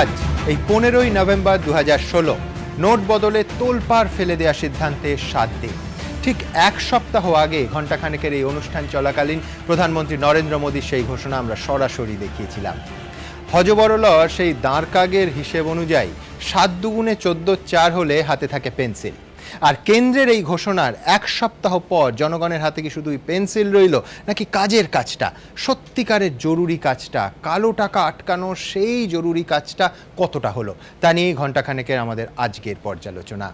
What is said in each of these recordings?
আজ এই 15ই November 2016 note বদলে তোলপাড় ফেলে দেওয়া সিদ্ধান্তে 7 দিন। ঠিক এক সপ্তাহ আগে ঘণ্টাখানেকের এই অনুষ্ঠান চলাকালীন প্রধানমন্ত্রী নরেন্দ্র মোদীর সেই ঘোষণা আমরা সরাসরি দেখিয়েছিলাম। হযবরলর সেই দাঁড়কাগের হিসেব অনুযায়ী 7 দুগুণে 14 হলে হাতে থাকে পেন্সিল। আর কেন্দ্রের এই ঘোষণার এক সপ্তাহ পর জনগণের হাতে কি শুধুই পেন্সিল রইল, নাকি কাজের কাজটা, সত্যিকারের জরুরি কাজটা, কালো টাকা আটকানোর সেই জরুরি কাজটা কতটা হলো, তা নিয়ে ঘণ্টাখানেকের আমাদের আজকের পর্যালোচনা।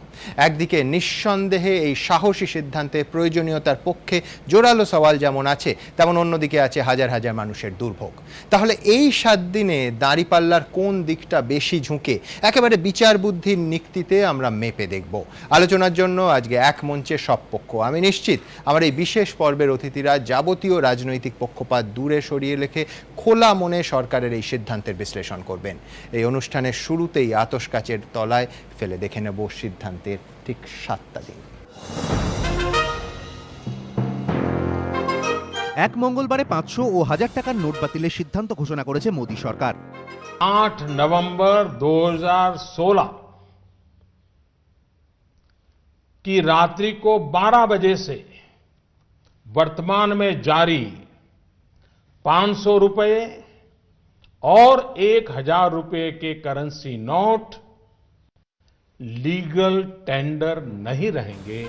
একদিকে নিঃসন্দেহে এই সাহসী সিদ্ধান্তের প্রয়োজনীয়তার পক্ষে জোরালো সওয়াল যেমন আছে, তেমন অন্যদিকে আছে হাজার হাজার মানুষের দুর্ভোগ। তাহলে এই 7 দিনে দাঁড়িপাল্লার কোন দিকটা বেশি ঝুঁকে, একেবারে বিচার বুদ্ধির নিক্তিতে আমরা মেপে দেখব। আলোচনার জন্য আজকে এক মঞ্চে সব পক্ষ। আমি নিশ্চিত আমার এই বিশেষ পর্বের অতিথিরা যাবতীয় রাজনৈতিক পক্ষপাত দূরে সরিয়ে রেখে খোলা মনে সরকারের এই সিদ্ধান্তের বিশ্লেষণ করবেন। এই অনুষ্ঠানের শুরুতেই আতশ কাচের তলায় ফেলে দেখে নেব সিদ্ধান্তের ঠিক 7টা দিন। এক মঙ্গলবারে 500 ও 1000 টাকার নোট বাতিলের সিদ্ধান্ত ঘোষণা করেছে মোদী সরকার। 8 नवंबर 2016 की रात्रि को 12 बजे से वर्तमान में जारी 500 रुपए और 1000 रुपए के करेंसी नोट लीगल टेंडर नहीं रहेंगे।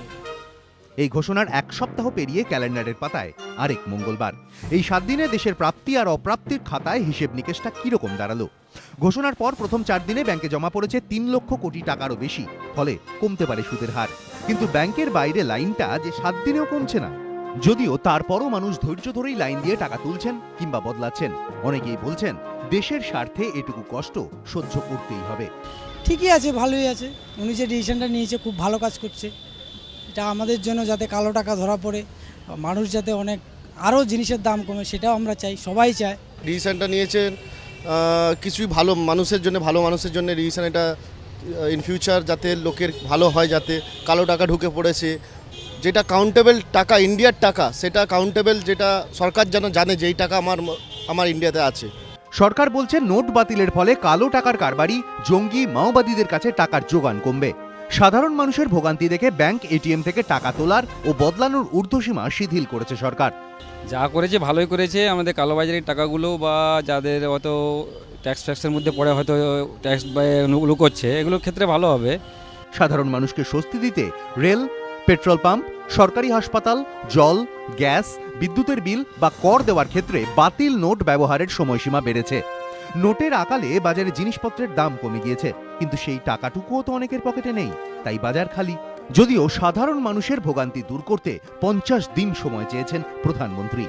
এই ঘোষণার এক সপ্তাহ পেরিয়ে ক্যালেন্ডারের পাতায় আরেক মঙ্গলবার। এই 7 দিনে দেশের প্রাপ্তি আর অপ্রাপ্তির খাতায় হিসেব নিকেশটা কিরকম দাঁড়ালো? ঘোষণার পর প্রথম 4 দিনে ব্যাংকে জমা পড়েছে 3 লক্ষ কোটি টাকারও বেশি, ফলে কমতে পারে সুদের হার। কিন্তু ব্যাংকের বাইরে লাইনটা যে 7 দিনেও কমছে না। যদিও তারপরও মানুষ ধৈর্য ধরেই লাইন দিয়ে টাকা তুলছেন কিংবা বদলাচ্ছেন। অনেকেই বলছেন দেশের স্বার্থে এটুকু কষ্ট সহ্য করতেই হবে। ঠিকই আছে, ভালোই আছে। উনি যে ডিসিশনটা নিয়েছে খুব ভালো কাজ করছে। এটা আমাদের জন্য, যাতে কালো টাকা ধরা পড়ে, মানুষ যাতে অনেক আরও জিনিসের দাম কমে, সেটাও আমরা চাই, সবাই চায়। ডিসিশনটা নিয়েছেন কিছুই ভালো মানুষের জন্য, ভালো মানুষের জন্য ডিসিশন। এটা ইন ফিউচার যাতে লোকের ভালো হয়, যাতে কালো টাকা ঢুকে পড়েছে, যেটা কাউন্টেবল টাকা, ইন্ডিয়ার টাকা, সেটা কাউন্টেবল, যেটা সরকার যেন জানে যে এই টাকা আমার ইন্ডিয়াতে আছে। সরকার বলছে নোট বাতিলের ফলে কালো টাকার কারবারি, জঙ্গি, মাওবাদীদের কাছে টাকার যোগান কমবে। সাধারণ মানুষের ভোগান্তি দেখে ব্যাংক এটিএম থেকে টাকা তোলার ও বদলানোর ঊর্ধ্বসীমা শিথিল করেছে সরকার। যা করেছে ভালোই করেছে। আমাদের কালোবাজারির টাকাগুলো বা যাদের হয়তো ট্যাক্সের মধ্যে পড়ে হয়তো ট্যাক্স লুকোচ্ছে, এগুলোর ক্ষেত্রে ভালো হবে। সাধারণ মানুষকে স্বস্তি দিতে রেল, পেট্রোল পাম্প, সরকারি হাসপাতাল, জল, গ্যাস, বিদ্যুতের বিল বা কর দেওয়ার ক্ষেত্রে বাতিল নোট ব্যবহারের সময়সীমা বেড়েছে। নোটের আকালে বাজারে জিনিসপত্রের দাম কমে গিয়েছে, কিন্তু সেই টাকাটুকুও তো অনেকের পকেটে নেই, তাই বাজার খালি। যদিও সাধারণ মানুষের ভোগান্তি দূর করতে 50 দিন সময় চেয়েছেন প্রধানমন্ত্রী।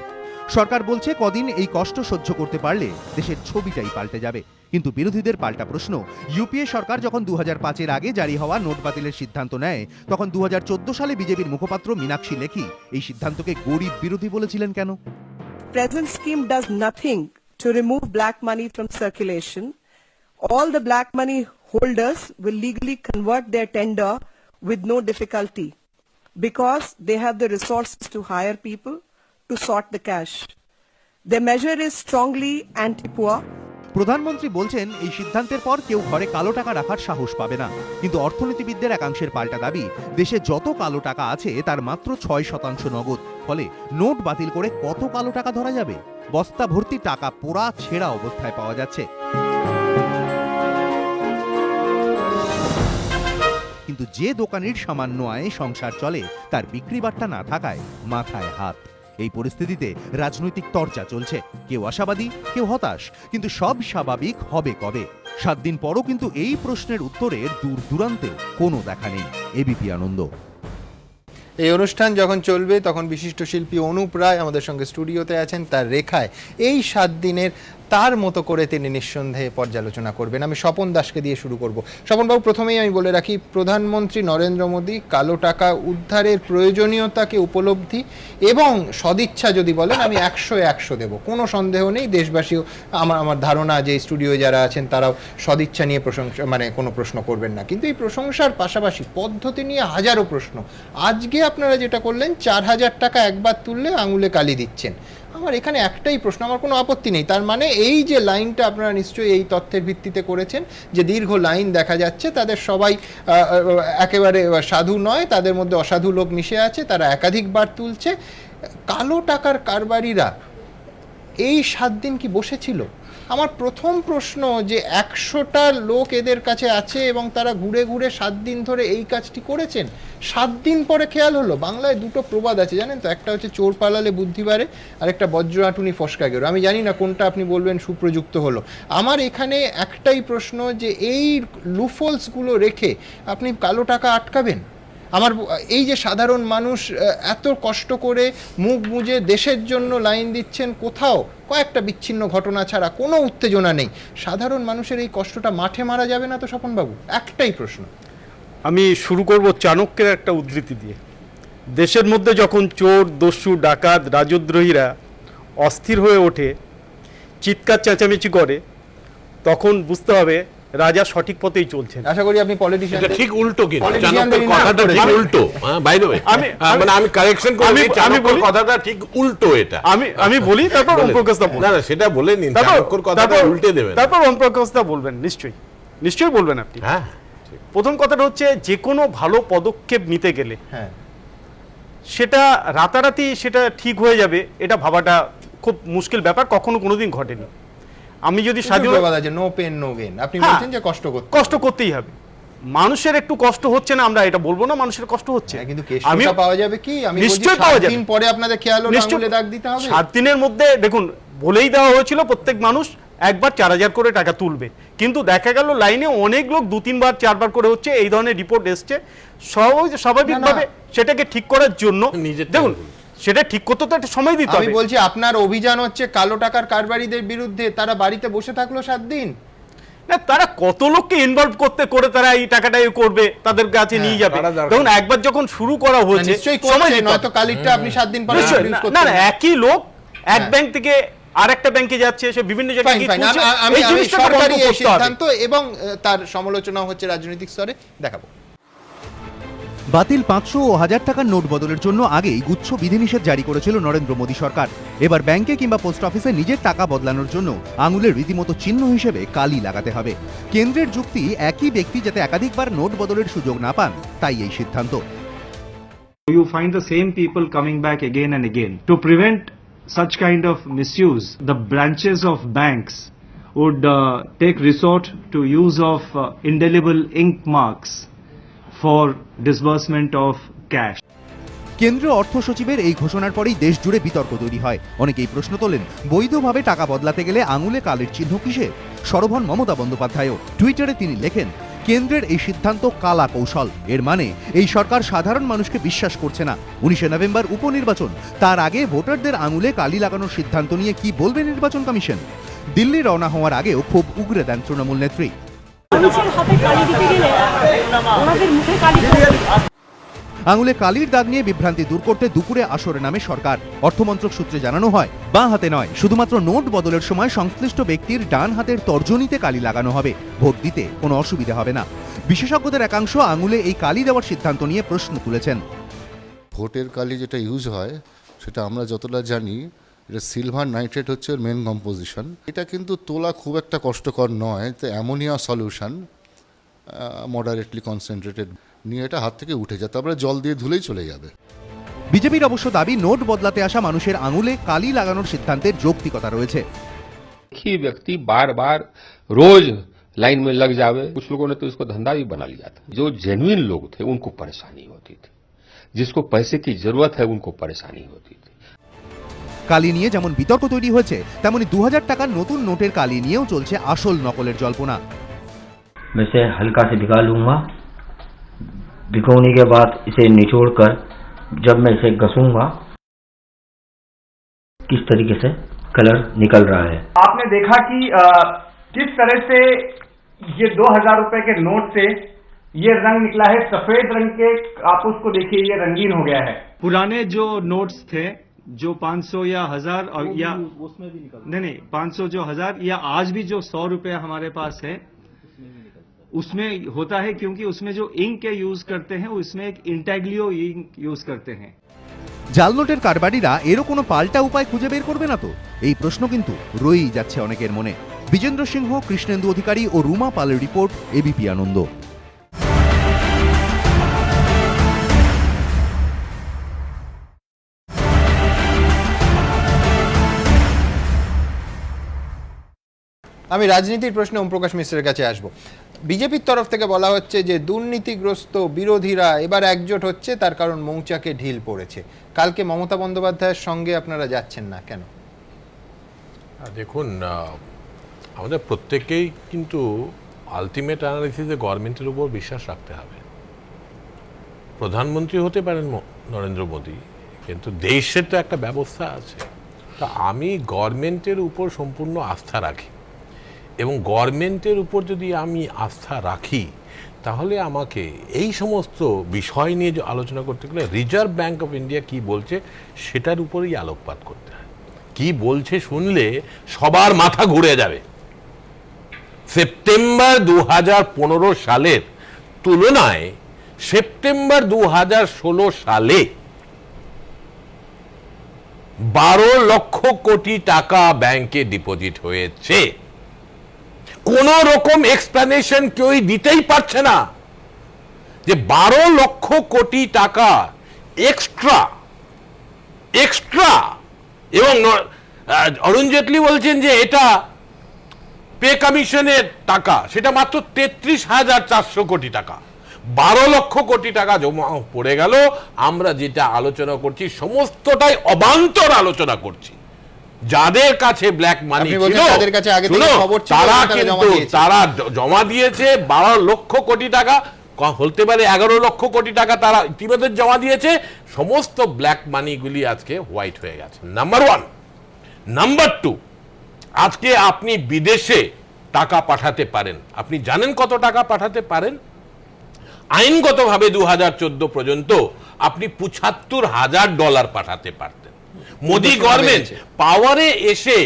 সরকার বলছে কদিন এই কষ্ট সহ্য করতে পারলে দেশের ছবিটাই পাল্টে যাবে। কিন্তু বিরোধীদের পাল্টা প্রশ্ন, ইউপিএ সরকার যখন 2005-এর আগে জারি হওয়া নোট বাতিলের সিদ্ধান্ত নেয়, তখন 2014 সালে বিজেপির মুখপাত্র মীনাক্ষী লেখি এই সিদ্ধান্তকে গরিব বিরোধী বলেছিলেন কেন? Present scheme does nothing to remove black money from circulation. All the black money holders will legally convert their tender with no difficulty because they have the resources to hire people to sort the cash. The measure is strongly anti-poor. প্রধানমন্ত্রী বলছেন এই সিদ্ধান্তের পর কেউ ঘরে কালো টাকা রাখার সাহস পাবে না। কিন্তু অর্থনীতিবিদদের একাংশের পাল্টা দাবি, দেশে যত কালো টাকা আছে তার মাত্র 6% নগদ। ফলে নোট বাতিল করে কত কালো টাকা ধরা যাবে? বস্তা ভর্তি টাকা পোড়া ছেঁড়া অবস্থায় পাওয়া যাচ্ছে। কিন্তু যে দোকানির সামান্য আয়ে সংসার চলে, তার বিক্রি বাট্টা না থাকায় মাথায় হাত। এই পরিস্থিতিতে রাজনৈতিক তরজা চলছে, কেউ আশাবাদী, কেউ হতাশ। কিন্তু সব স্বাভাবিক হবে কবে? 7 দিন পরও কিন্তু এই প্রশ্নের উত্তরের দূর দূরান্তে কোনো দেখা নেই। এবিপি আনন্দ। এই অনুষ্ঠান যখন চলবে তখন বিশিষ্ট শিল্পী অনুপ রায় আমাদের সঙ্গে স্টুডিওতে আছেন। তার রেখায় এই 7 দিনের তার মতো করে তিনি নিঃসন্দেহে পর্যালোচনা করবেন। আমি স্বপন দাসকে দিয়ে শুরু করব। স্বপনবাবু, প্রথমেই আমি বলে রাখি, প্রধানমন্ত্রী নরেন্দ্র মোদী কালো টাকা উদ্ধারের প্রয়োজনীয়তাকে উপলব্ধি এবং সদিচ্ছা যদি বলেন, আমি 100 দেব, কোনো সন্দেহ নেই। দেশবাসীও আমার ধারণা যে স্টুডিও যারা আছেন তারাও সদিচ্ছা নিয়ে প্রশংসা কোনো প্রশ্ন করবেন না। কিন্তু এই প্রশংসার পাশাপাশি পদ্ধতি নিয়ে হাজারো প্রশ্ন। আজকে আপনারা যেটা করলেন, 4000 টাকা একবার তুললে আঙুলে কালি দিচ্ছেন, আমার এখানে একটাই প্রশ্ন, আমার কোনো আপত্তি নেই, তার মানে এই যে লাইনটা আপনারা নিশ্চয়ই এই তথ্যের ভিত্তিতে করেছেন যে দীর্ঘ লাইন দেখা যাচ্ছে, তাদের সবাই একেবারে সাধু নয়, তাদের মধ্যে অসাধু লোক মিশে আছে, তারা একাধিকবার তুলছে। কালো টাকার কারবারিরা এই 7 দিন কি বসেছিল? আমার প্রথম প্রশ্ন যে 100টা লোক এদের কাছে আছে এবং তারা ঘুরে ঘুরে 7 দিন ধরে এই কাজটি করেছেন, 7 দিন পরে খেয়াল হলো। বাংলায় দুটো প্রবাদ আছে জানেন তো, একটা হচ্ছে চোর পালালে বুদ্ধি বাড়ে, আর একটা বজ্র আটুনি ফসকা গেল। আমি জানি না কোনটা আপনি বলবেন সুপ্রযুক্ত হলো। আমার এখানে একটাই প্রশ্ন যে এই লুফলসগুলো রেখে আপনি কালো টাকা আটকাবেন? আমার এই যে সাধারণ মানুষ এত কষ্ট করে মুখ বুজে দেশের জন্য লাইন দিচ্ছেন, কোথাও কয়েকটা বিচ্ছিন্ন ঘটনা ছাড়া কোনো উত্তেজনা নেই, সাধারণ মানুষের এই কষ্টটা মাঠে মারা যাবে না তো স্বপনবাবু? একটাই প্রশ্ন। আমি শুরু করব চাণক্যের একটা উদ্ধৃতি দিয়ে। দেশের মধ্যে যখন চোর, দস্যু, ডাকাত, রাজদ্রোহীরা অস্থির হয়ে ওঠে, চিৎকার চেঁচামেচি করে, তখন বুঝতে হবে রাজা সঠিক পথেই চলছেন। আশা করি আপনি পলিটিশিয়ান। ঠিক উল্টো, কিন্তু চাণক্যের কথাটা ঠিক উল্টো। বাই দ্য ওয়ে, মানে আমি কারেকশন করে দিই, চাণক্যর কথাটা ঠিক উল্টো। এটা আমি বলি, তারপর ওমপ্রকাশদা বলবেন। না না, সেটা বলে নিন, চাণক্যর কথাটা উল্টে দেবেন। তারপর ওমপ্রকাশদা বলবেন, নিশ্চয়ই বলবেন আপনি। হ্যাঁ, প্রথম কথাটা হচ্ছে যে কোনো ভালো পদক্ষেপ নিতে গেলে সেটা রাতারাতি সেটা ঠিক হয়ে যাবে এটা ভাবাটা খুব মুশকিল ব্যাপার, কখনো কোনোদিন ঘটেনি। আমি যদি নো পেন নো গেইন, আপনি বলছেন যে কষ্ট করতেই হবে। মানুষের একটু কষ্ট হচ্ছে না, আমরা এটা বলবো না মানুষের কষ্ট হচ্ছে, কিন্তু কেসটা পাওয়া যাবে কি? আমি নিশ্চয়ই পাওয়া যাবে। 7 দিন পরে আপনাদের খেয়াল হলো আঙুলে দাগ দিতে হবে। 7 দিনের মধ্যে দেখুন বলেই দেওয়া হয়েছিল প্রত্যেক মানুষ একবার 4000 করে টাকা তুলবে, কিন্তু দেখা গেল লাইনে অনেক লোক 2-3 বার 4 বার করে হচ্ছে, এই ধরনের রিপোর্ট এসছে। স্বাভাবিকভাবে সেটাকে ঠিক করার জন্য দেখুন সেটা ঠিক করতে তো একটা সময় দিতে হবে। আমি বলছি আপনার অভিযান হচ্ছে কালো টাকার কারবারিদের বিরুদ্ধে, তারা বাড়িতে বসে থাকলো 7 দিন। না, তারা কত লোককে ইনভলভ করে তারা এই টাকাটা করবে, তাদের কাছে নিয়ে যাবে। দেখুন একবার যখন শুরু করা হয়েছে সময় নয়তো কালিরটা আপনি 7 দিন পরে ইউজ করতে না, একই লোক এক ব্যাংক থেকে আরেকটা ব্যাংকে যাচ্ছে, সে বিভিন্ন জায়গায় গিয়ে তুলছে। আমি সরকারি এই সিদ্ধান্ত এবং তার সমালোচনা হচ্ছে রাজনৈতিক স্তরে, দেখাবো। বাতিল 500 ও 1000 টাকার নোট বদলের জন্য আগেই গুচ্ছ বিধিনিষেধ জারি করেছিল নরেন্দ্র মোদী সরকার। এবার ব্যাংকে কিংবা পোস্ট অফিসে নিজের টাকা বদলানোর জন্য আঙুলের রীতিমতো চিহ্ন হিসেবে কালি লাগাতে হবে। কেন্দ্রের যুক্তি, একই ব্যক্তি যাতে একাধিকবার নোট বদলের সুযোগ না পান, তাই এই সিদ্ধান্ত। You find the same people coming back again and again. To prevent such kind of misuse, the branches of banks would take resort to use of indelible ink marks for disbursement of cash. কেন্দ্রীয় অর্থ সচিবের এই ঘোষণার পরেই দেশ জুড়ে বিতর্ক তৈরি হয়। অনেকেই প্রশ্ন তোলেন, বৈধভাবে টাকা বদলাতে গেলে আঙুলে কালির চিহ্ন কিসে? সরব হন মমতা বন্দ্যোপাধ্যায়ও। টুইটারে তিনি লেখেন, কেন্দ্রের এই সিদ্ধান্ত কালা কৌশল। এর মানে এই সরকার সাধারণ মানুষকে বিশ্বাস করছে না। 19শে নভেম্বর উপনির্বাচন, তার আগে ভোটারদের আঙুলে কালি লাগানোর সিদ্ধান্ত নিয়ে কি বলবে নির্বাচন কমিশন? দিল্লি রওনা হওয়ার আগেও খুব উগরে দেন তৃণমূল নেত্রী। আঙুলে কালির দাগ নিয়ে বিভ্রান্তি দূর করতে দুপুরে আসরে নামে সরকার। অর্থমন্ত্রক সূত্রে জানানো হয়, বাঁ হাতে নয়, শুধুমাত্র নোট বদলের সময় সংশ্লিষ্ট ব্যক্তির ডান হাতের তর্জনীতে কালি লাগানো হবে। ভোট দিতে কোনো অসুবিধা হবে না। বিশেষজ্ঞদের একাংশ আঙুলে এই কালি দেওয়ার সিদ্ধান্ত নিয়ে প্রশ্ন তুলেছেন। ভোটের কালি যেটা ইউজ হয় সেটা আমরা যতটা জানি এটা সিলভার নাইট্রেট হচ্ছে ওর মেন কম্পোজিশন। এটা কিন্তু তোলা খুব একটা কষ্টকর নয়, তো অ্যামোনিয়া সলিউশন মডারেটলি কনসেন্ট্রেটেড নিয়ে এটা হাত থেকে উঠে যায়, তারপরে জল দিয়ে ধুলেই চলে যাবে। বিজেপির অবশ্য দাবি, নোট বদলাতে আসা মানুষের আঙুলে কালি লাগানোর সিদ্ধান্তের যৌক্তিকতা রয়েছে। ही व्यक्ति बार बार रोज लाइन में लग जावे, कुछ लोगों ने तो इसको धंधा भी बना लिया था। जो जेन्युइन लोग थे उनको परेशानी होती थी, जिसको पैसे की जरूरत है उनको परेशानी होती थी। কালি নিয়ে যেমন বিতর্ক তৈরি হয়েছে, তেমনি 2000 টাকার নতুন নোটের কালি নিয়েও চলছে আসল নকলের জল্পনা। मैं इसे हल्का से भिगा लूंगा, भिगोने के बाद इसे निचोड़कर जब मैं इसे घसूंगा, किस तरीके से कलर निकल रहा है। आपने देखा कि किस तरह से ये 2000 रुपए के नोट से ये रंग निकला है, सफेद रंग के। आप उसको देखिए, ये रंगीन हो गया है। पुराने जो नोट्स थे, जो 500 या 1000 और या उसमें भी निकल नहीं 500 जो 1000 या आज भी जो 100 रुपया हमारे पास है उसमें होता है, क्योंकि उसमें जो इंक के यूज करते हैं उसमें एक इंटेग्लियो इंक यूज करते हैं। জাল নোটের কারবারিরা এরও কোনো পাল্টা উপায় খুঁজে বের করবে না তো? এই প্রশ্ন কিন্তু রয়েই যাচ্ছে অনেকের মনে। বিজেন্দ্র সিংহ, কৃষ্ণেন্দু অধিকারী ও রুমা পালের রিপোর্ট, এবিপি আনন্দ। আমি রাজনীতির প্রশ্নে ওমপ্রকাশ মিশ্রের কাছে আসব। বিজেপির তরফ থেকে বলা হচ্ছে যে দুর্নীতিগ্রস্ত বিরোধীরা এবার একজোট হচ্ছে, তার কারণ মৌচাকে ঢিল পড়েছে। কালকে মমতা বন্দ্যোপাধ্যায়ের সঙ্গে আপনারা যাচ্ছেন না কেন? দেখুন, আমাদের প্রত্যেকেই কিন্তু আলটিমেট অ্যানালিসিসে গভর্নমেন্টের উপর বিশ্বাস রাখতে হবে। প্রধানমন্ত্রী হতে পারেন নরেন্দ্র মোদী, কিন্তু দেশের তো একটা ব্যবস্থা আছে। তা আমি গভর্নমেন্টের উপর সম্পূর্ণ আস্থা রাখি, এবং গভর্নমেন্টের উপর যদি আমি আস্থা রাখি তাহলে আমাকে এই সমস্ত বিষয় নিয়ে আলোচনা করতে গেলে রিজার্ভ ব্যাঙ্ক অফ ইন্ডিয়া কি বলছে সেটার উপরেই আলোকপাত করতে হয়। কি বলছে শুনলে সবার মাথা ঘুরে যাবে। সেপ্টেম্বর 2015 সালের তুলনায় সেপ্টেম্বর 2016 সালে 12 লক্ষ কোটি টাকা ব্যাংকে ডিপোজিট হয়েছে। কোন রকম এক্সপ্লেনেশন কেউই দিতেই পারছে না যে 12 লক্ষ কোটি টাকা এক্সট্রা এবং অরুণ জেটলি বলছেন যে এটা পে কমিশনের টাকা, সেটা মাত্র 33,400 কোটি টাকা। 12 লক্ষ কোটি টাকা জমা পড়ে গেল। আমরা যেটা আলোচনা করছি সমস্তটাই অবান্তর আলোচনা করছি। যাদের কাছে ব্ল্যাক মানি ছিল তারা জমা দিয়েছে 12 লক্ষ কোটি টাকা, হতে পারে 11 লক্ষ কোটি টাকা তারা ইতিমধ্যে জমা দিয়েছে। সমস্ত ব্ল্যাক মানিগুলি আজকে হোয়াইট হয়ে গেছে, নাম্বার 1। নাম্বার 2, আজকে আপনি বিদেশে টাকা পাঠাতে পারেন। আপনি জানেন কত টাকা পাঠাতে পারেন? আইনগতভাবে 2014 পর্যন্ত আপনি $75,000 পাঠাতে পারতেন। মোদি গভর্নমেন্ট পাওয়ারে এসে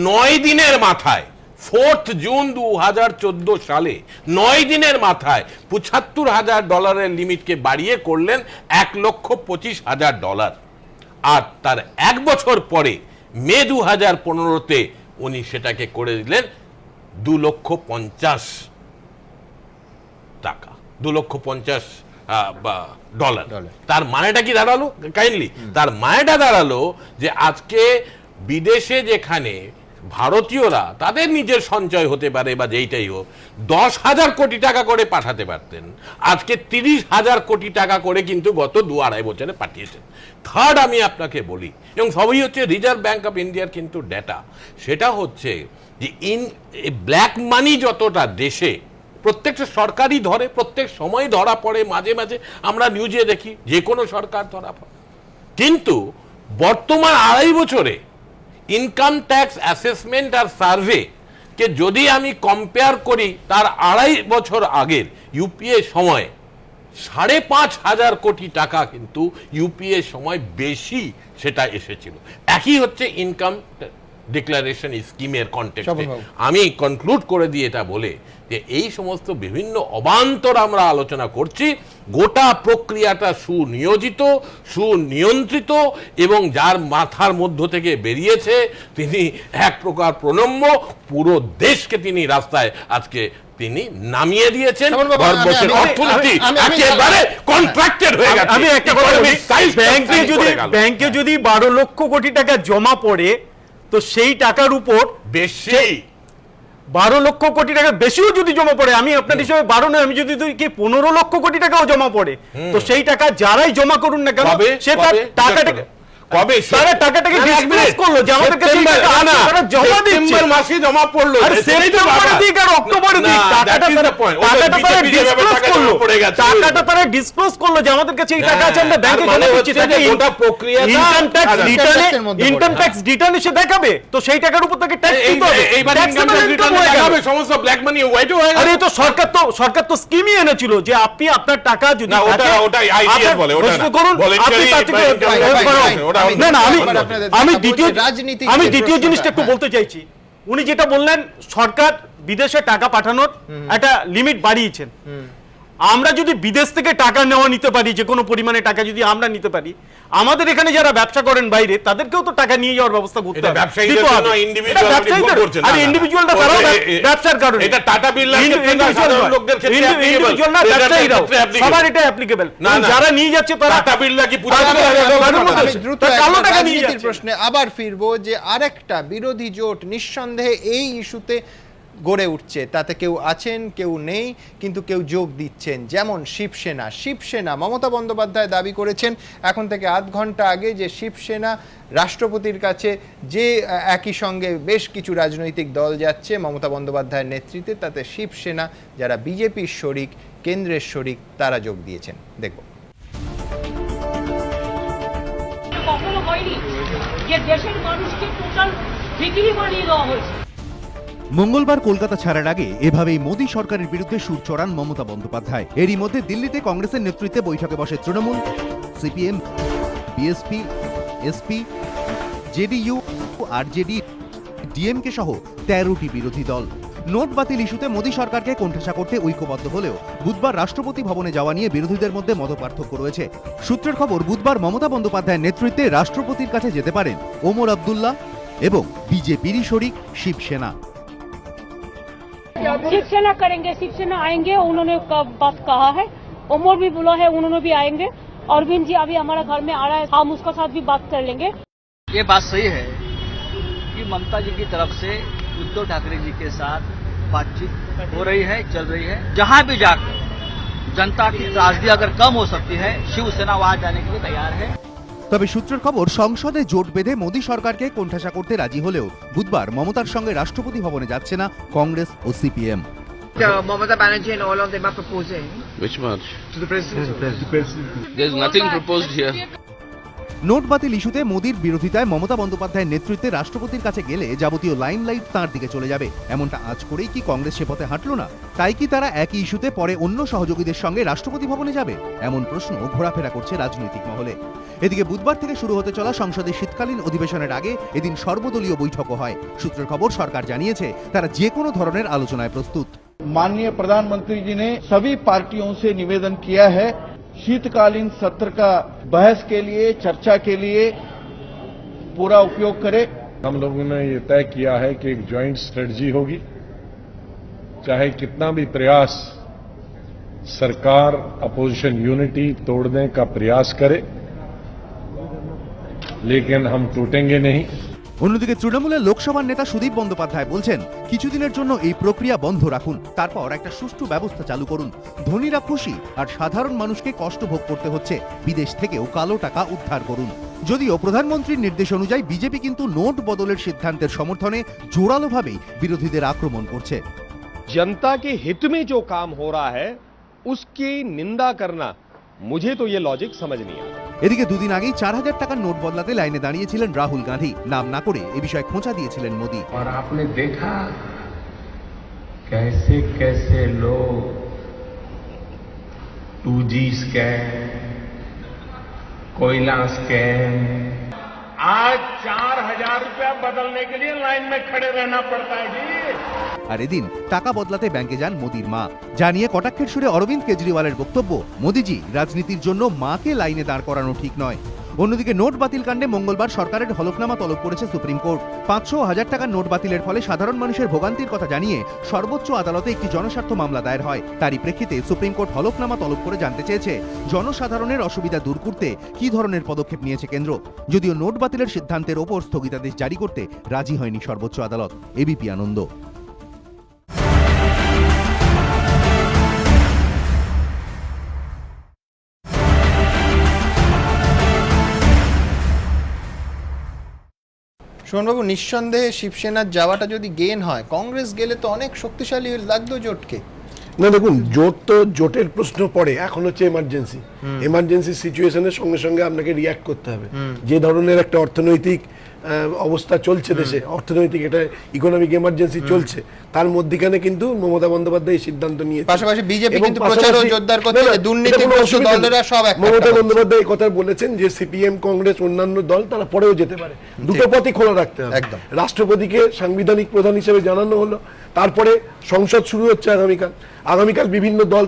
9 দিনের মাথায় 4 জুন 2014 সালে 9 দিনের মাথায় $75,000 লিমিটকে বাড়িয়ে করলেন $1,25,000। আর তার 1 বছর পরে মে 2015-তে উনি সেটাকে করে দিলেন $2,50,000 টাকা, $2,50,000। তার মানেটা কি দাঁড়ালো? কাইন্ডলি তার মানেটা দাঁড়ালো যে আজকে বিদেশে যেখানে ভারতীয়রা তাদের নিজের সঞ্চয় হতে পারে বা যেইটাই হোক 10,000 কোটি টাকা করে পাঠাতে পারতেন, আজকে 30,000 কোটি টাকা করে কিন্তু গত 2-2.5 বছরে পাঠিয়েছেন। থার্ড, আমি আপনাকে বলি, এবং সবই হচ্ছে রিজার্ভ ব্যাঙ্ক অফ ইন্ডিয়ার কিন্তু ডেটা, সেটা হচ্ছে যে ব্ল্যাক মানি যতটা দেশে প্রত্যেকটা সরকারই ধরে, প্রত্যেক সময় ধরা পড়ে, মাঝে মাঝে আমরা নিউজে দেখি যে কোনো সরকার ধরা পড়ে, কিন্তু বর্তমান 2.5 বছরে ইনকাম ট্যাক্স অ্যাসেসমেন্ট আর সার্ভে কে যদি আমি কম্পেয়ার করি তার 2.5 বছর আগের ইউপিএ সময় 5,500 কোটি টাকা কিন্তু ইউপিএ সময় বেশি সেটা এসেছিল। একই হচ্ছে ইনকাম ডিক্লারেশন স্কিমের কনটেক্সটে। আমি কনক্লুড করে দিয়ে এটা বলে যে এই সমস্ত বিভিন্ন অবান্তর আমরা আলোচনা করছি, গোটা প্রক্রিয়াটা সুনিয়োজিত, সুনিয়ন্ত্রিত, এবং যার মাথার মধ্য থেকে বেরিয়েছে তিনি এক প্রকার প্রণম্য, পুরো দেশকে তিনি রাস্তায় আজকে তিনি নামিয়ে দিয়েছেন। ভারতবর্ষের অর্থনীতি একেবারে কন্ট্রাক্টেড হয়ে গেছে। আমি একটা কথা বলি, ব্যাংকে যদি 12 লক্ষ কোটি টাকা জমা পড়ে তো সেই টাকার উপর বেশি 12 লক্ষ কোটি টাকা বেশিও যদি জমা পড়ে, আমি আপনার হিসেবে 12 নয়, আমি যদি 15 লক্ষ কোটি টাকাও জমা পড়ে, তো সেই টাকা যারাই জমা করুন না কেন সে তার টাকাটাকে কবে তারা টাকাটাকে ডিসপ্লেস করলো যে আমাদের কাছে টাকা জমা দিচ্ছে, সেপ্টেম্বর মাসে জমা পড়লো, আর সেপ্টেম্বরে দিক আর অক্টোবরে দিক টাকাটা তারা ডিসক্লোজ করলো যে আমাদের কাছে এই টাকা আছে, আমরা ব্যাংকে জমা করছি। গোটা প্রক্রিয়াটা ইনকাম ট্যাক্স রিটার্ন এসে দেখাবে, তো সেই টাকার উপর থেকে ট্যাক্স দিতে হবে। এইবার ইনকাম ট্যাক্স রিটার্ন দেখাবে, সমস্ত ব্ল্যাক মানি হোয়াইট হয়ে গেল। আরে তো সরকার তো স্কিমই এনেছিল যে আপনি আপনার টাকা যদি না, ওটা আইডিএস বলে, ওটা না ভলান্টারি। না না, আমি দ্বিতীয় জিনিসটা একটু বলতে চাইছি। উনি যেটা বললেন সরকার বিদেশে টাকা পাঠানোর একটা লিমিট বাড়িয়েছেন, আমরা যদি বিদেশ থেকে টাকা নেওয়া নিতে পারি, যে কোনো পরিমাণে টাকা যদি আমরা নিতে পারি, আমাদের এখানে যারা ব্যবসা করেন বাইরে তাদেরকেও তো টাকা নিয়ে যাওয়ার ব্যবস্থা করতে হবে। ব্যবসায়ীদের জন্য ইন্ডিভিজুয়াল ব্যবসায়ীদের করছে না, আর ইন্ডিভিজুয়ালটা তারাও ব্যবসার কারণে, এটা টাটা বিড়লার ক্ষেত্রে না, সাধারণ লোকদের ক্ষেত্রে ইন্ডিভিজুয়াল না, ব্যবসায়ীরাও সবার এটা অ্যাপ্লিকেবল। যারা নিয়ে যাচ্ছে তারা টাটা বিড়লা কি আমি দ্রুত রাজনীতির প্রশ্নে আবার ফিরবো যে আরেকটা বিরোধী জোট নিঃসন্দেহে এই ইস্যুতে গড়ে উঠছে, তাতে কেউ আছেন কেউ নেই, কিন্তু কেউ যোগ দিচ্ছেন, যেমন শিবসেনা। মমতা বন্দ্যোপাধ্যায় দাবি করেছেন এখন থেকে আধ ঘন্টা আগে যে শিবসেনা রাষ্ট্রপতির কাছে যে একই সঙ্গে বেশ কিছু রাজনৈতিক দল যাচ্ছে মমতা বন্দ্যোপাধ্যায়ের নেতৃত্বে, তাতে শিবসেনা যারা বিজেপির শরিক, কেন্দ্রের শরিক, তারা যোগ দিয়েছেন। দেখব। কখনো হয়নি যে দেশের মানুষকে টোটাল বিক্রি বানিয়ে দেওয়া হয়েছে। মঙ্গলবার কলকাতা ছাড়ার আগে এভাবেই মোদী সরকারের বিরুদ্ধে সুর চড়ান মমতা বন্দ্যোপাধ্যায়। এরই মধ্যে দিল্লিতে কংগ্রেসের নেতৃত্বে বৈঠকে বসে Trinamool, CPM, BSP, SP, JDU, RJD, DMK সহ 13টি বিরোধী দল। নোট বাতিল ইস্যুতে মোদী সরকারকে কোণঠাসা করতে ঐক্যবদ্ধ হলেও বুধবার রাষ্ট্রপতি ভবনে যাওয়া নিয়ে বিরোধীদের মধ্যে মতপার্থক্য রয়েছে। সূত্রের খবর, বুধবার মমতা বন্দ্যোপাধ্যায়ের নেতৃত্বে রাষ্ট্রপতির কাছে যেতে পারেন ওমর আব্দুল্লাহ এবং বিজেপিরই শরিক শিবসেনা। शिवसेना करेंगे, शिवसेना आएंगे, उन्होंने बात कहा है, उमर भी बोला है, उन्होंने भी आएंगे। अरविंद जी अभी हमारा घर में आ रहा है, हम उसका साथ भी बात कर लेंगे। ये बात सही है कि ममता जी की तरफ से उद्धव ठाकरे जी के साथ बातचीत हो रही है, चल रही है। जहां भी जाकर जनता की त्रासदी अगर कम हो सकती है, शिवसेना वहां जाने के लिए तैयार है। তবে সূত্রের খবর, সংসদে জোট বেঁধে মোদী সরকারকে কোণঠাসা করতে রাজি হলেও বুধবার মমতার সঙ্গে রাষ্ট্রপতি ভবনে যাচ্ছে না কংগ্রেস ও CPM. Mamata Banerjee and all of them are proposing. Which much? To the president. There is nothing proposed here. Note বাতিল ইস্যুতে মোদীর বিরোধিতায় মমতা বন্দ্যোপাধ্যায়ের নেতৃত্বে রাষ্ট্রপতির কাছে গেলে যাবতীয় লাইমলাইট তাঁর দিকে চলে যাবে, এমনটা আজ করেই কি কংগ্রেস সে পথে হাঁটল না? তাই কি তারা একই ইস্যুতে পরে অন্য সহযোগীদের সঙ্গে রাষ্ট্রপতি ভবনে যাবে? এমন প্রশ্ন ঘোরাফেরা করছে রাজনৈতিক মহলে। এদিকে বুধবার থেকে শুরু হতে চলা সংসদের শীতকালীন অধিবেশনের আগে এদিন সর্বদলীয় বৈঠকও হয়। সূত্রের খবর, সরকার জানিয়েছে তারা যে কোনো ধরনের আলোচনায় প্রস্তুত। माननीय प्रधानमंत्री जी ने सभी पार्टियों से निवेदन किया है शीतकालीन सत्र का बहस के लिए, चर्चा के लिए पूरा उपयोग करें। हम लोगों ने ये तय किया है कि एक ज्वाइंट स्ट्रेटजी होगी, चाहे कितना भी प्रयास सरकार अपोजिशन यूनिटी तोड़ने का प्रयास करे, लेकिन हम टूटेंगे नहीं। অন্যদিকে তৃণমূলের লোকসভার নেতা সুদীপ বন্দ্যোপাধ্যায় বলছেন, কিছুদিনের জন্য এই প্রক্রিয়া বন্ধ রাখুন, তারপর একটা সুষ্ঠু ব্যবস্থা চালু করুন। ধনীরা খুশি আর সাধারণ মানুষকে কষ্ট ভোগ করতে হচ্ছে, বিদেশ থেকেও কালো টাকা উদ্ধার করুন। যদিও প্রধানমন্ত্রীর নির্দেশ অনুযায়ী বিজেপি কিন্তু নোট বদলের সিদ্ধান্তের সমর্থনে জোরালোভাবেই বিরোধীদের আক্রমণ করছে। जनता के हित में जो काम हो रहा है उसकी निंदा करना, मुझे तो ये लॉजिक समझ नहीं आता। এদিকে দুদিন আগেই 4000 টাকার নোট বদলাতে লাইনে দাঁড়িয়েছিলেন রাহুল গান্ধী। নাম না করে এ বিষয়ে খোঁচা দিয়েছিলেন মোদী। और आपने देखा कैसे कैसे लोग 2G स्कैम, कोयला स्कैम, आज 4000 रुपया बदलने के लिए लाइन में खड़े रहना पड़ता है जी। আর এদিন টাকা বদলাতে ব্যাংকে যান মোদীর মা। জানিয়ে কটাক্ষের সুরে অরবিন্দ কেজরিওয়ালের বক্তব্য, মোদীজি, রাজনীতির জন্য মাকে লাইনে দাঁড় করানো ঠিক নয়। অন্যদিকে নোট বাতিল কাণ্ডে মঙ্গলবার সরকারের হলফনামা তলব করেছে সুপ্রিম কোর্ট। 500 ও 1000 টাকার নোট বাতিলের ফলে সাধারণ মানুষের ভোগান্তির কথা জানিয়ে সর্বোচ্চ আদালতে একটি জনস্বার্থ মামলা দায়ের হয়। তারই প্রেক্ষিতে সুপ্রিম কোর্ট হলফনামা তলব করে জানতে চেয়েছে জনসাধারণের অসুবিধা দূর করতে কী ধরনের পদক্ষেপ নিয়েছে কেন্দ্র। যদিও নোট বাতিলের সিদ্ধান্তের ওপর স্থগিতাদেশ জারি করতে রাজি হয়নি সর্বোচ্চ আদালত। এবিপি আনন্দ। সুমনবাবু, নিঃসন্দেহে শিবসেনার যাওয়াটা যদি গেন হয়, কংগ্রেস গেলে তো অনেক শক্তিশালী লাগতো জোটকে। না দেখুন, জোট তো জোটের প্রশ্ন পড়ে, এখন হচ্ছে এমার্জেন্সি সিচুয়েশনের সঙ্গে সঙ্গে আপনাকে রিয়াক্ট করতে হবে। যে ধরনের একটা অর্থনৈতিক অবস্থা চলছে দেশে, অর্থনৈতিক একটা ইকোনমিক এমার্জেন্সি চলছে, তার মধ্যখানে কিন্তু মমতা বন্দ্যোপাধ্যায় সিদ্ধান্ত নিয়েছে। পাশাপাশি বিজেপি কিন্তু প্রচার ও জোরদার করছে যে দুর্নীতিগ্রস্ত দলেরা সব একটা। মমতা বন্দ্যোপাধ্যায় এই কথা বলেছেন যে সিপিএম, কংগ্রেস, অন্যান্য দল তারা পরেও যেতে পারে, দুটো পথই খোলা রাখতে হবে। রাষ্ট্রপতিকে সাংবিধানিক প্রধান হিসেবে জানানো হলো, তারপরে সংসদ শুরু হচ্ছে আগামীকাল বিভিন্ন দল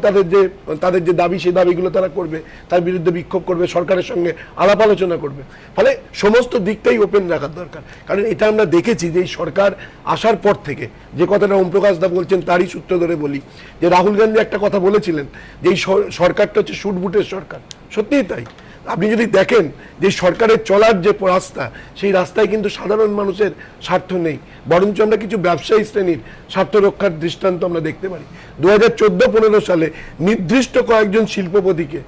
তাদের যে দাবি, সেই দাবিগুলো তারা করবে, তার বিরুদ্ধে বিক্ষোভ করবে, সরকারের সঙ্গে আলাপ আলোচনা করবে। ফলে সমস্ত দিকটাই ওপেন রাখার দরকার, কারণ এটা আমরা দেখেছি যে এই সরকার আসার পর থেকে, যে কথাটা ওম প্রকাশ দা বলছেন তারই সূত্র ধরে বলি, যে রাহুল গান্ধী একটা কথা বলেছিলেন যে এই সরকারটা হচ্ছে শুটবুটের সরকার। সত্যিই তাই। আপনি যদি দেখেন যে সরকারের চলার যে রাস্তা, সেই রাস্তায় কিন্তু সাধারণ মানুষের স্বার্থ নেই, বরঞ্চ আমরা কিছু ব্যবসায়ী শ্রেণীর স্বার্থ রক্ষার দৃষ্টান্ত আমরা দেখতে পারি। 2014-15 সালে নির্দিষ্ট কয়েকজন শিল্পপতিকে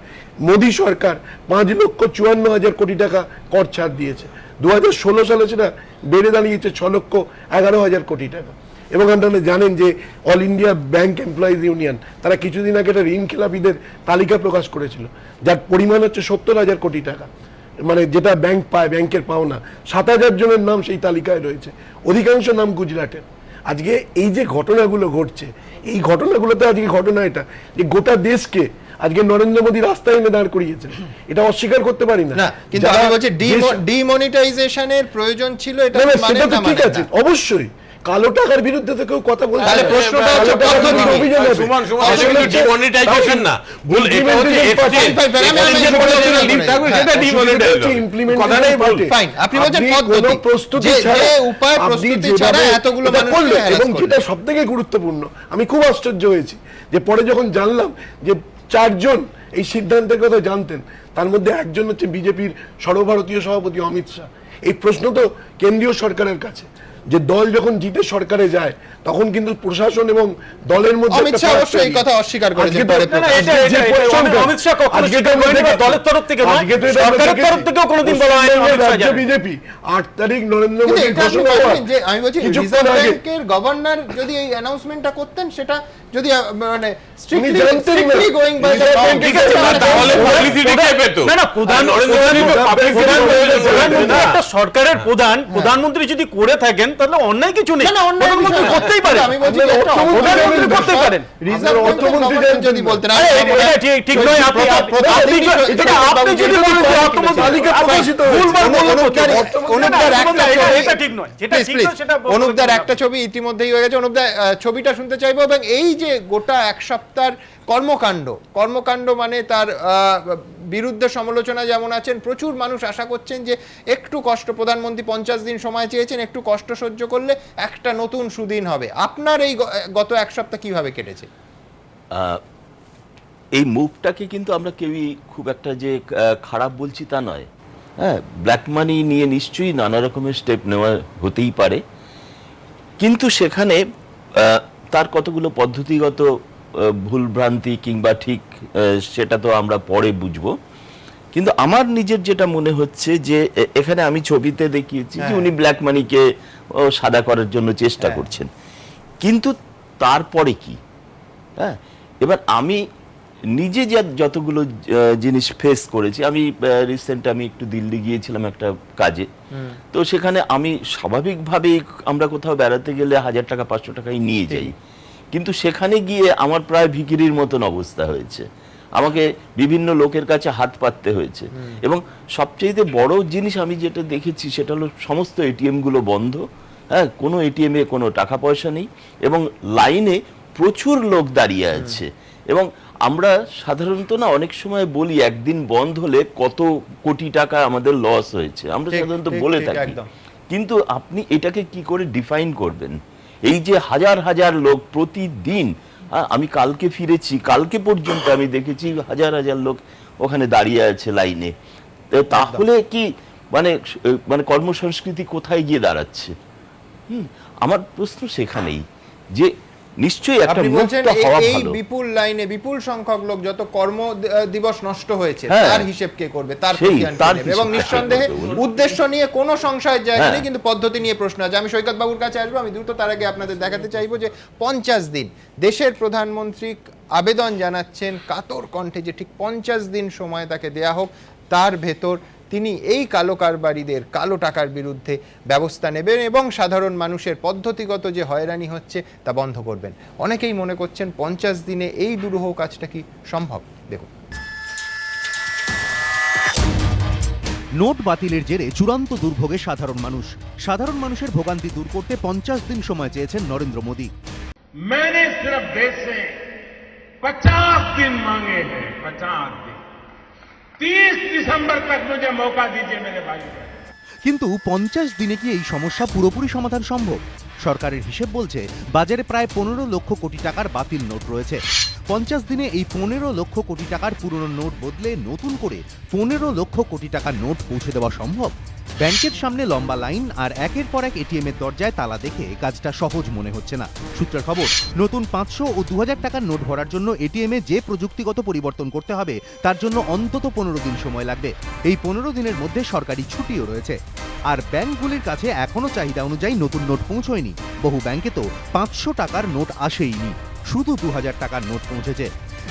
মোদী সরকার 5,54,000 কোটি টাকা কর ছাড় দিয়েছে। 2016 সালে সেটা বেড়ে দাঁড়িয়েছে 6,11,000 কোটি টাকা। এবং আপনারা জানেন যে all India bank employees union তারা কিছুদিন আগে একটা ঋণ খেলাপিদের তালিকা প্রকাশ করেছিল, যার পরিমাণ হচ্ছে 70,000 কোটি টাকা, মানে যেটা ব্যাংক পায়, ব্যাংকের পাওনা। 7,000 জনের নাম সেই তালিকায় রয়েছে, অধিকাংশ নাম গুজরাটের। আজকে এই যে ঘটনাগুলো ঘটছে, এই ঘটনাগুলোতে আজকে ঘটনা এটা যে গোটা দেশকে আজকে নরেন্দ্র মোদী রাস্তায় এনে দাঁড় করিয়েছে, এটা অস্বীকার করতে পারি না। কিন্তু আমি বলছি ডিমনিটাইজেশনের প্রয়োজন ছিল, এটা মানে না, ঠিক আছে, অবশ্যই কালো টাকার বিরুদ্ধে তো কেউ কথা বলছে। তাহলে প্রশ্নটা হচ্ছে সুমন এটা কি ডিমনিটাইজেশন না, ভুল এটা হচ্ছে এক্সচেঞ্জ, সেটা ডিমনিটাইজেশন কথাটাই ভুল। ফাইন, আপনি বলছেন পদ্ধতি, প্রস্তুতি ছাড়া উপায় প্রস্তুতি ছাড়া এতগুলো মানুষ করলো। এবং যেটা সবথেকে গুরুত্বপূর্ণ, আমি খুব আশ্চর্য হয়েছি যে পরে যখন জানলাম যে 4 জন এই সিদ্ধান্তের কথা জানতেন, তার মধ্যে একজন হচ্ছে বিজেপির সর্বভারতীয় সভাপতি অমিত শাহ। এই প্রশ্ন তো কেন্দ্রীয় সরকারের কাছে, যে দল যখন জিতে সরকারে যায় তখন কিন্তু প্রশাসন এবং দলের মধ্যে অমিত শাহ অবশ্যই এই কথা অস্বীকার করেছেন পরে। অমিত শাহ কখনো দলের তরফ থেকে নয়, সরকারের তরফ থেকেও কোনোদিন বলা হয়নি অমিত শাহ যাবে। বিজেপি 8 তারিখ নরেন্দ্র মোদী ঘোষণা করেন যে আমি বলছি রিজার্ভ ব্যাংকের গভর্নর যদি এই অ্যানাউন্সমেন্টটা করতেন, সেটা যদি মানে strictly going by the law, ঠিক আছে, তাহলে পাবলিসিটি কে পেত? না প্রধানমন্ত্রী একটা সরকারের প্রধানমন্ত্রী যদি করে থাকেন তাহলে অন্যায় কিছু নেই, প্রধানমন্ত্রী করতেই পারে। আমি বলছি প্রধানমন্ত্রী করতে পারেন, রিজার্ভ অর্থমন্ত্রী যদি বলতেন ঠিক নয়। আপনি যদি বলেন যে অর্থমন্ত্রী প্রকাশিত এটা ঠিক নয়, যেটা ঠিক নয় সেটা অনুপদার একটা ছবি ইতিমধ্যেই হয়ে গেছে। অনুপদা ছবিটা শুনতে চাইবো। এবং এই যে গোটা এক সপ্তাহের কর্মকাণ্ড মানে তার বিরুদ্ধে সমালোচনা যেমন আছেন, প্রচুর মানুষ আশা করছেন যে একটু কষ্ট, প্রধানমন্ত্রী 50 দিন সময় চেয়েছেন, একটু কষ্ট সহ্য করলে একটা নতুন সুদিন হবে। আপনার এই গত এক সপ্তাহ কিভাবে কেটেছে? এই মুভটাকে কিন্তু আমরা কেউই খুব একটা যে খারাপ বলছি তা নয়। হ্যাঁ, ব্ল্যাক মানি নিয়ে নিশ্চয়ই নানা রকমের স্টেপ নেওয়া হতেই পারে, কিন্তু সেখানে তার কতগুলো পদ্ধতিগত ভুলভ্রান্তি কিংবা ঠিক সেটা তো আমরা পরে বুঝবো। কিন্তু আমার নিজের যেটা মনে হচ্ছে যে এখানে আমি ছবিতে দেখিয়েছি যে উনি ব্ল্যাক মানিকে সাদা করার জন্য চেষ্টা করছেন, কিন্তু তারপরে কি? হ্যাঁ, এবার আমি নিজে যতগুলো জিনিস ফেস করেছি, আমি রিসেন্ট আমি একটু দিল্লি গিয়েছিলাম একটা কাজে, তো সেখানে আমি স্বাভাবিকভাবেই আমরা কোথাও বেড়াতে গেলে 1000 টাকা 500 টাকাই নিয়ে যাই, কিন্তু সেখানে গিয়ে আমার প্রায় ভিখিরির মতন অবস্থা হয়েছে, আমাকে বিভিন্ন লোকের কাছে হাত পাততে হয়েছে। এবং সবচেয়ে বড় জিনিস আমি যেটা দেখেছি সেটা হলো সমস্ত এটিএম গুলো বন্ধ। হ্যাঁ, কোনো এটিএমে কোনো টাকা পয়সা নেই এবং লাইনে প্রচুর লোক দাঁড়িয়ে আছে। এবং আমরা সাধারণত না অনেক সময় বলি একদিন বন্ধ হলে কত কোটি টাকা আমাদের লস হয়েছে, আমরা সাধারণত বলে থাকি, কিন্তু আপনি এটাকে কি করে ডিফাইন করবেন? এই যে হাজার হাজার লোক প্রতিদিন, আমি কালকে ফিরেছি, কালকে পর্যন্ত আমি দেখেছি হাজার হাজার লোক ওখানে দাঁড়িয়ে আছে লাইনে, তাহলে কি মানে কর্মসংস্কৃতি কোথায় গিয়ে দাঁড়াচ্ছে? আমার প্রশ্ন সেখানেই যে নিশ্চয়ই একটা মুক্ত হওয়া ভালো। বিপুল লাইনে বিপুল সংখ্যক লোক, যত কর্ম দিবস নষ্ট হয়েছে তার হিসেব কে করবে? তার এবং নিঃসন্দেহে উদ্দেশ্য নিয়ে কোনো সংশয়ের জায়গা নেই, কিন্তু পদ্ধতি নিয়ে প্রশ্ন আছে। আমি সৈকত বাবুর কাছে আসবো, আমি দ্রুত তার আগে আপনাদের দেখাতে চাইবো যে 50 দিন দেশের প্রধানমন্ত্রী আবেদন জানাচ্ছেন কাতর কণ্ঠে যে ঠিক 50 দিন সময় তাকে দেয়া হোক, তার ভেতর তিনি এই কালো কারবারিদের কালো টাকার বিরুদ্ধে ব্যবস্থা নেবেন এবং সাধারণ মানুষের পদ্ধতিগত যে হয়রানি হচ্ছে তা বন্ধ করবেন। অনেকেই মনে করছেন 50 দিনে এই দুরূহ কাজটা কি সম্ভব? দেখুন, নোট বাতিলের জেরে চূড়ান্ত দুর্ভোগে সাধারণ মানুষের ভোগান্তি দূর করতে 50 দিন সময় চেয়েছেন নরেন্দ্র মোদী। मैंने सिर्फ देश से 50 दिन मांगे हैं, 50 दिन। 30 दिसंबर तक मुझे मौका दीजिए मेरे भाई। কিন্তু 50 দিনে কি এই সমস্যা পুরোপুরি সমাধান সম্ভব? সরকারের হিসেব বলছে বাজারে প্রায় 15 লক্ষ কোটি টাকার বাতিল নোট রয়েছে। 50 দিনে এই 15 লক্ষ কোটি টাকার পুরনো নোট বদলে নতুন করে 15 লক্ষ কোটি টাকার নোট পৌঁছে দেওয়া সম্ভব? ব্যাংকের সামনে লম্বা লাইন আর একের পর এক এটিএম এর দরজায় তালা দেখে কাজটা সহজ মনে হচ্ছে না। সূত্রের খবর, নতুন 500 ও 2000 টাকার নোট ভরার জন্য এটিএম এ যে প্রযুক্তিগত পরিবর্তন করতে হবে তার জন্য অন্তত 15 দিন সময় লাগবে। এই 15 দিনের মধ্যে সরকারি ছুটিও রয়েছে। আর ব্যাংকগুলির কাছে এখনো চাহিদা অনুযায়ী নতুন নোট পৌঁছয়নি। বহু ব্যাংকে তো 500 টাকার নোট আসেইনি, শুধু 2000 টাকার নোট পৌঁছেছে।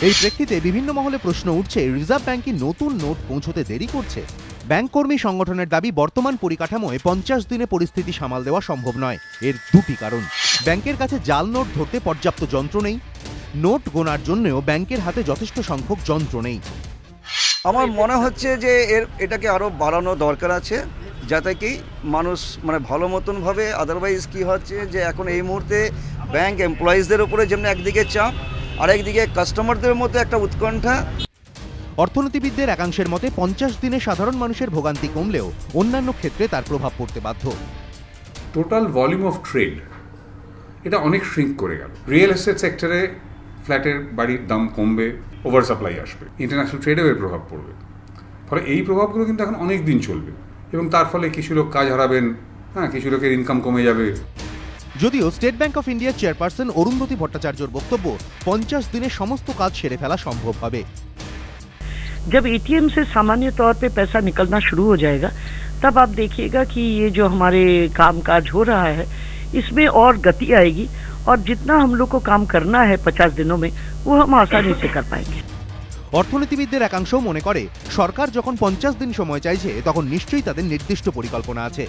এই প্রেক্ষিতে বিভিন্ন মহলে প্রশ্ন উঠছে, রিজার্ভ ব্যাংক কি নতুন নোট পৌঁছতে দেরি করছে? ব্যাংক কর্মী সংগঠনের দাবি, বর্তমান পরিকাঠামোয় 50 দিনে পরিস্থিতি সামাল দেওয়া সম্ভব নয়। এর দুটি কারণ: ব্যাংকের কাছে জাল নোট ধরতে পর্যাপ্ত যন্ত্র নেই, নোট গোনার জন্যও ব্যাংকের হাতে যথেষ্ট সংখ্যক যন্ত্র নেই। আমার মনে হচ্ছে যে এটাকে আরো বাড়ানো দরকার আছে, যাতে কি মানুষ মানে ভালো মতন ভাবে। আদারওয়াইজ কি হচ্ছে যে এখন এই মুহূর্তে ব্যাংক এমপ্লয়িজদের উপরে যেমন একদিকে চাপ, আর একদিকে কাস্টমারদের মধ্যে একটা উৎকণ্ঠা। অর্থনীতিবিদদের একাংশের মতে 50 দিনে সাধারণ মানুষের ভোগান্তি কমলেও অন্যান্য ক্ষেত্রে তার প্রভাব পড়তে বাধ্য। টোটাল ভলিউম অফ ট্রেড এটা অনেক শ্রিঙ্ক করে গেল। রিয়েল এস্টেট সেক্টরে ফ্ল্যাটের বাড়ির দাম কমবে, ওভার সাপ্লাই আসবে, ইন্টারন্যাশনাল ট্রেডেও এর প্রভাব পড়বে। ফলে এই প্রভাবগুলো কিন্তু এখন অনেক দিন চলবে এবং তার ফলে কিছু লোক কাজ হারাবেন, কিছু লোকের ইনকাম কমে যাবে। যদিও স্টেট ব্যাংক অফ ইন্ডিয়ার চেয়ারপারসন অরুন্ধতী ভট্টাচার্যর বক্তব্য, 50 দিনে সমস্ত কাজ সেরে ফেলা সম্ভব হবে। जब एटीएम से सामान्य तौर पे पैसा निकलना शुरू हो जाएगा, तब आप देखिएगा कि ये जो हमारे कामकाज हो रहा है इसमें और गति आएगी, और जितना हम लोग को काम करना है 50 दिनों में वो हम आसानी से कर पाएंगे। অর্থনীতিবিদদের একাংশও মনে করে, সরকার যখন 50 দিন সময় চাইছে তখন নিশ্চয়ই তাদের নির্দিষ্ট পরিকল্পনা আছে।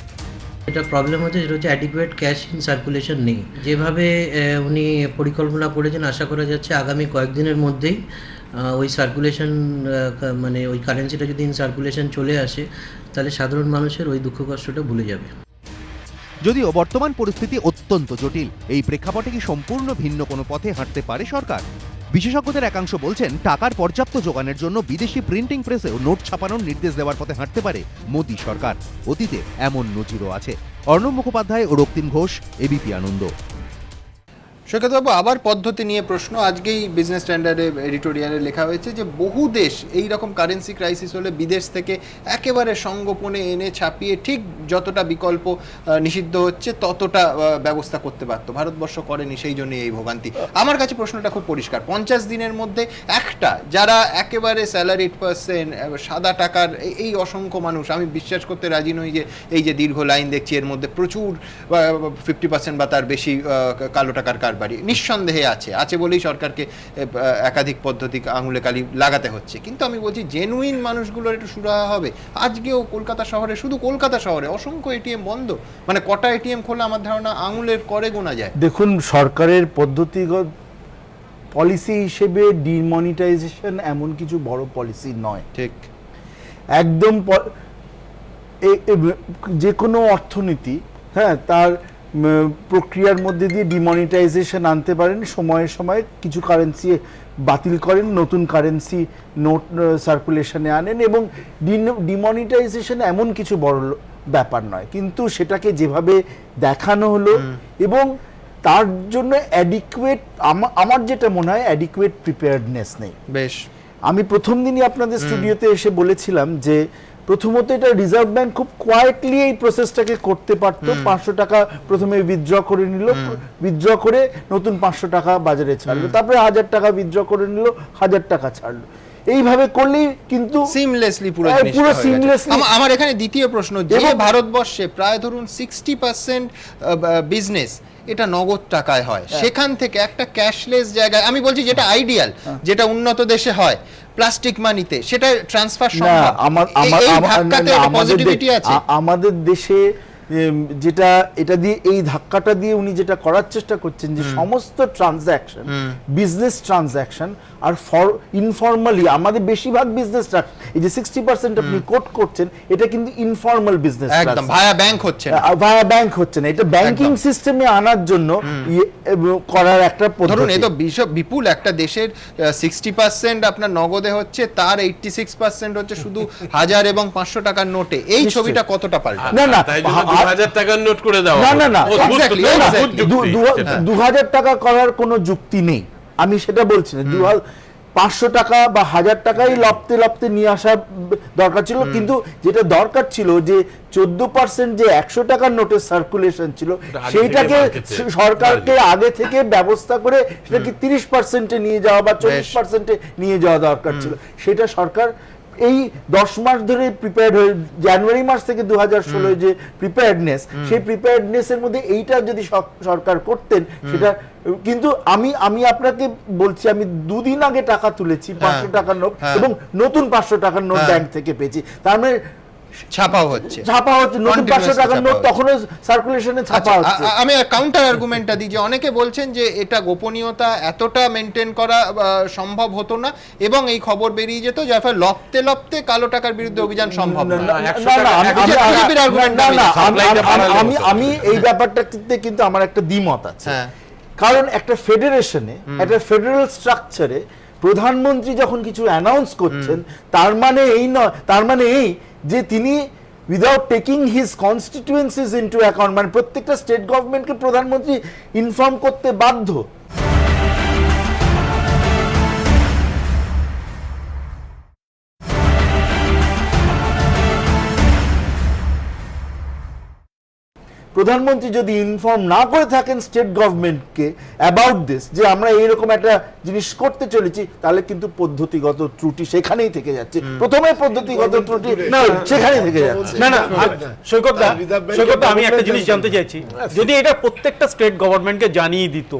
এটা প্রবলেম হচ্ছে, যেটা হচ্ছে অ্যাডিকুয়েট ক্যাশ ইন সার্কুলেশন নেই। যেভাবে উনি পরিকল্পনা করেছেন, আশা করা যাচ্ছে আগামী কয়েকদিনের মধ্যেই ওই সার্কুলেশন মানে ওই কারেন্সিটা যদি ইন সার্কুলেশন চলে আসে, তাহলে সাধারণ মানুষের ওই দুঃখ কষ্টটা ভুলে যাবে। যদিও বর্তমান পরিস্থিতি অত্যন্ত জটিল, এই প্রেক্ষাপটে কি সম্পূর্ণ ভিন্ন কোনো পথে হাঁটতে পারে সরকার? বিশেষজ্ঞদের একাংশ বলছেন, টাকার পর্যাপ্ত যোগানের জন্য বিদেশি প্রিন্টিং প্রেসেও নোট ছাপানোর নির্দেশ দেওয়ার পথে হাঁটতে পারে মোদী সরকার। অতীতে এমন নজিরও আছে। অর্ণব মুখোপাধ্যায় ও রক্তিম ঘোষ, এবিপি আনন্দ। সৈকতবাবু, আবার পদ্ধতি নিয়ে প্রশ্ন। আজকেই বিজনেস স্ট্যান্ডার্ডে এডিটোরিয়ালে লেখা হয়েছে যে বহু দেশ এই রকম কারেন্সি ক্রাইসিস হলে বিদেশ থেকে একেবারে সঙ্গোপনে এনে ছাপিয়ে ঠিক যতটা বিকল্প নিষিদ্ধ হচ্ছে ততটা ব্যবস্থা করতে পারতো। ভারতবর্ষ করেনি, সেই জন্য এই ভোগান্তি। আমার কাছে প্রশ্নটা খুব পরিষ্কার, 50 দিনের মধ্যে একটা যারা একেবারে স্যালারিড পার্সন, সাদা টাকার এই অসংখ্য মানুষ, আমি বিশ্বাস করতে রাজি নই যে এই যে দীর্ঘ লাইন দেখছি এর মধ্যে প্রচুর 50% বা তার বেশি কালো টাকার কারবারি নিঃসন্দেহে আছে বলেই সরকারকে একাধিক পদ্ধতি আঙুলে কালি লাগাতে হচ্ছে। কিন্তু আমি বলছি, জেনুইন মানুষগুলোর একটু সুরাহা হবে। আজকেও কলকাতা শহরে, শুধু কলকাতা শহরে অসংখ্য এটিএম বন্ধ, মানে কটা এটিএম খোলা আমার ধারণা আঙুলের করে গোনা যায়। দেখুন, সরকারের পদ্ধতিগত পলিসি হিসেবে ডিমনিটাইজেশন এমন কিছু বড় পলিসি নয়। ঠিক, একদম যে কোনো অর্থনীতি তার প্রক্রিয়ার মধ্যে দিয়ে ডিমনিটাইজেশন আনতে পারেন। সময়ে সময়ে কিছু কারেন্সি বাতিল করেন, নতুন কারেন্সি নোট সার্কুলেশনে আনেন, এবং ডিমনিটাইজেশন এমন কিছু বড় ব্যাপার নয়। কিন্তু সেটাকে যেভাবে দেখানো হলো, এবং তার জন্য অ্যাডিকুয়েট, আমার যেটা মনে হয় অ্যাডিকুয়েট প্রিপেয়ার্ডনেস নেই। বেশ, আমি প্রথম দিনই আপনাদের স্টুডিওতে এসে বলেছিলাম যে প্রথমত এটা রিজার্ভ ব্যাংক খুব কোয়াইটলি এই প্রসেসটাকে করতে পারতো। 500 টাকা প্রথমে উইথড্র করে নিল, উইথড্র করে নতুন 500 টাকা বাজারে ছাড়লো, তারপরে 1000 টাকা উইথড্র করে নিল, 1000 টাকা ছাড়লো। এইভাবে করলেই কিন্তু সিমলেসলি পুরো সিমলেসলি। আমার এখানে দ্বিতীয় প্রশ্ন, যে ভারতবর্ষে প্রায় ধরুন 60% বিজনেস এটা নগদ টাকায় হয়, সেখান থেকে একটা ক্যাশলেস জায়গায়, আমি বলছি যেটা আইডিয়াল, যেটা উন্নত দেশে হয়, প্লাস্টিক মানিতে সেটা ট্রান্সফার সম্ভব। আমাদের দেশে যেটা এটা দিয়ে এই ধাক্কাটা দিয়ে উনি যেটা করার চেষ্টা করছেন যে সমস্ত ট্রানজ্যাকশন, বিজনেস ট্রানজ্যাকশন আর ইনফর্মালি আমাদের বেশিরভাগ বিজনেস, এই যে 60% আপনি কোট করছেন, এটা কিন্তু ইনফর্মাল বিজনেস, একদম ভায়া ব্যাংক হচ্ছে না, ভায়া ব্যাংক হচ্ছে না, এটা ব্যাংকিং সিস্টেমে আনার জন্য করার একটা ধরুন পদ্ধতি। এই তো বিপুল একটা দেশের 60% আপনার নগদে হচ্ছে, তার 86% হচ্ছে শুধু 1000 এবং 500 টাকার নোটে। এই ছবিটা কতটা পাল্টা? না না, তাই জন্য 2000 টাকার নোট করে দাও। না না না, Exactly, exactly. 2000 টাকা করার কোনো যুক্তি নেই, আমি সেটা বলছি না। 500 টাকা বা 1000 টাকাই লপতে লপতে নিয়ে আসা দরকার ছিল, কিন্তু যেটা দরকার ছিল যে 14% যে 100 টাকার নোটের সার্কুলেশন ছিল সেইটাকে সরকারকে আগে থেকে ব্যবস্থা করে সেটাকে 30% নিয়ে যাওয়া বা 40% নিয়ে যাওয়া দরকার ছিল। সেটা সরকার এই 10 মাস ধরে প্রিপেয়ার্ড হয়ে, জানুয়ারি মাস থেকে 2016 যে প্রিপেয়ার্ডনেস, সেই প্রিপেয়ার্ডনেসের মধ্যে এইটা যদি সরকার করতেন সেটা, কিন্তু আমি আপনাকে বলছি, আমি 2 দিন আগে টাকা তুলেছি 500 টাকার নোট, এবং নতুন 500 টাকার নোট ব্যাংক থেকে পেয়েছি। তার মানে ছাপা হচ্ছে নতুন 500 টাকার নোট তখনও সার্কুলেশনে ছাপা হচ্ছে। আমি কাউন্টার আর্গুমেন্টটা দিই যে অনেকে বলছেন যে এটা গোপনীয়তা এতটা মেনটেন করা সম্ভব হতো না, এবং এই খবর বেরিয়ে যেত, যার ফলে লপতে লপতে কালো টাকার বিরুদ্ধে অভিযান সম্ভব না। আমি এই ব্যাপারটাতে কিন্তু আমার একটা দ্বিমত আছে, কারণ একটা ফেডারেশনে, একটা ফেডারেল স্ট্রাকচারে প্রধানমন্ত্রী যখন কিছু অ্যানাউন্স করছেন, তার মানে এই নয়, তার মানে এই যে তিনি without taking his constituencies into account, মানে প্রত্যেকটা স্টেট গভর্নমেন্টকে প্রধানমন্ত্রী ইনফর্ম করতে বাধ্য। প্রধানমন্ত্রী যদি ইনফর্ম না করে থাকেন স্টেট গভর্নমেন্টকে অ্যাবাউট দিস, যে আমরা এইরকম একটা জিনিস করতে চলেছি, তাহলে কিন্তু পদ্ধতিগত ত্রুটি সেখানেই থেকে যাচ্ছে। প্রথমে পদ্ধতিগত ত্রুটি সেখানেই থেকে যাচ্ছে। না না, সৈকত, আমি একটা জিনিস জানতে চাইছি, যদি এটা প্রত্যেকটা স্টেট গভর্নমেন্টকে জানিয়ে দিত,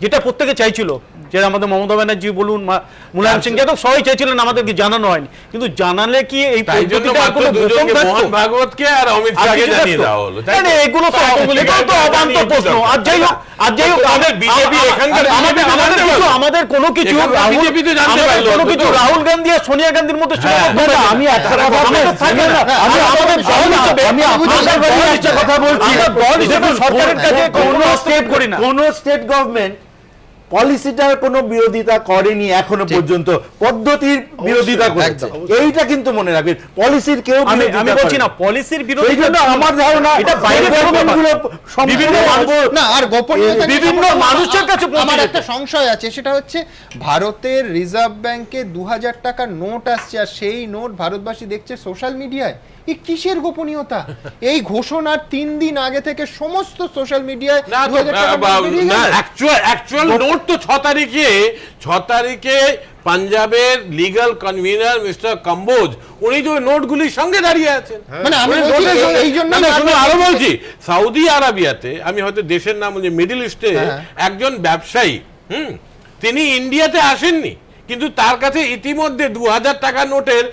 যেটা প্রত্যেকে চাইছিল, যেটা আমাদের মমতা ব্যানার্জি বলুন, মুলায়ম সিং যাদব, সবাই চাইছিলেন আমাদেরকে জানানো হয়নি, কিন্তু জানালে কি এই পদ্ধতিটা কোনো গোপন থাকতো? মোহন ভাগবতকে আর অমিত শাহকে জানিয়ে দেওয়া হলো। এগুলো তো অবান্তর প্রশ্ন। আর যাই হোক, আমাদের বিজেপি এখানকার, আমাদের কোনো কিছু রাহুল গান্ধী আর সোনিয়া গান্ধীর মধ্যে আমি একটা কথা বলছি, সরকারের কাছে কোন স্টেট গভর্নমেন্ট পলিসিটার কোনো বিরোধিতা করেনি এখনো পর্যন্ত, পদ্ধতির বিরোধিতা করেছে, এইটা কিন্তু মনে রাখবেন। পলিসির কেউ আমি বলছি না পলিসির বিরোধিতা, এই জন্য আমার ধারণা এটা বাইরে বিভিন্ন না, আর গোপনীয়তা বিভিন্ন মানুষের কাছে। আমার একটা সংশয় আছে, সেটা হচ্ছে ভারতের রিজার্ভ ব্যাংকে 2000 টাকার নোট আসছে, আর সেই নোট ভারতবাসী দেখছে সোশ্যাল মিডিয়ায়। এই কিসের গোপনীয়তা? এই ঘোষণার 3 দিন আগে থেকে সমস্ত সোশ্যাল মিডিয়ায় অ্যাকচুয়াল নোট তো 6 তারিখে পাঞ্জাবের লিগ্যাল কনভিনার মিস্টার কম্বোজ, উনি তো নোটগুলির সঙ্গে দাঁড়িয়ে আছেন। মানে আমি এই জন্য আরো বলছি, সৌদি আরবিয়াতে, আমি হয়তো দেশের নাম বলছি, মিডল ইস্টে একজন ব্যবসায়ী, তিনি ইন্ডিয়াতে আসেননি, কিন্তু তার কাছে ইতিমধ্যে 2000 টাকা নোটের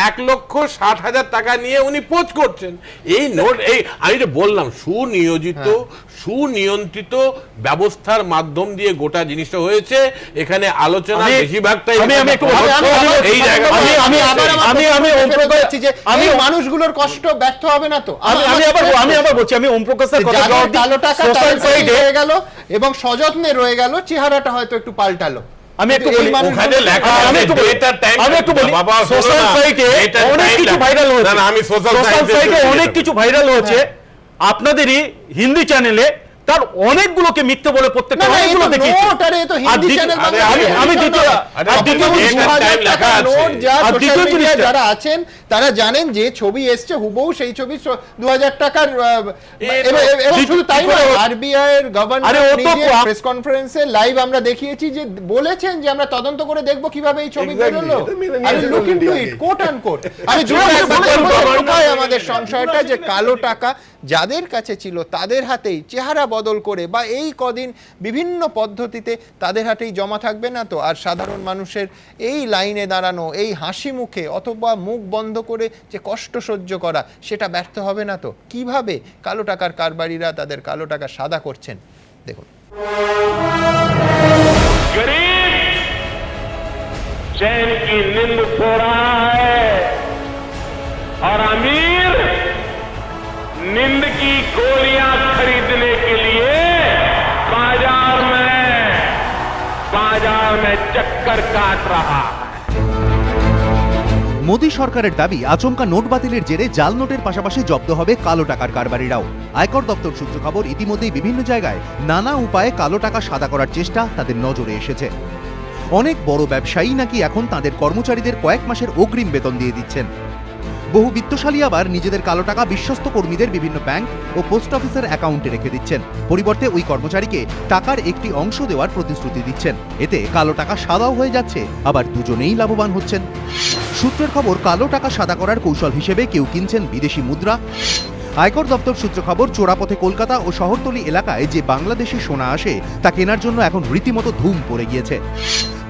1,60,000 টাকা নিয়ে উনি পোজ করছেন। এই নোট, এই আমি যে বললাম, সুনিয়োজিত সুনিয়ন্ত্রিত ব্যবস্থার মাধ্যম দিয়ে গোটা জিনিসটা হয়েছে। এখানে আলোচনা বেশিরভাগটাই আমি মানুষগুলোর কষ্ট ব্যর্থ হবে না তো। আমি আবার বলছি, আমি ওম প্রকাশের কথা, কালো টাকা রয়ে গেল এবং সযত্নে রয়ে গেল, চেহারাটা হয়তো একটু পাল্টালো। আমি একটু বলি, ওখানে লেখা আছে আমি একটু বলি, সোশ্যাল সাইটে অনেক কিছু ভাইরাল হয়েছে, আমি সোশ্যাল সাইটে অনেক কিছু ভাইরাল হয়েছে, আপনাদেরই হিন্দি চ্যানেলে তার অনেকগুলোকে মিথ্যে বলে প্রত্যেকটা অনেকগুলো দেখেছি। যারা আছেন তারা জানেন যে ছবি এসছে হুবহু সেই ছবি 2000 টাকার। শুধু তাই নয়, আরবিআই এর গভর্নর প্রেস কনফারেন্সে লাইভ আমরা দেখিয়েছি যে বলেছেন যে আমরা তদন্ত করে দেখব কিভাবে এই ছবি বেরোলো। আমাদের সংশয়টা যে কালো টাকা যাদের কাছে ছিল তাদের হাতেই চেহারা বদল করে বা এই কদিন বিভিন্ন পদ্ধতিতে তাদের হাতেই জমা থাকবে না তো? আর সাধারণ মানুষের এই লাইনে দাঁড়ানো, এই হাসি মুখে অথবা মুখ বন্ধ করে যে কষ্ট সহ্য করা, সেটা ব্যর্থ হবে না তো? কিভাবে কালো টাকার কারবারিরা তাদের কালো টাকা সাদা করছেন দেখুন। चैन की नींद सो रहा है और अमीर नींद की गोलियां खरीदने के लिए बाजार में चक्कर काट रहा है। মোদী সরকারের দাবি আচমকা নোট বাতিলের জেরে জাল নোটের পাশাপাশি জব্দ হবে কালো টাকার কারবারিরাও। আয়কর দপ্তর সূত্র খবর, ইতিমধ্যেই বিভিন্ন জায়গায় নানা উপায়ে কালো টাকা সাদা করার চেষ্টা তাদের নজরে এসেছে। অনেক বড় ব্যবসায়ী নাকি এখন তাদের কর্মচারীদের কয়েক মাসের অগ্রিম বেতন দিয়ে দিচ্ছেন। বহু বিত্তশালী আবার নিজেদের কালো টাকা বিশ্বস্ত কর্মীদের বিভিন্ন ব্যাংক ও পোস্ট অফিসের অ্যাকাউন্টে রেখে দিচ্ছেন, পরিবর্তে ওই কর্মচারীকে টাকার একটি অংশ দেওয়ার প্রতিশ্রুতি দিচ্ছেন। এতে কালো টাকা সাদাও হয়ে যাচ্ছে, আবার দুজনেই লাভবান হচ্ছেন। সূত্রের খবর, কালো টাকা সাদা করার কৌশল হিসেবে কেউ কিনছেন বিদেশি মুদ্রা। আয়কর দপ্তর সূত্র খবর, চোরাপথে কলকাতা ও শহরতলি এলাকায় যে বাংলাদেশি সোনা আসে তা কেনার জন্য এখন রীতিমতো ধুম পড়ে গিয়েছে।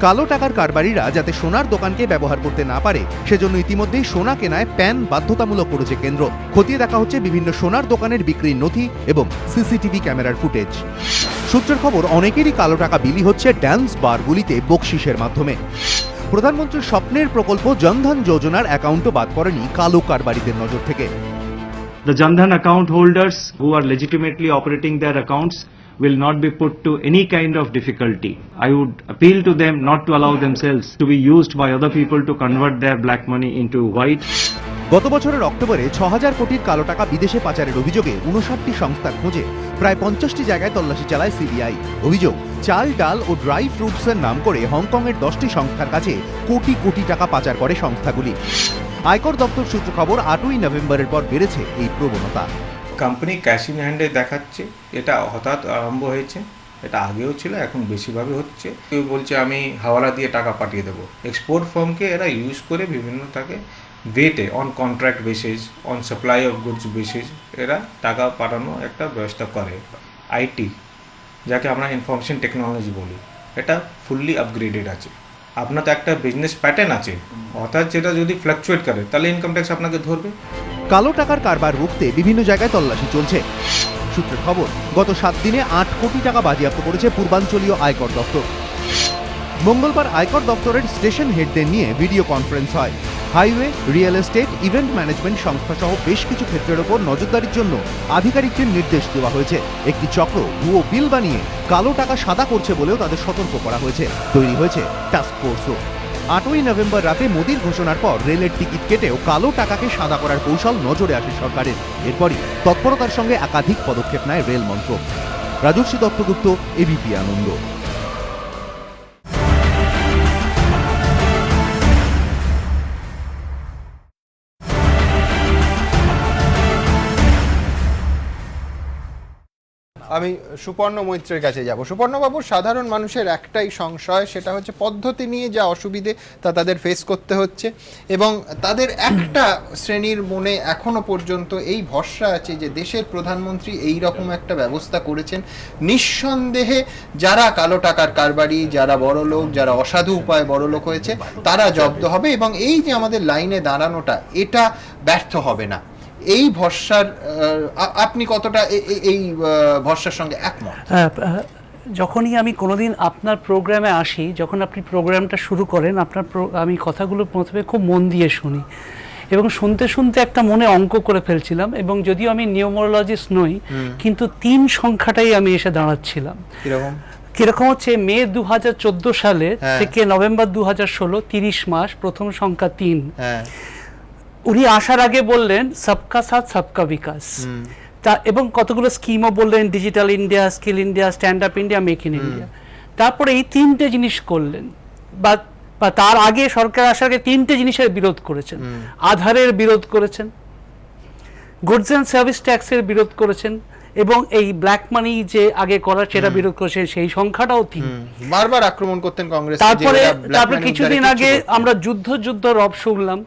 কালো টাকার কারবারিরা যাতে সোনার দোকানকে ব্যবহার করতে না পারে সেজন্য ইতিমধ্যেই সোনা কেনায় প্যান বাধ্যতামূলক করেছে কেন্দ্র। খতিয়ে দেখা হচ্ছে বিভিন্ন সোনার দোকানের বিক্রির নথি এবং সিসিটিভি ক্যামেরার ফুটেজ। সূত্রের খবর, অনেকেরই কালো টাকা বিলি হচ্ছে ড্যান্স বারগুলিতে বকশিসের মাধ্যমে। প্রধানমন্ত্রীর স্বপ্নের প্রকল্প জনধন যোজনার অ্যাকাউন্টও বাদ করেনি কালো কারবারিদের নজর থেকে। The Jan Dhan account holders who are legitimately operating their accounts will not be put to any kind of difficulty. I would appeal to them not to allow themselves to be used by other people to convert their black money into white. গত বছরের অক্টোবরে ৬,০০০ কোটির কালো টাকা বিদেশে পাচারের অভিযোগে ৫৯টি সংস্থার খোঁজে প্রায় ৫০টি জায়গায় তল্লাশি চালায় সিবিআই। অভিযোগ, চাল, ডাল ও ড্রাই ফ্রুটসের নাম করে হংকংয়ের ১০টি সংস্থার কাছে কোটি কোটি টাকা পাচার করে সংস্থাগুলি। আয়কর দপ্তর সূত্র খবর, ৮ই নভেম্বরের পর বেড়েছে এই প্রবণতা। কোম্পানি ক্যাশ ইন হ্যান্ডে দেখাচ্ছে, এটা হঠাৎ আরম্ভ হয়েছে, এটা আগেও ছিল, এখন বেশিভাবে হচ্ছে। কেউ বলছে আমি হাওয়ালা দিয়ে টাকা পাঠিয়ে দেবো। এক্সপোর্ট ফার্মকে এরা ইউজ করে বিভিন্ন টাকে ওয়েটে on contract basis, on supply of goods basis এরা টাকা পাঠানো একটা ব্যবস্থা করে। আইটি, যাকে আমরা ইনফরমেশন টেকনোলজি বলি, এটা ফুললি আপগ্রেডেড আছে। আপনার তো একটা বিজনেস প্যাটার্ন আছে, অর্থাৎ যেটা যদি ফ্লাকচুয়েট করে তাহলে ইনকাম ট্যাক্স আপনাকে ধরবে। কালো টাকার কারবার রুখতে বিভিন্ন জায়গায় তল্লাশি চলছে। সূত্রের খবর, গত 7 দিনে ৮ কোটি টাকা বাজেয়াপ্ত করেছে পূর্বাঞ্চলীয় আয়কর দপ্তর। মঙ্গলবার আয়কর দপ্তরের স্টেশন হেডদের নিয়ে ভিডিও কনফারেন্স হয়। Highway, real estate, event management সংস্থা সহ বেশ কিছু ক্ষেত্রের ওপর নজরদারির জন্য আধিকারিকদের নির্দেশ দেওয়া হয়েছে। একটি চক্র ভুয়ো বিল বানিয়ে কালো টাকা সাদা করছে বলেও তাদের সতর্ক করা হয়েছে। তৈরি হয়েছে টাস্ক ফোর্সও। ৮ই নভেম্বর রাতে মোদির ঘোষণার পর রেলের টিকিট কেটেও কালো টাকাকে সাদা করার কৌশল নজরে আসে সরকারের। এরপরই তৎপরতার সঙ্গে একাধিক পদক্ষেপ নেয় রেল মন্ত্রক। রাজর্ষি দত্তগুপ্ত, এবিপি আনন্দ। আমি সুপর্ণ মৈত্রের কাছে যাব। সুপর্ণবাবু, সাধারণ মানুষের একটাই সংশয়, সেটা হচ্ছে পদ্ধতি নিয়ে যা অসুবিধে তা তাদের ফেস করতে হচ্ছে, এবং তাদের একটা শ্রেণীর মনে এখনো পর্যন্ত এই ভরসা আছে যে দেশের প্রধানমন্ত্রী এই রকম একটা ব্যবস্থা করেছেন, নিঃসন্দেহে যারা কালো টাকার কারবারি, যারা বড়লোক, যারা অসাধু উপায়ে বড়লোক হয়েছে তারা জব্দ হবে, এবং এই যে আমাদের লাইনে দাঁড়ানোটা এটা ব্যর্থ হবে না। এই ভরসার আপনি কতটা এই ভরসার সঙ্গে একমত? যখনই আমি কোনোদিন আপনার প্রোগ্রামে আসি, যখন আপনি প্রোগ্রামটা শুরু করেন, আমি কথাগুলো প্রথমে খুব মন দিয়ে শুনি, এবং শুনতে শুনতে একটা মনে অঙ্ক করে ফেলছিলাম, এবং যদিও আমি নিউমোরোলজিস্ট নই কিন্তু ৩ সংখ্যাটাই আমি এসে দাঁড়াচ্ছিলাম। কিরকম হচ্ছে, মে 2014 সালে থেকে নভেম্বর 2016, 30 মাস, প্রথম সংখ্যা 3। উনি আসার আগে বললেন সবকা সাথ সবকা বিকাশ, তা এবং কতগুলো স্কিমও বললেন, digital India, skill India, stand up India, make in India. তারপরে এই 3টে জিনিস করলেন, বা তার আগে সরকার আসার আগে 3টে জিনিসের বিরোধ করেছেন। আধারের বিরোধ করেছেন, গুডস অ্যান্ড সার্ভিস ট্যাক্সের বিরোধ করেছেন, এবং এই ব্ল্যাক মানি যে আগে করার সেটা বিরোধ করেছেন। সেই সংখ্যাটাও 3। বারবার আক্রমণ করতেন কংগ্রেস। তারপরে কিছুদিন আগে আমরা যুদ্ধ রব শুনলাম,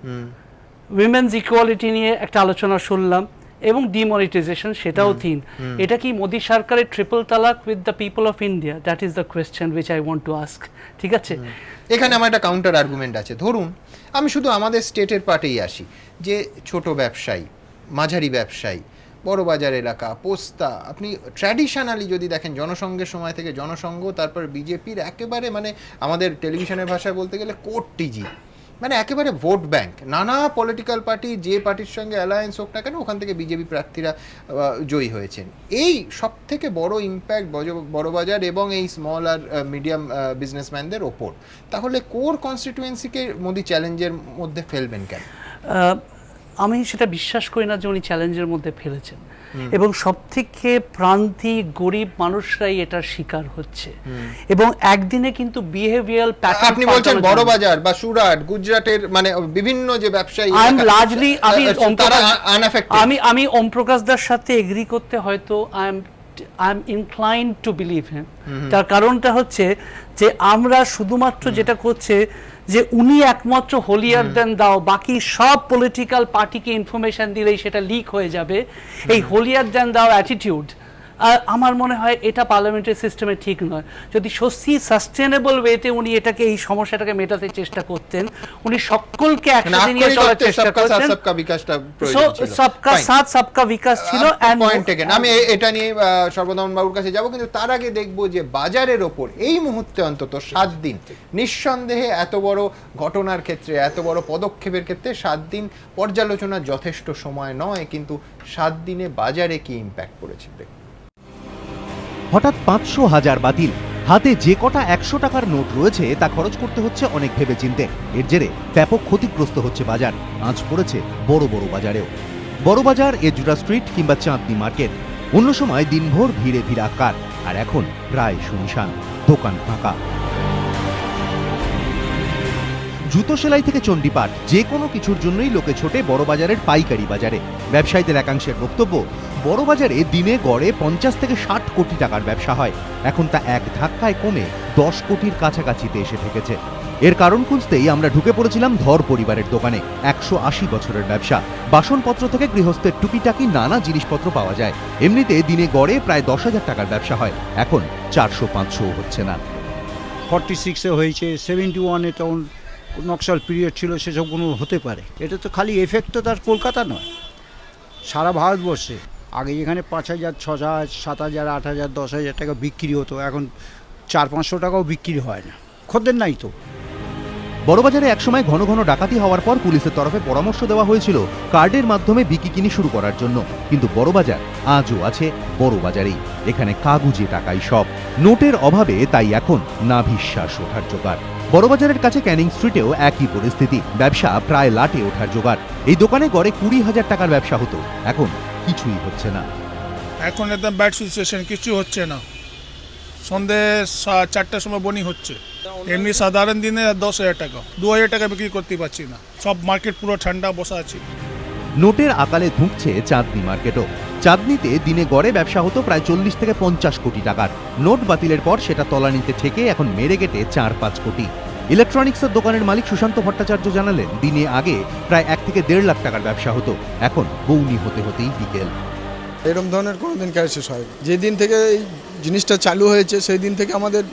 উইমেন্স ইকুয়ালিটি নিয়ে একটা আলোচনা শুনলাম, এবং ডিমনিটাইজেশন, সেটাও 3। এটা কি মোদি সরকারের ট্রিপল তালাক with the people of India? That is the question which I want to ask. ঠিক আছে, এখানে আমার একটা কাউন্টার আর্গুমেন্ট আছে। ধরুন আমি শুধু আমাদের স্টেটের পার্টেই আসি, যে ছোট ব্যবসায়ী, মাঝারি ব্যবসায়ী, বড় বাজার এলাকা, পোস্তা, আপনি ট্র্যাডিশনালি যদি দেখেন জনসংঘের সময় থেকে জনসংঘ, তারপর বিজেপির একেবারে মানে আমাদের টেলিভিশনের ভাষায় বলতে গেলে কোর্ট টিজি, মানে একেবারে ভোট ব্যাংক। নানা পলিটিক্যাল পার্টি যে পার্টির সঙ্গে অ্যালায়েন্স হোক না কেন, ওখান থেকে বিজেপি প্রার্থীরা জয়ী হয়েছেন। এই সব থেকে বড় ইম্প্যাক্ট বড়বাজার এবং এই স্মল আর মিডিয়াম বিজনেসম্যানদের ওপর। তাহলে কোর কনস্টিটুয়েন্সিকে মোদি চ্যালেঞ্জের মধ্যে ফেলবেন কেন? আমি সেটা বিশ্বাস করি না যে উনি চ্যালেঞ্জের মধ্যে ফেলেছেন, এবং সবথেকে প্রান্তিক গরিব মানুষরাই এটার শিকার হচ্ছে। এবং একদিনে কিন্তু বিহেভিয়ারাল প্যাটার্ন, আপনি বলছেন বড় বাজার বা সুরাট, গুজরাটের মানে বিভিন্ন যে ব্যবসায়ী, আমি ওম প্রকাশ দার সাথে এগ্রি করতে হয়তো I am inclined to believe him. তার কারণটা হচ্ছে যে আমরা শুধুমাত্র যেটা করছে যে উনি একমাত্র হোলিয়ার দেন দাও, বাকি সব পলিটিক্যাল পার্টিকে ইনফরমেশন দিলেই সেটা লিক হয়ে যাবে, এই হোলিয়ার দেন দাও অ্যাটিটিউড আমার মনে হয় এটা পার্লামেন্টারি সিস্টেমে ঠিক নয়। যদি সত্যি সাস্টেনেবল ওয়েতে উনি এটাকে, এই সমস্যাটাকে মেটাতে চেষ্টা করতেন, উনি সকলকে একসাথে নিয়ে চলার চেষ্টা করতেন, সবকা সাথ সবকা বিকাশ ছিল। আমি এটা নিয়ে সর্বদমন বাবুর কাছে যাব, কিন্তু তার আগে দেখব যে বাজারের ওপর এই মুহূর্তে অন্তত 7 দিন, নিঃসন্দেহে এত বড় ঘটনার ক্ষেত্রে, এত বড় পদক্ষেপের ক্ষেত্রে 7 দিন পর্যালোচনার যথেষ্ট সময় নয়, কিন্তু 7 দিনে বাজারে কি ইম্প্যাক্ট পড়েছে। হঠাৎ 500,000 বাতিল, হাতে যে কটা 100 টাকার নোট রয়েছে তা খরচ করতে হচ্ছে অনেক ভেবেচিন্তে। এর জেরে ব্যাপক ক্ষতিগ্রস্ত হচ্ছে বাজার। আঁচ পড়েছে বড় বড় বাজারেও। বড় বাজার, এজুরা স্ট্রিট কিংবা চাঁদনি মার্কেট অন্য সময় দিনভর ভিড়ে ভিড়াক্কার, আর এখন প্রায় শুনশান, দোকান ফাঁকা। জুতো সেলাই থেকে চণ্ডীপাঠ, যে কোনো কিছুর জন্যই লোকে ছোটে বড় বাজারের পাইকারি বাজারে। ব্যবসায়ীদের একাংশের বক্তব্য, বড় বাজারে দিনে গড়ে 50 থেকে 60 কোটি টাকার ব্যবসা হয়, এখন তা এক ধাক্কায় কমে 10 কোটির কাছাকাছিতে এসে ঠেকেছে। এর কারণ খুঁজতেই আমরা ঢুকে পড়েছিলাম ধর পরিবারের দোকানে। 180 বছরের ব্যবসা, বাসনপত্র থেকে গৃহস্থের টুকিটাকি নানা জিনিসপত্র পাওয়া যায়। এমনিতে দিনে গড়ে প্রায় 10,000 টাকার ব্যবসা হয়, এখন 400-500 হচ্ছে না। 46-এ হয়েছে, 71-এ তখন নকশাল পিরিয়ড ছিল, সেসব কোনো হতে পারে। এটা তো খালি এফেক্ট তো তার কলকাতা নয়, সারা ভারতবর্ষে। আগে এখানে 5,000, 6,000, 7,000, 8,000, 10,000 টাকা বিক্রি হতো, এখন 400-500 টাকাও বিক্রি হয় না, খদ্দের নাই তো। বড়বাজারে একসময় ঘন ঘন ডাকাতি হওয়ার পর পুলিশের তরফে পরামর্শ দেওয়া হয়েছিল কার্ডের মাধ্যমে বিকিকিনি শুরু করার জন্য, কিন্তু বড়বাজার আজও আছে বড়বাজারেই। এখানে কাগুজে টাকাই সব, নোটের অভাবে তাই এখন নাভিশ্বাস ওঠার জোগাড়। বড়বাজারের কাছে ক্যানিং স্ট্রিটেও একই পরিস্থিতি, ব্যবসা প্রায় লাটে ওঠার জোগাড়। এই দোকানে গড়ে 20,000 টাকার ব্যবসা হতো, এখন কিছুই হচ্ছে না। এখন একদম ব্যাড সিচুয়েশন, কিছু হচ্ছে না। সন্ধ্যে 4টার সময় বনি হচ্ছে, এমনি সাধারণ দিনে 10,000 টাকা, 2,000 টাকা বিক্রি করতে পারছি না। সব মার্কেট পুরো ঠান্ডা বসা আছে। নোটের আকালে ধুঁকছে চাঁদনি মার্কেটও। চাঁদনিতে দিনে গড়ে ব্যবসা হতো প্রায় 40 থেকে 50 কোটি টাকার। নোট বাতিলের পর সেটা তলানিতে ঠেকে এখন মেরে গেটে 4-5 কোটি। ইলেকট্রনিক্সের দোকানের মালিক সুশান্ত ভট্টাচার্য জানালেন, দিনে আগে প্রায় 1 থেকে 1.5 লাখ টাকার ব্যবসা হতো, এখন বৌনি হতে হতেই বিকেল। এরকম ধরনের কোনোদিন ক্রাইসিস হয়, যেদিন থেকে এই জিনিসটা চালু হয়েছে সেই দিন থেকে আমাদের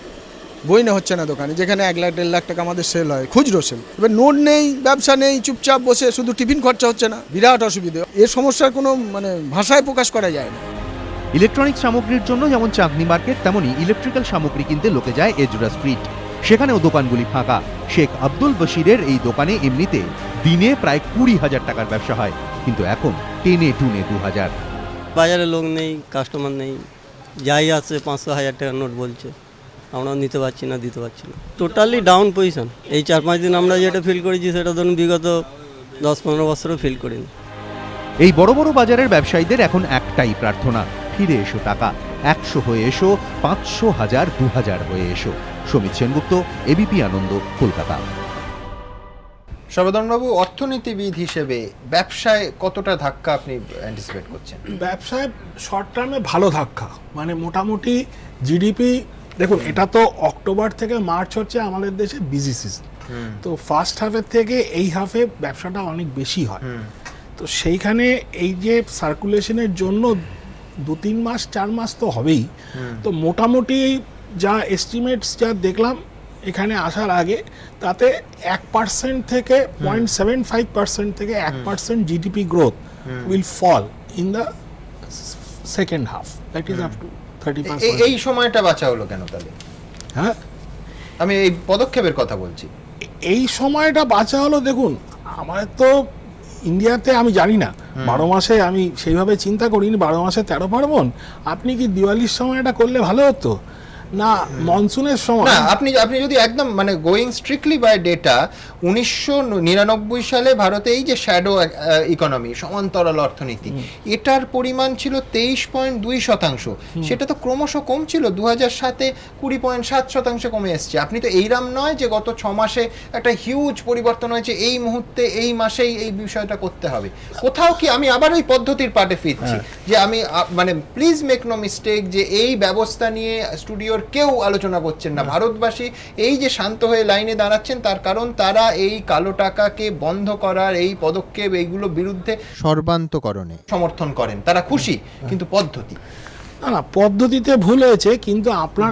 বই না হচ্ছে না দোকানে, যেখানে 1 লাখ 1.5 লাখ টাকা আমাদের সেল হয়, খুচরো সেল। এবার নোট নেই, ব্যবসা নেই, চুপচাপ বসে শুধু টিফিন খরচা হচ্ছে না, বিরাট অসুবিধে। এর সমস্যার কোনো মানে ভাষায় প্রকাশ করা যায় না। ইলেকট্রনিক্স সামগ্রীর জন্য যেমন চাঁদনি মার্কেট, তেমনি ইলেকট্রিক্যাল সামগ্রী কিনতে লোকে যায় এজুরা স্ট্রিট, সেখানেও দোকানগুলি ফাঁকা। শেখ আব্দুল বশিরের এই দোকানে এমনিতে দিনে প্রায় 20,000 টাকার ব্যবসা হয়, কিন্তু এখন টেনে টুনে 2,000। বাজারে লোক নেই, কাস্টমার নেই, যাই আছে 500-1000 টাকার নোট বলছে, আমরা নিতে পারছি না, দিতে পারছি না। Totally down position. এই 4-5 দিন আমরা যেটা ফিল করেছি সেটা ধরুন বিগত 10-15 বছরও ফিল করিনি। এই বড় বড় বাজারের ব্যবসায়ীদের এখন একটাই প্রার্থনা, ফিরে এসো টাকা, 100 হয়ে এসো, 500, 1000, 2000 হয়ে এসো। সমিত সেনগুপ্ত, এবিপি আনন্দ, কলকাতা। সর্বদমনবাবু, অর্থনীতিবিদ হিসেবে ব্যবসায় কতটা ধাক্কা আপনি অ্যান্টিসিপেট করছেন? ব্যবসায় শর্ট টার্মে ভালো ধাক্কা, মানে মোটামুটি জিডিপি, দেখুন এটা তো অক্টোবর থেকে মার্চ হচ্ছে আমাদের দেশে বিজি সিজন, তো ফার্স্ট হাফের থেকে এই হাফে ব্যবসাটা অনেক বেশি হয়। তো সেইখানে এই যে সার্কুলেশনের জন্য 2-3 মাস 4 মাস তো হবেই। তো মোটামুটি যা এস্টিমেটস যা দেখলাম এখানে আসার আগে, তাতে 1% থেকে 0.75% থেকে 1% GDP growth will fall in the second half, that is up to 30%। এই সময়টা বাঁচা হলো কেন তাহলে? হ্যাঁ, আমি এই পদক্ষেপের কথা বলছি। এই সময়টা বাঁচা হলো, দেখুন আমার তো ইন্ডিয়াতে আমি জানি না, 12 মাসে আমি সেইভাবে চিন্তা করিনি, 12 মাসে 13 পার্বণ। আপনি কি দিওয়ালির সময় এটা করলে ভালো হতো না মনসুনের সময়? না, আপনি যদি একদম মানে গোয়িং স্ট্রিক্টলি বাই ডেটা, 1999 সালে ভারতে এই যে শ্যাডো ইকোনমি, সমান্তরাল অর্থনীতি, এটার পরিমাণ ছিল 23.2%। সেটা তো ক্রমশ কমছিল, 2007-এ 20.7% কমে এসছে। আপনি তো এইরাম নয় যে গত 6 মাসে একটা হিউজ পরিবর্তন হয়েছে, এই মুহূর্তে এই মাসেই এই বিষয়টা করতে হবে। কোথাও কি আমি আবার ওই পদ্ধতির পাটে ফিরছি যে আমি মানে প্লিজ মেক নো মিস্টেক, যে এই ব্যবস্থা নিয়ে স্টুডিওর কেউ আলোচনা করছেন না। ভারতবাসী এই যে শান্ত হয়ে লাইনে দাঁড়াচ্ছেন তার কারণ তারা এই কালো টাকাকে বন্ধ করার এই পদক্ষেপ, এইগুলো বিরুদ্ধে সর্বান্তকরণে সমর্থন করেন, তারা খুশি। কিন্তু পদ্ধতি না, পদ্ধতিতে ভুল হয়েছে, কিন্তু আপনার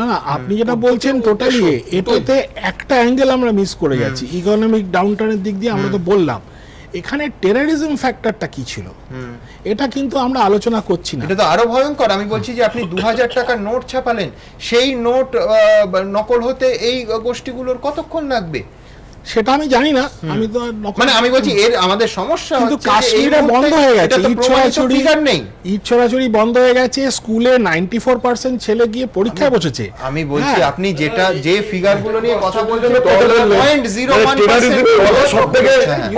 না আপনি যেটা বলছেন টোটালি, এটাতে একটা অ্যাঙ্গেল আমরা মিস করে যাচ্ছি। ইকোনমিক ডাউনটার্নের দিক দিয়ে আমরা তো বললাম, এখানে টেররিজম ফ্যাক্টরটা কি ছিল এটা কিন্তু আমরা আলোচনা করছি না। এটা তো আরো ভয়ঙ্কর। আমি বলছি যে আপনি 2000 টাকার নোট ছাপালেন, সেই নোট নকল হতে এই গোষ্ঠীগুলোর কতক্ষণ লাগবে সেটা আমি জানি না। আমি তো মানে আমি বলছি এর আমাদের সমস্যা কিন্তু হচ্ছে কাশ্মীরে বন্ধ হয়ে গেছে, ইট ছড়াছড়ি বন্ধ হয়ে গেছে, স্কুলে 94% ছেলে গিয়ে পরীক্ষায় বসেছে। আমি বলছি আপনি যেটা যে ফিগারগুলো নিয়ে কথা বলছেন, 0.01% সবথেকে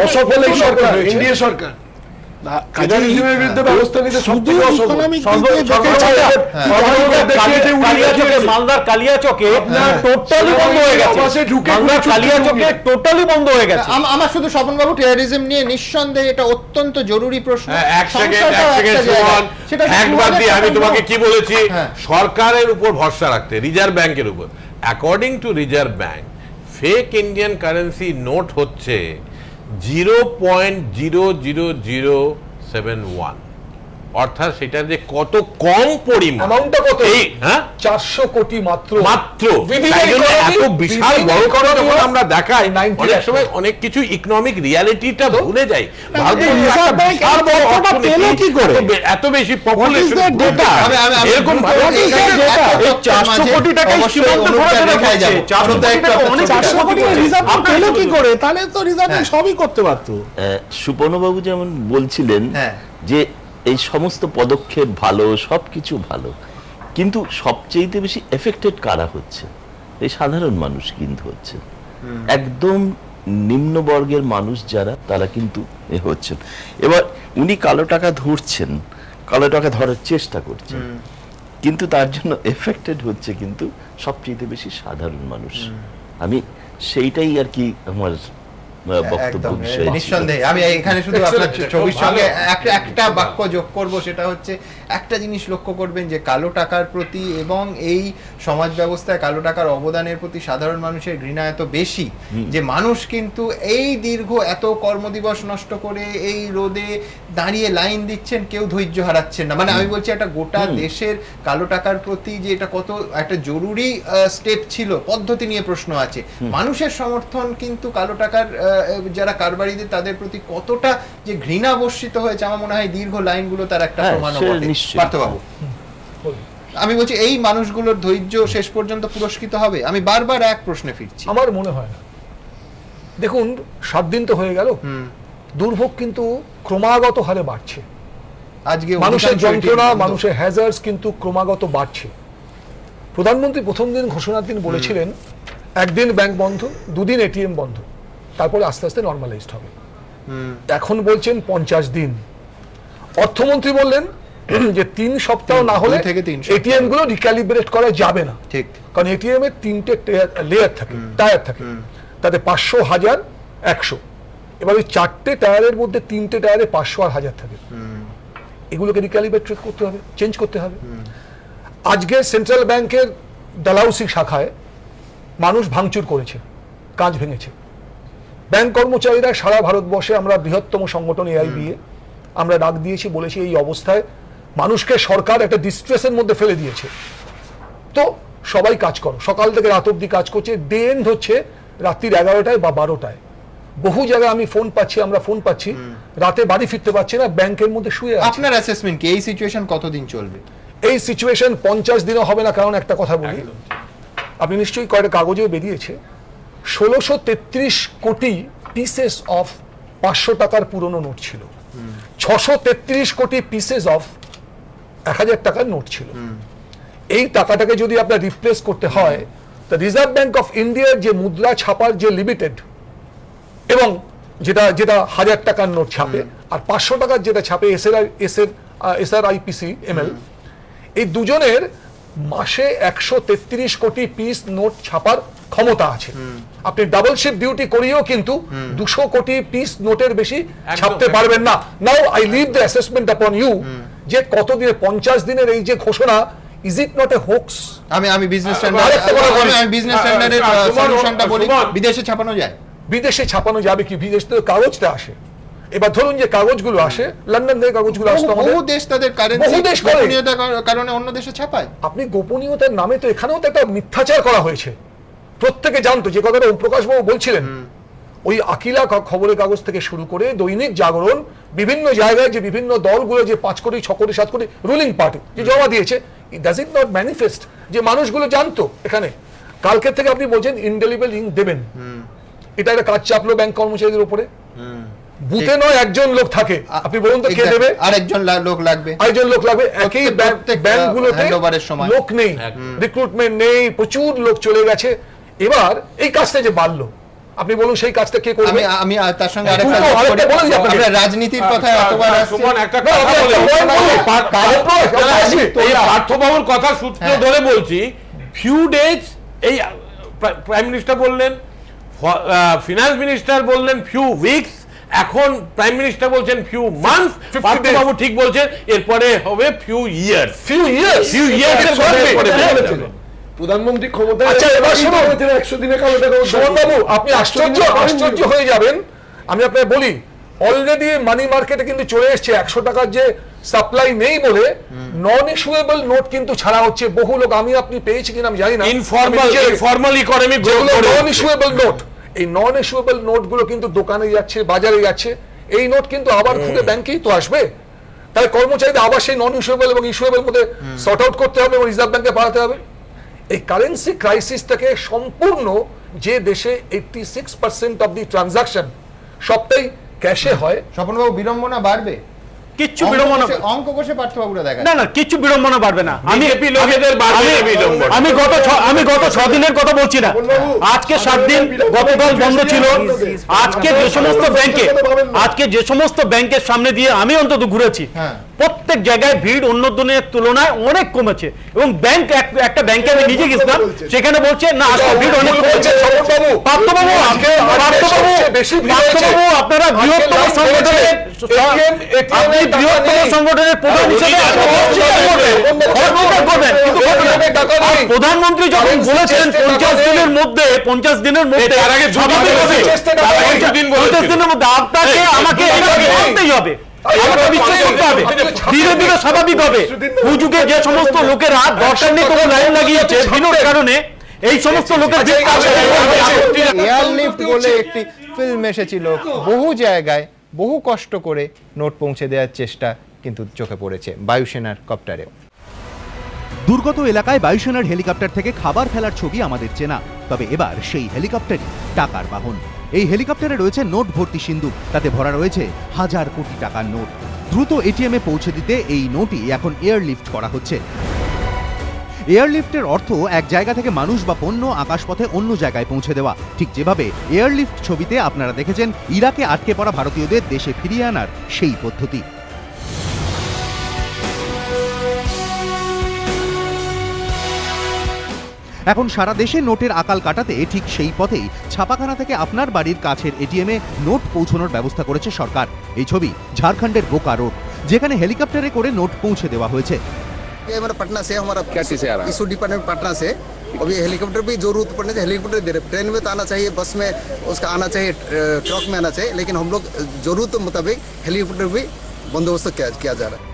অসফল এই সরকার, এনডিএ সরকার। মালদার কালিয়াচকে টোটালি বন্ধ হয়ে গেছে, টোটালি বন্ধ হয়ে গেছে। আমার শুধু স্বপনবাবু টেররিজম নিয়ে নিঃসন্দেহে এটা অত্যন্ত জরুরি প্রশ্ন। একবার দিয়ে আমি তোমাকে কি বলেছি, সরকারের উপর ভরসা রাখতে, রিজার্ভ ব্যাংকের উপর। According to reserve bank, fake Indian currency note হচ্ছে 0.00071, অর্থাৎ সেটা যে কত কম পরিমাণ, 400 কোটি মাত্র। এত বিশাল বড় করে যখন আমরা দেখাই, অনেক সময় অনেক কিছু ইকোনমিক রিয়ালিটিটা ভুলে যাই। এত বেশি পপুলেশন, এরকম 400 কোটি টাকা কি করে, তাহলে তো রিজার্ভ সবই করতে পারতো। সুপর্ণবাবু যেমন বলছিলেন যে এই সমস্ত পদক্ষেপ ভালো, সবকিছু ভালো, কিন্তু সবচেয়ে বেশি এফেক্টেড কারা হচ্ছে? এই সাধারণ মানুষ কিন্তু হচ্ছে, একদম নিম্নবর্গের মানুষ যারা, তারা কিন্তু হচ্ছেন। এবার উনি কালো টাকা ধরছেন, কালো টাকা ধরার চেষ্টা করছেন, কিন্তু তার জন্য এফেক্টেড হচ্ছে কিন্তু সবচেয়ে বেশি সাধারণ মানুষ। আমি সেইটাই আর কি আমার বক্তব্য বিষয়। নিঃসন্দেহে আমি এখানে শুধু আপনার ছবির সঙ্গে একটা বাক্য যোগ করব, সেটা হচ্ছে একটা জিনিস লক্ষ্য করবেন যে কালো টাকার প্রতি এবং এই সমাজ ব্যবস্থায় কালো টাকার অবদানের প্রতি সাধারণ মানুষের ঘৃণা এত বেশি যে মানুষ কিন্তু এই দীর্ঘ এত কর্মদিবস নষ্ট করে এই রোদে দাঁড়িয়ে লাইন দিচ্ছেন, কেউ ধৈর্য হারাচ্ছেন না। মানে আমি বলছি একটা গোটা দেশের কালো টাকার প্রতি যে এটা কত একটা জরুরি স্টেপ ছিল, পদ্ধতি নিয়ে প্রশ্ন আছে। মানুষের সমর্থন কিন্তু কালো টাকার যারা কারবারিদের তাদের প্রতি কতটা যে ঘৃণা বর্ষিত হয়েছে, আমার মনে হয় দীর্ঘ লাইনগুলো তার একটা প্রমাণ। পার্থবাবু, আমি বলছি এই মানুষগুলোর ধৈর্য শেষ পর্যন্ত পুরস্কৃত হবে? আমি বারবার এক প্রশ্নে ফিরছি। আমার মনে হয় না। দেখুন, 7 দিন তো হয়ে গেল, দুর্ভোগ কিন্তু ক্রমাগত হারে বাড়ছে। আজকে মানুষের যন্ত্রণা, মানুষের হ্যাজার্ডস কিন্তু ক্রমাগত বাড়ছে। প্রধানমন্ত্রী প্রথম দিন ঘোষণার দিন বলেছিলেন একদিন ব্যাংক বন্ধ, 2 দিন এটিএম বন্ধ, তারপরে আস্তে আস্তে নর্মালাইজড হবে। এখন বলছেন 50 দিন। অর্থমন্ত্রী বললেন যে 3 সপ্তাহ না হলে এটিএম গুলো রিক্যালিব্রেট করা যাবে না, ঠিক, কারণ এটিএম এর 3টে লেয়ার থাকে, টায়ার থাকে, তাতে 500, 1000, 100। এবার ওই 4টে টায়ারের মধ্যে 3টে টায়ারে 500 আর 1000 থাকে। এগুলোকে রিক্যালিব্রেট করতে হবে, চেঞ্জ করতে হবে। আজকে সেন্ট্রাল ব্যাংকের ডালহাউসি শাখায় মানুষ ভাঙচুর করেছে, কাঁচ ভেঙেছে। ব্যাংক কর্মচারীরা সারা ভারতবর্ষে আমরা বৃহত্তম সংগঠন AIBA আমরা ডাক দিয়েছি, বলেছি এই অবস্থায় মানুষকে সরকার একটা ডিস্ট্রেসের মধ্যে ফেলে দিয়েছে, তো সবাই কাজ করো। সকাল থেকে রাত অব্দি কাজ করছে, ডে এন্ড হচ্ছে রাত্রির 11টায় বা 12টায়। বহু জায়গায় আমি আমরা ফোন পাচ্ছি রাতে বাড়ি ফিরতে পারছি না, ব্যাংকের মধ্যে শুয়ে আছে। আপনার অ্যাসেসমেন্ট কি, এই সিচুয়েশন কতদিন চলবে? এই সিচুয়েশন 50 দিনও হবে না। কারণ একটা কথা বলি, আপনি নিশ্চয়ই কয়েকটা কাগজেও বেরিয়েছে, 1633 কোটি পিসেস অফ 500 টাকার পুরনো নোট ছিল, 633 কোটি পিসেস অফ 1000 টাকার নোট ছিল। এই টাকাটাকে যদি আপনার রিপ্লেস করতে হয়, তো রিজার্ভ ব্যাংক অফ ইন্ডিয়ার যে মুদ্রা ছাপার যে লিমিটেড এবং যেটা 1000 টাকার নোট ছাপে আর 500 টাকার যেটা ছাপে SRIPC ML, এই দুজনের মাসে 133 কোটি পিস নোট ছাপার ক্ষমতা আছে। আপনি ডাবল শিপ ডিউটি করিয়েও কিন্তু 200 কোটি পিস নোটের বেশি ছাপতে পারবেন না। Now I leave the assessment upon you, যে কতদিনে 50 দিনের এই যে ঘোষণা, is it not a hoax? আমি বিজনেস স্ট্যান্ডার্ডের সলিউশনটা বলি, বিদেশে ছাপানো যায়? বিদেশে ছাপানো যাবে কি? বিদেশ থেকে কাগজটা আসে। এবার ধরুন যে কাগজগুলো আসে, লন্ডন থেকে কাগজগুলো আসতো, বহু দেশ তাদের কারেন্সি গোপনীয়তার কারণে অন্য দেশে ছাপায়। আপনি গোপনীয়তার নামে তো এখানেও তো একটা মিথ্যাচার করা হয়েছে, প্রত্যেকে জানতো। যে কথাটা ওমপ্রকাশ বাবু বলছিলেন, ওই আকিলা খবরের কাগজ থেকে শুরু করে দৈনিক জাগরণ, বিভিন্ন জায়গায় যে বিভিন্ন দলগুলো যে 5 কোটি 6 কোটি 7 কোটি রুলিং পার্টি যে জমা দিয়েছে, ডাজ ইট নট ম্যানিফেস্ট যে মানুষগুলো জানতো? এখানে কালকে থেকে আপনি বলছেন ইনডেলিবল ইঙ্ক দেবেন, এটা একটা কাজ চাপলো ব্যাংক কর্মচারীদের উপরে। বুথে নয় একজন লোক থাকে, আপনি বলুন তো কে দেবে? আরেকজন লোক লাগবে, একই ব্যাংকগুলোতে লোক নেই, রিক্রুটমেন্ট নেই, প্রচুর লোক চলে গেছে। এবার এই কাজটা যে বাড়লো, আপনি বলুন সেই কাজটা কে করবে? আমি তার সঙ্গে আরেকটা রাজনীতির কথা এতবার সুমন একটা কথা বলে, পার্থবাবুর কথা সূত্র ধরে বলছি, ফিউ ডেজ এই প্রাইম মিনিস্টার বললেন, ফিনান্স মিনিস্টার বললেন ফিউ উইকস, এখন প্রাইম মিনিস্টার বলছেন ফিউ মান্থস, পার্থবাবু ঠিক বলছেন এরপরে হবে ফিউ ইয়ার্স। প্রধানমন্ত্রী ক্ষমতায়, আচ্ছা এবার শুনুন 100 দিনে কালো টাকা। সুমন বাবু, আপনি আশ্চর্য হয়ে যাবেন। আমি আপনাকে বলি, অলরেডি মানি মার্কেটে কিন্তু চলে এসছে 100 টাকার যে সাপ্লাই নেই বলে নন ইস্যুয়েবল নোট কিন্তু ছাড়া হচ্ছে। বহু লোক, আমি আপনি পেয়েছি কিনা আমি জানি না, ইনফর্মাল ইকোনমি নন ইস্যুয়েবল নোট, এই নন ইস্যুয়েবল নোটগুলো কিন্তু দোকানে যাচ্ছে, বাজারে যাচ্ছে। এই নোট কিন্তু আবার খুলে ব্যাংকেই তো আসবে, তাই কর্মচারীদের আবার সেই নন ইস্যুয়েবল এবং ইস্যুয়েবল মধ্যে সর্ট আউট করতে হবে এবং রিজার্ভ ব্যাংকে পাঠাতে হবে। এই কারেন্সি ক্রাইসিসটাকে সম্পূর্ণ, যে দেশে 86% অফ দি ট্রানজাকশন সবটাই ক্যাশে হয়, স্বপনবাবু বিড়ম্বনা বাড়বে? কিচ্ছু বিড়ম্বনা, অঙ্ক কষে পার্থবাবুরা দেখা না, কিচ্ছু বিড়ম্বনা বাড়বে না। আমি গত 6 দিনের কথা বলছি না, আজকে 7 দিন গতকাল বন্ধ ছিল। আজকে যে সমস্ত ব্যাংকের সামনে দিয়ে আমি অন্তত ঘুরেছি, প্রত্যেক জায়গায় ভিড় অন্য দিনের তুলনায় অনেক কমেছে। এবং ব্যাংক, একটা ব্যাংকে আমি নিজে গেছিলাম, সেখানে বলছে না আজকে ভিড় অনেক কমেছে। পার্থবাবু, আপনারা বৃহত্তম সংগঠনের প্রধান হিসেবে প্রধানমন্ত্রী যখন বলেছেন 50 দিনের মধ্যে আপনাকে আমাকে মানতেই হবে, ধীরে ধীরে স্বাভাবিক হবে। হুজুকে যে সমস্ত লোকেরা দরকার নেই কোনো লাইন লাগিয়েছে বিনোর কারণে, এই সমস্ত লোকের এয়ারলিফট বলে একটি ফিল্ম এসেছিল, বহু জায়গায় বহু কষ্ট করে নোট পৌঁছে দেওয়ার চেষ্টা কিন্তু চোখে পড়েছে বায়ুসেনার কপ্টারেও। দুর্গত এলাকায় বায়ুসেনার হেলিকপ্টার থেকে খাবার ফেলার ছবি আমাদের চেনা, তবে এবার সেই হেলিকপ্টারই টাকার বাহন। এই হেলিকপ্টারে রয়েছে নোট ভর্তি সিন্দুক, তাতে ভরা রয়েছে 1000 কোটি টাকার নোট। দ্রুত এটিএমে পৌঁছে দিতে এই নোটই এখন এয়ারলিফট করা হচ্ছে। এয়ারলিফটের অর্থ এক জায়গা থেকে মানুষ বা পণ্য আকাশপথে অন্য জায়গায় পৌঁছে দেওয়া, ঠিক যেভাবে এয়ারলিফট ছবিতে আপনারা দেখেছেন ইরাকে আটকে পড়া ভারতীয়দের দেশে ফিরিয়ে আনার সেই পদ্ধতি। এখন সারা দেশে নোটের আকাল কাটাতে ঠিক সেই পথেই ছাপাখানা থেকে আপনার বাড়ির কাছের এটিএমে নোট পৌঁছানোর ব্যবস্থা করেছে সরকার। এই ছবি ঝাড়খণ্ডের বোকারোর, যেখানে হেলিকপ্টারে করে নোট পৌঁছে দেওয়া হয়েছে। ये हमारा पटना से हमारा क्या चीज़ से आ रहा है? इशू डिपार्टमेंट पटना से अभी हेलीकॉप्टर भी जरूरत पड़ने से हेलीकॉप्टर दे रहे, ट्रेन में तो आना चाहिए, बस में उसका आना चाहिए, ट्रक में आना चाहिए, लेकिन हम लोग जरूरत मुताबिक हेलीकॉप्टर भी बंदोबस्त किया जा रहा है।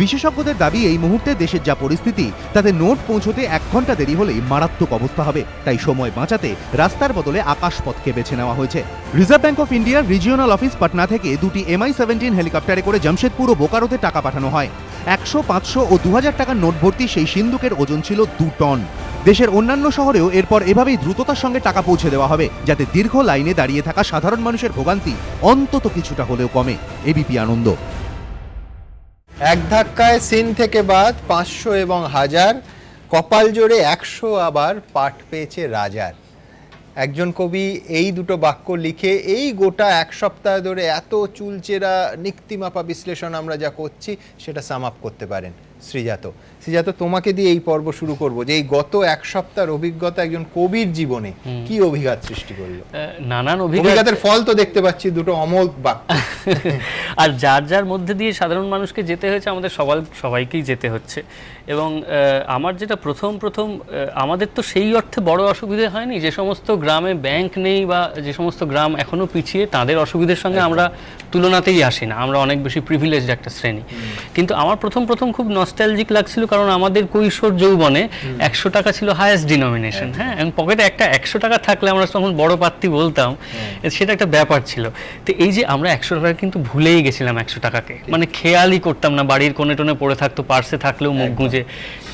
বিশেষজ্ঞদের দাবি এই মুহূর্তে দেশের যা পরিস্থিতি তাতে নোট পৌঁছতে 1 ঘন্টা দেরি হলেই মারাত্মক অবস্থা হবে, তাই সময় বাঁচাতে রাস্তার বদলে আকাশপথকে বেছে নেওয়া হয়েছে। রিজার্ভ ব্যাংক অফ ইন্ডিয়ার রিজিওনাল অফিস পাটনা থেকে দুটি MI-17 হেলিকপ্টারে করে জামশেদপুর ও বোকারোতে টাকা পাঠানো হয়। 100, 500 ও 2000 টাকার নোট ভর্তি সেই সিন্দুকের ওজন ছিল 2 টন। দেশের অন্যান্য শহরেও এরপর এভাবেই দ্রুততার সঙ্গে টাকা পৌঁছে দেওয়া হবে, যাতে দীর্ঘ লাইনে দাঁড়িয়ে থাকা সাধারণ মানুষের ভোগান্তি অন্তত কিছুটা হলেও কমে। এবিপি আনন্দ। এক ধাক্কায় সিন থেকে বাদ 500 এবং 1000, কপাল জোরে 100 আবার পাঠ পেয়েছে রাজার। একজন কবি এই দুটো বাক্য লিখে এই গোটা 1 সপ্তাহ ধরে এত চুলচেরা নিক্তিমাপা বিশ্লেষণ আমরা যা করছি সেটা সাম আপ করতে পারেন শ্রীজাত। শ্রীজাত, তোমাকে দিয়ে এই পর্ব শুরু করব যে এই গত 1 সপ্তাহের অভিজ্ঞতা একজন কবির জীবনে কি অভিঘাত সৃষ্টি করলো। নানান অভিজ্ঞতার ফল তো দেখতে পাচ্ছি, দুটো অমোঘ বাক্য। আর যার যার মধ্যে দিয়ে সাধারণ মানুষকে যেতে হয়েছে, আমাদের সবাইকেই যেতে হচ্ছে। এবং আমার যেটা প্রথম আমাদের তো সেই অর্থে বড় অসুবিধে হয়নি, যে সমস্ত গ্রামে ব্যাংক নেই বা যে সমস্ত গ্রাম এখনো পিছিয়ে, তাদের অসুবিধার সঙ্গে আমরা তুলনাতেই আসি না, আমরা অনেক বেশি প্রিভিলেজড একটা শ্রেণী। কিন্তু আমার প্রথম খুব নস্টালজিক লাগছিল, কারণ আমাদের কৈশোর যৌবনে 100 টাকা ছিল হাইয়েস্ট ডিনোমিনেশন। হ্যাঁ, এবং পকেটে একটা 100 টাকা থাকলে আমরা তখন বড় পাত্তি বলতাম, সেটা একটা ব্যাপার ছিল। তো এই যে আমরা 100 টাকা কিন্তু ভুলেই গেছিলাম, 100 টাকাকে মানে খেয়ালই করতাম না, বাড়ির কোণে টোনে পড়ে থাকতো, পার্সে থাকলেও মুখ গুঁজে।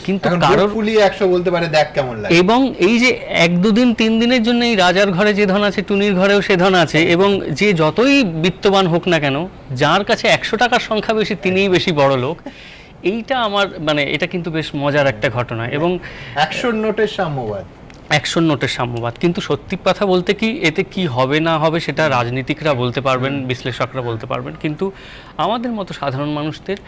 কিন্তু কারোর ফুলিয়ে 100 বলতে পারে, দেখ কেমন লাগে। এবং এই যে 1-2 দিন 3 দিনের জন্য এই রাজার ঘরে যে ধন আছে, টুনির ঘরেও সে ধন আছে, এবং যে যতই বিত্তবান হোক না কেন, যার কাছে 100 টাকার সংখ্যা বেশি তিনিই বেশি বড় লোক। এইটা আমার মানে এটা কিন্তু বেশ মজার একটা ঘটনা। এবং 100 নোটের সাম্যবাদ, 100 নোটের সাম্যবাদ। কিন্তু সত্যি কথা বলতে কি, এতে কি হবে না হবে সেটা রাজনীতিকরা বলতে পারবেন, বিশ্লেষকরা বলতে পারবেন, কিন্তু আমাদের মতো সাধারণ মানুষদের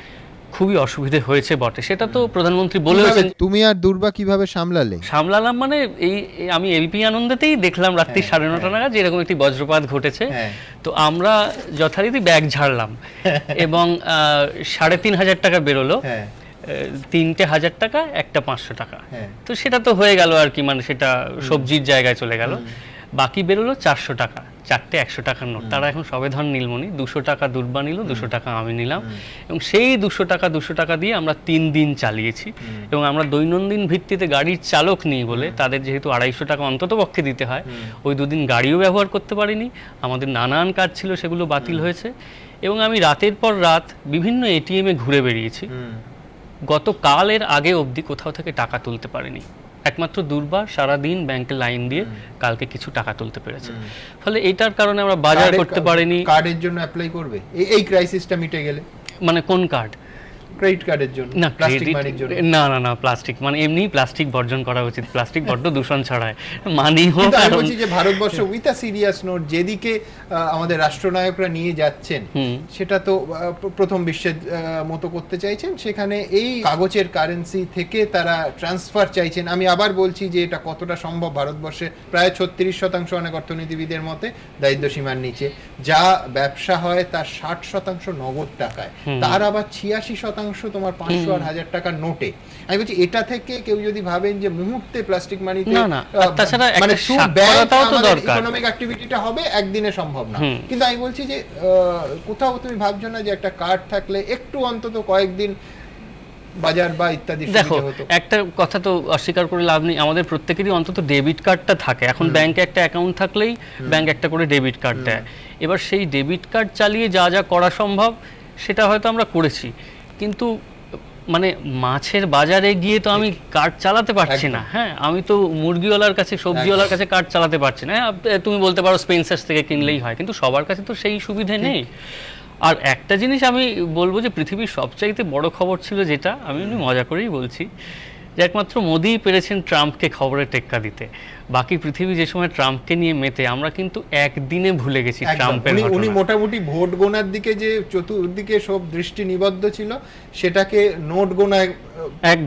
খুবই অসুবিধে হয়েছে বটে। সেটা তো প্রধানমন্ত্রী বলেছেন। তুমি আর দুর্বা কিভাবে সামলালাম মানে এই আমি এবিপি আনন্দেতেই দেখলাম রাত্রি 9:30 নাগাদ যে এরকম একটি বজ্রপাত ঘটেছে। তো আমরা যথারীতি ব্যাগ ঝাড়লাম এবং 3500 টাকা বেরোলো, 3টে 1000 টাকা, একটা 500 টাকা। তো সেটা তো হয়ে গেল আর কি, মানে সেটা সবজির জায়গায় চলে গেল। বাকি বেরোলো 400 টাকা, 4টে 100 টাকার নোট। তারা এখন সবে ধন নীলমণি, 200 টাকা দুর্বা নিল, 200 টাকা আমি নিলাম, এবং সেই 200 টাকা দিয়ে আমরা 3 দিন চালিয়েছি। এবং আমরা দৈনন্দিন ভিত্তিতে গাড়ির চালক নিই বলে তাদের যেহেতু 250 টাকা অন্তত পক্ষে দিতে হয়, ওই 2 দিন গাড়িও ব্যবহার করতে পারিনি। আমাদের নানান কাজ ছিল, সেগুলো বাতিল হয়েছে। এবং আমি রাতের পর রাত বিভিন্ন এটিএমে ঘুরে বেরিয়েছি। গতকালের আগে অবধি কোথাও থেকে টাকা তুলতে পারিনি, একমাত্র দুর্বার সারাদিন ব্যাংকে লাইন দিয়ে কালকে কিছু টাকা তুলতে পেরেছে। ফলে এইটার কারণে আমরা বাজার করতে পারিনি। কার্ডের জন্য অ্যাপ্লাই করবে এই ক্রাইসিসটা মিটে গেলে? মানে কোন কার্ড? ক্রেডিট কার্ডের জন্য না, প্লাস্টিক মানির জন্য না প্লাস্টিক মানে এমনি প্লাস্টিক বর্জন করা উচিত, প্লাস্টিক বড্ড দূষণ ছড়ায়। মানি হোক, আমি বলছি যে Bharatvarsha with a serious note যেদিকে আমাদের রাষ্ট্রনায়করা নিয়ে যাচ্ছেন, সেটা তো প্রথম বিশ্বের মতো করতে চাইছেন। সেখানে এই কাগজের কারেন্সি থেকে তারা ট্রান্সফার চাইছেন। আমি আবার বলছি যে এটা কতটা সম্ভব ভারতবর্ষে প্রায় 36% অনেক অর্থনীতিবিদের মতে দারিদ্র সীমার নিচে। যা ব্যবসা হয় তার 60% নগদ টাকায়, তার আবার 86% তোমার 500 আর 1000 টাকার নোটে। আমি বলছি এটা থেকে কেউ যদি ভাবেন যে মুহূর্তে প্লাস্টিক মানিতে, তাছাড়া মানে সাক্ষরতাও তো দরকার, ইকোনমিক অ্যাক্টিভিটিটা হবে, একদিনে সম্ভব না। কিন্তু আমি বলছি যে কোথাও তুমি ভাবছো না যে একটা কার্ড থাকলে একটু অন্তত কয়েকদিন বাজার বা ইত্যাদি দেখো, একটা কথা তো অস্বীকার করে লাভ নেই, আমাদের প্রত্যেকেরই অন্তত ডেবিট কার্ডটা থাকে। এখন ব্যাংকে একটা অ্যাকাউন্ট থাকলেই ব্যাংক একটা করে ডেবিট কার্ড দেয়। এবার সেই ডেবিট কার্ড চালিয়ে যা যা করা সম্ভব সেটা হয়তো আমরা করেছি, কিন্তু মানে মাছের বাজারে গিয়ে তো আমি কার্ড চালাতে পারছি না। হ্যাঁ, আমি তো মুরগিওয়ালার কাছে, সবজিওয়ালার কাছে কার্ড চালাতে পারছি না। তুমি বলতে পারো স্পেন্সার্স থেকে কিনলেই হয়, কিন্তু সবার কাছে তো সেই সুবিধে নেই। আর একটা জিনিস আমি বলবো যে পৃথিবীর সবচাইতে বড় খবর ছিল, যেটা আমি মজা করেই বলছি, যে একমাত্র মোদিই পেরেছেন ট্রাম্পকে খবরের টেক্কা দিতে। বাকি পৃথিবী যে সময় ট্রাম্পকে নিয়ে মেতে, আমরা কিন্তু একদিনে ভুলে গেছি ট্রাম্পের ঘটনা। উনি মোটামুটি ভোট গোনার দিকে যে চতুর্দিকে সব দৃষ্টি নিবদ্ধ ছিল, সেটাকে নোট গোনায়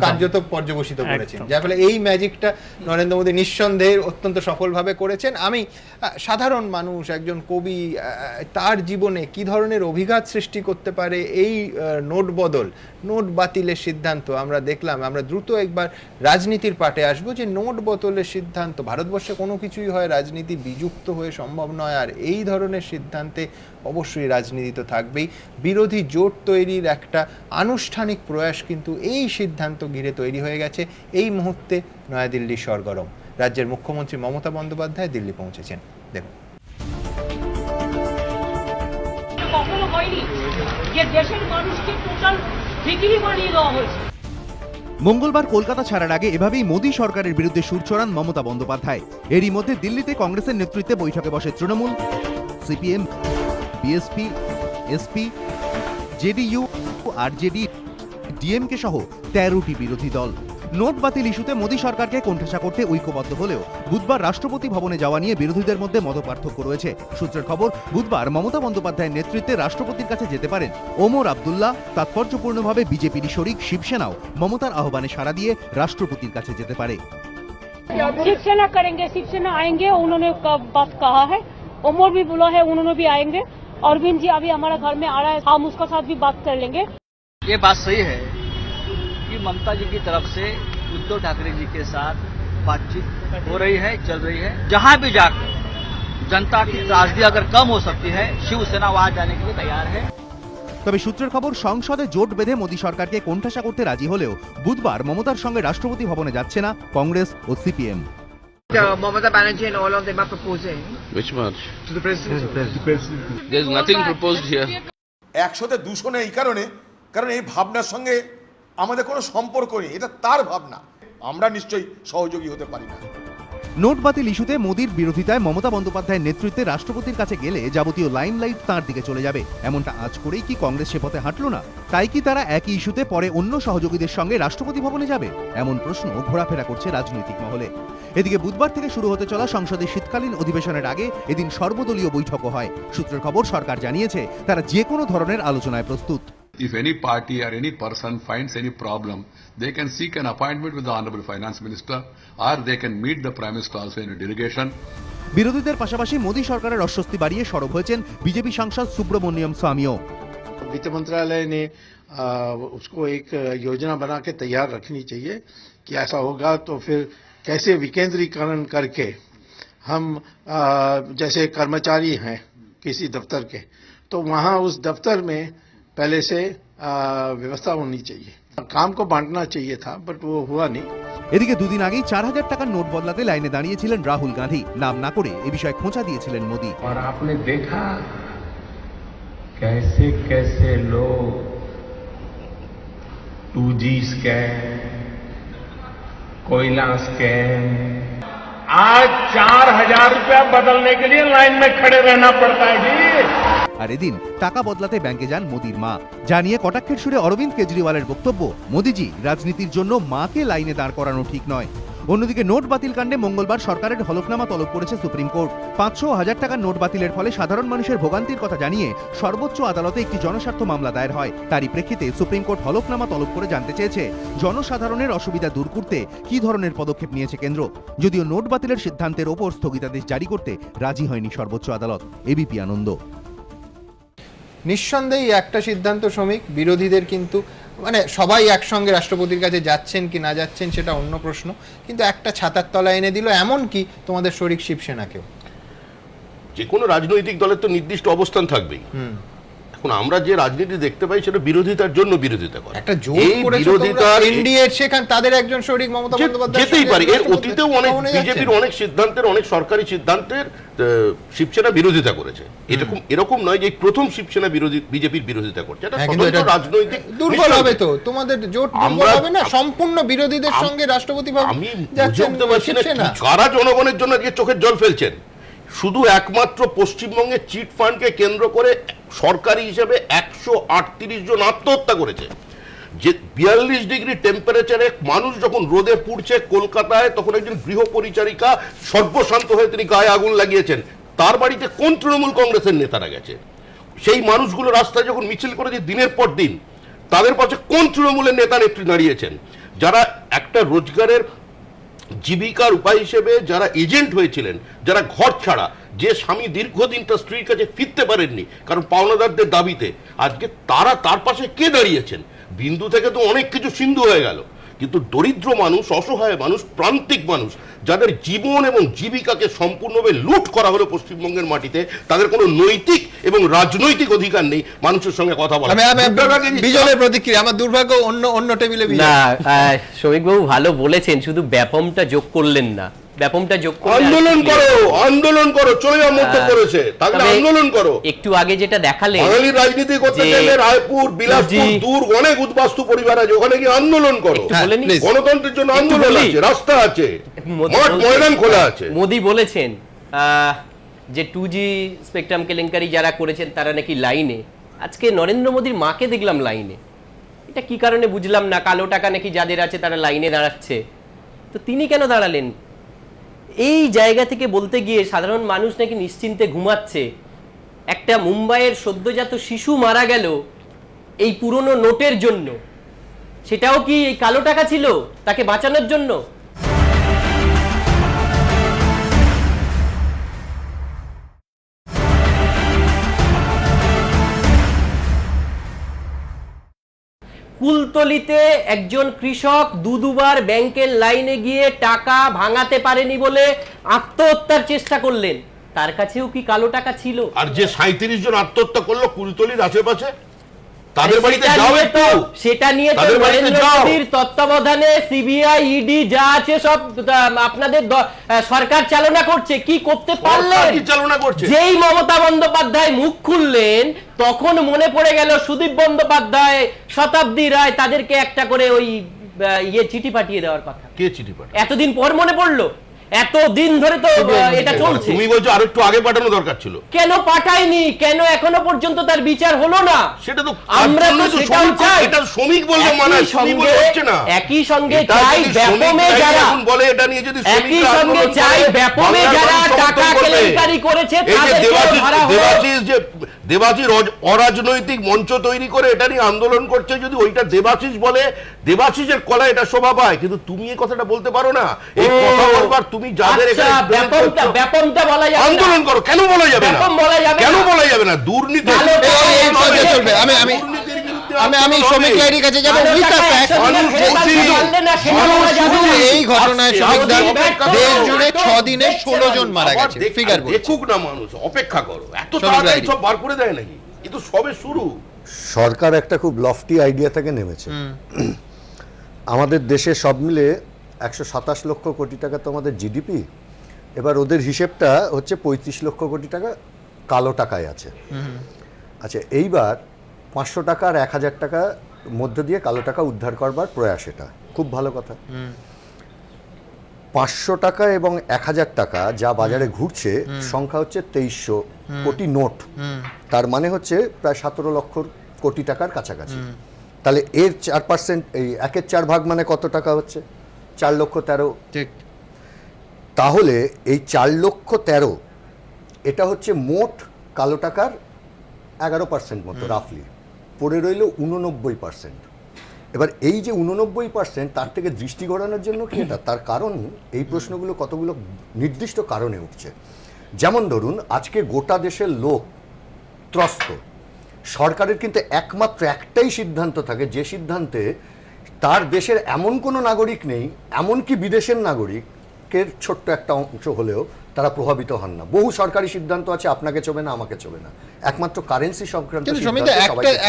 কার্যত পর্যবসিত করেছেন, যার ফলে এই ম্যাজিকটা নরেন্দ্র মোদী নিঃসন্দেহে অত্যন্ত সফলভাবে করেছেন। আমি সাধারণ মানুষ, একজন কবি, তার জীবনে কি ধরনের অভিঘাত সৃষ্টি করতে পারে এই নোট বদল, নোট বাতিলের সিদ্ধান্ত আমরা দেখলাম। আমরা দ্রুত একবার রাজনীতির পাটে আসবো, যে নোট বদলের সিদ্ধান্ত, ভারতবর্ষে কোনো কিছুই হয় রাজনীতি বিযুক্ত হয়ে সম্ভব নয়, আর এই ধরনের সিদ্ধান্তে অবশ্যই রাজনীতি তো থাকবেই। বিরোধী জোট তৈরির একটা আনুষ্ঠানিক প্রয়াস কিন্তু এই সিদ্ধান্ত ঘিরে তৈরি হয়ে গেছে। এই মুহূর্তে নয়াদিল্লি সরগরম। রাজ্যের মুখ্যমন্ত্রী মমতা বন্দ্যোপাধ্যায় দিল্লি পৌঁছেছেন, দেখুন। কখনো হয়নি যে দেশের মানুষকে টোটাল বিক্রি বানিয়ে দেওয়া হয়েছে। মঙ্গলবার কলকাতা ছাড়ার আগে এভাবেই মোদী সরকারের বিরুদ্ধে সুর চড়ান মমতা বন্দ্যোপাধ্যায়। এরই মধ্যে দিল্লিতে কংগ্রেসের নেতৃত্বে বৈঠকে বসে Trinamool, CPM, BSP, SP, JDU, RJD, DMK সহ 13টি বিরোধী দল। নোট বাতিল ইস্যুতে মোদী সরকারকে কোণঠাসা করতে ঐক্যবদ্ধ হলেও বুধবার রাষ্ট্রপতি ভবনে যাওয়া নিয়ে বিরোধীদের মধ্যে মতপার্থক্য রয়েছে। সূত্রের খবর, বুধবার মমতা বন্দ্যোপাধ্যায়ের নেতৃত্বে রাষ্ট্রপতির কাছে যেতে পারেন ওমর আব্দুল্লাহ। তাৎপর্যপূর্ণভাবে বিজেপির শরিক শিবসেনাও মমতার আহ্বানে সাড়া দিয়ে রাষ্ট্রপতির কাছে যেতে পারে। शिवसेना करेंगे, शिवसेना आएंगे, उन्होंने बात कहा है, उमर भी बोला है, उन्होंने भी आएंगे। अरविंद जी अभी हमारा घर में आ रहा है, हम उसका साथ भी बात कर लेंगे। ये बात सही है कि ममता जी की तरफ से उद्धव ठाकरे जी के साथ बातचीत हो रही है, चल रही है। जहां भी जाकर जनता की त्रासदी अगर कम हो सकती है, शिवसेना वहां जाने के लिए तैयार है। তবে সূত্রের খবর, সংসদে জোট বেঁধে মোদী সরকারকে কোণঠাসা করতে রাজি হলেও বুধবার মমতার সঙ্গে রাষ্ট্রপতি ভবনে যাচ্ছে না কংগ্রেস ও CPM. Mamata Banerjee and all of them are proposing. Which much? To the president. There's nothing proposed here. 100-তে 200 নেই, কারণ এই ভাবনার সঙ্গে আমাদের কোনো সম্পর্ক নেই, এটা তার ভাবনা, আমরা নিশ্চয়ই সহযোগী হতে পারি না। নোট বাতিল ইস্যুতে মোদীর বিরোধিতায় মমতা বন্দ্যোপাধ্যায়ের নেতৃত্বে রাষ্ট্রপতির কাছে গেলে যাবতীয় লাইমলাইট তাঁর দিকে চলে যাবে, এমনটা আজ করেই কি কংগ্রেস সে পথে হাঁটল না? তাই কি তারা একই ইস্যুতে পরে অন্য সহযোগীদের সঙ্গে রাষ্ট্রপতি ভবনে যাবে? এমন প্রশ্ন ঘোরাফেরা করছে রাজনৈতিক মহলে। এদিকে বুধবার থেকে শুরু হতে চলা সংসদের শীতকালীন অধিবেশনের আগে এদিন সর্বদলীয় বৈঠকও হয়। সূত্রের খবর, সরকার জানিয়েছে তারা যে কোনো ধরনের আলোচনায় প্রস্তুত। If any party or any person finds any problem, they can seek an appointment with the Honorable Finance Minister, or they can meet the Prime Minister also in a delegation. বিরোধীদের পাশাপাশি মোদী সরকারের অস্বস্তি বাড়িয়ে সরব হয়েছেন বিজেপি সাংসদ सुब्रमण्यम स्वामीও। वित्त मंत्रालय ने उसको एक योजना बना के तैयार रखनी चाहिए कि ऐसा होगा तो फिर कैसे विकेंद्रीकरण करके हम जैसे कर्मचारी हैं किसी दफ्तर के, तो वहाँ उस दफ्तर में पहले से व्यवस्था होनी चाहिए। काम को बांटना चाहिए था, बट वो हुआ नहीं। এদিকে দুদিন আগেই 4000 টাকার নোট বদলাতে লাইনে দাঁড়িয়েছিলেন রাহুল গান্ধী। নাম না করে এ বিষয়ে খোঁচা দিয়েছিলেন মোদী। और आपने देखा कैसे कैसे लोग 2G स्कैम, कोयला स्कैम, आज 4000 रुपया बदलने के लिए लाइन में खड़े रहना पड़ता है जी। আর এদিন টাকা বদলাতে ব্যাংকে যান মোদীর মা। জানিয়ে কটাক্ষের সুরে অরবিন্দ কেজরিওয়ালের বক্তব্য, মোদীজি, রাজনীতির জন্য মাকে লাইনে দাঁড় করানো ঠিক নয়। অন্যদিকে নোট বাতিল কাণ্ডে মঙ্গলবার সরকারের হলফনামা তলব করেছে সুপ্রিম কোর্ট। 500 ও 1000 টাকার নোট বাতিলের ফলে সাধারণ মানুষের ভোগান্তির কথা জানিয়ে সর্বোচ্চ আদালতে একটি জনস্বার্থ মামলা দায়ের হয়। তারই প্রেক্ষিতে সুপ্রিম কোর্ট হলফনামা তলব করে জানতে চেয়েছে জনসাধারণের অসুবিধা দূর করতে কি ধরনের পদক্ষেপ নিয়েছে কেন্দ্র। যদিও নোট বাতিলের সিদ্ধান্তের ওপর স্থগিতাদেশ জারি করতে রাজি হয়নি সর্বোচ্চ আদালত। এবিপি আনন্দ। নিঃসন্দেহে একটা সিদ্ধান্ত শ্রমিক বিরোধীদের কিন্তু সবাই একসঙ্গে রাষ্ট্রপতির কাছে যাচ্ছেন কি না যাচ্ছেন সেটা অন্য প্রশ্ন, কিন্তু একটা ছাতার তলায় এনে দিল, এমন কি তোমাদের শরিক শিবসেনাকেও। যে কোনো রাজনৈতিক দলের তো নির্দিষ্ট অবস্থান থাকবেই। এখন আমরা যে রাজনীতি দেখতে পাই সেটা বিরোধিতার জন্য বিরোধিতা করে। একটা জোট করেছো তোমরা এনডিএ, সেখানে তাদের একজন শরিক মমতা বন্দ্যোপাধ্যায় যেতেই পারে। এর অতীতেও অনেক বিজেপির অনেক সিদ্ধান্তের, অনেক সরকারি সিদ্ধান্তের শিবসেনা বিরোধিতা করেছে। এরকম নয় যে প্রথম শিবসেনা বিজেপির বিরোধিতা করছে। এটা স্বতন্ত্র রাজনৈতিক দুর্বল হবে তো, তোমাদের জোট দুর্বল হবে না সম্পূর্ণ বিরোধীদের সঙ্গে রাষ্ট্রপতি ভবন। আমি বুঝতে পারছি না কারা জনগণের জন্য আজকে চোখের জল ফেলছেন। শুধু একমাত্র পশ্চিমবঙ্গের চিট ফান্ডকে কেন্দ্র করে সরকারি হিসেবে 138 জন আত্মহত্যা করেছে। যে 42 ডিগ্রি টেম্পারেচারে মানুষ যখন রোদে পুড়ছে কলকাতায়, তখন একজন গৃহ পরিচারিকা সর্বশান্ত হয়ে তিনি গায়ে আগুন লাগিয়েছেন। তার বাড়িতে কোন তৃণমূল কংগ্রেসের নেতারা গেছে? সেই মানুষগুলো রাস্তায় যখন মিছিল করেছে দিনের পর দিন, তাদের পাশে কোন তৃণমূলের নেতা নেত্রী দাঁড়িয়েছেন? যারা একটা রোজগারের জীবিকার উপায় হিসেবে যারা এজেন্ট হয়েছিলেন, যারা ঘর ছাড়া, যে স্বামী দীর্ঘদিন তার স্ত্রীর কাছে ফিরতে পারেননি কারণ পাওনাদারদের দাবিতে, আজকে তারা তার পাশে কে দাঁড়িয়েছেন? বিন্দু থেকে তো অনেক কিছু সিন্ধু হয়ে গেল, কিন্তু দরিদ্র মানুষ, অসহায় মানুষ, প্রান্তিক মানুষ, যাদের জীবন এবং জীবিকাকে সম্পূর্ণভাবে লুট করা হলো পশ্চিমবঙ্গের মাটিতে, তাদের কোনো নৈতিক এবং রাজনৈতিক অধিকার নেই মানুষের সঙ্গে কথা বলা। বিজলের প্রতিক্রিয়া, আমার দুর্ভাগ্য অন্য টেবিলে না, শ্রমিকবাবু ভালো বলেছেন, শুধু ব্যাপমটা যোগ করলেন না, ব্যাপমটা যোগ করলে আন্দোলন করো, আন্দোলন করো, চলে যাও মধ্য করেছে, তাহলে আন্দোলন করো। একটু আগে যেটা দেখালে বাঙালি রাজনীতি করতে গেলে রায়পুর, বিলাসপুর, দূর অনেক উদ্বাস্তু পরিবার আছে, ওখানে কি আন্দোলন করো। গণতন্ত্রের জন্য আন্দোলন আছে, রাস্তা আছে, মাঠ ময়দান খোলা আছে। মোদি বলেছেন যে 2G স্পেকট্রাম কেলেঙ্কারি যারা করেছেন তারা নাকি লাইনে। আজকে নরেন্দ্র মোদীর মাকে দেখলাম লাইনে, এটা কি কারণে বুঝলাম না। কালো টাকা নাকি যাদের আছে তারা লাইনে দাঁড়াচ্ছে, তো তিনি কেন দাঁড়ালেন? এই জায়গা থেকে বলতে গিয়ে সাধারণ মানুষ নাকি নিশ্চিন্তে ঘুমাচ্ছে। একটা মুম্বাইয়ের সদ্যজাত শিশু মারা গেল এই পুরনো নোটের জন্য, সেটাও কি এই কালো টাকা ছিল তাকে বাঁচানোর জন্য? কুলতলিতে একজন কৃষক দুবার ব্যাংকের লাইনে গিয়ে টাকা ভাঙাতে পারেনি বলে আত্মহত্যার চেষ্টা করলেন, তার কাছেও কি কালো টাকা ছিল? আর যে 37 জন আত্মহত্যা করলো কুলতলির আশেপাশে, তাদের বাড়িতে যাও একটু, সেটা নিয়ে তো নরেন্দ্র মোদীর তত্ত্বাবধানে সিবিআই, ইডি যা আছে সব আপনাদের সরকার চালনা করছে। কি করতে পারলেন? কি চালনা করছে? যেই মমতা বন্দ্যোপাধ্যায় মুখ খুললেন তখন মনে পড়ে গেল সুদীপ বন্দ্যোপাধ্যায়, শতাব্দী রায়, তাদেরকে একটা করে ওই চিঠি পাঠিয়ে দেওয়ার কথা। কে চিঠি পাঠায়? এতদিন পর মনে পড়লো? এতদিন ধরে তো এটা চলছে। তুমি বলছো আর একটু আগে পাঠানো দরকার ছিল। কেন পাঠায়নি? কেন এখনো পর্যন্ত তার বিচার হলো না? সেটা তো আমরা তো সেটাও চাই। এটা শ্রমিক বলতে মানে শ্রমিক বলে হচ্ছে না। একই সঙ্গে চাই ব্যাপমে যারা এখন বলে এটা নিয়ে যদি একই সঙ্গে চাই ব্যাপমে যারা টাকা কেলেঙ্কারি করেছে তাদেরকে ধরা হোক। দেবাশিস অরাজনৈতিক মঞ্চ তৈরি করে এটা নিয়ে আন্দোলন করছে, যদি ওইটা দেবাশিস বলে, দেবাশিসের কলা এটা শোভা পায়, কিন্তু তুমি এই কথাটা বলতে পারো না। এই কথা বলবার তুমি যাদের ব্যাপমটা বলা যাবে না। আন্দোলন করো, কেন বলা যাবে না? কেন বলা যাবে না? দুর্নীতি চলবে। আমি শ্রমিক লাইনের কাছে যাব। এই ঘটনায় দেশ জুড়ে 6 দিনে 16 জন মারা গেছে। ফিগার দেখুক না মানুষ, অপেক্ষা করো। এত তাড়াতাড়ি সব বার করে দেয় নাকি? এ তো সবে শুরু। সরকার একটা খুব লফটি আইডিয়া থেকে নেমেছে। আমাদের দেশে সব মিলে 127 লক্ষ কোটি টাকা তো আমাদের জিডিপি। এবার ওদের হিসেবটা হচ্ছে 35 লক্ষ কোটি টাকা কালো টাকায় আছে। আচ্ছা, এইবার 500 টাকা আর 1000 টাকা মধ্য দিয়ে কালো টাকা উদ্ধার করবার প্রয়াস, এটা খুব ভালো কথা। 500 টাকা এবং 1000 টাকা যা বাজারে ঘুরছে সংখ্যা হচ্ছে 2300 কোটি নোট। তার মানে হচ্ছে প্রায় 17 লক্ষ কোটি টাকার কাছাকাছি। তাহলে এর 4%, এই 1/4 ভাগ মানে কত টাকা হচ্ছে? 4,13,000। ঠিক। তাহলে এই 4,13,000 এটা হচ্ছে মোট কালো টাকার 11% মতো রাফলি, পড়ে রইল 89%। এবার এই যে 89%, তার থেকে দৃষ্টি ঘোরানোর জন্য কি এটা? তার কারণ, এই প্রশ্নগুলো কতগুলো নির্দিষ্ট কারণে উঠছে। যেমন ধরুন, আজকে গোটা দেশের লোক ত্রস্ত। সরকারের কিন্তু একমাত্র একটাই সিদ্ধান্ত থাকে, যে সিদ্ধান্তে তার দেশের এমন কোনো নাগরিক নেই, এমনকি বিদেশের নাগরিকের ছোট্ট একটা অংশ হলেও তারা প্রভাবিত হন না। বহু সরকারি সিদ্ধান্ত আছে, আপনাকে চবে না, আমাকে চবে না, একমাত্র কারেন্সি সংক্রান্ত।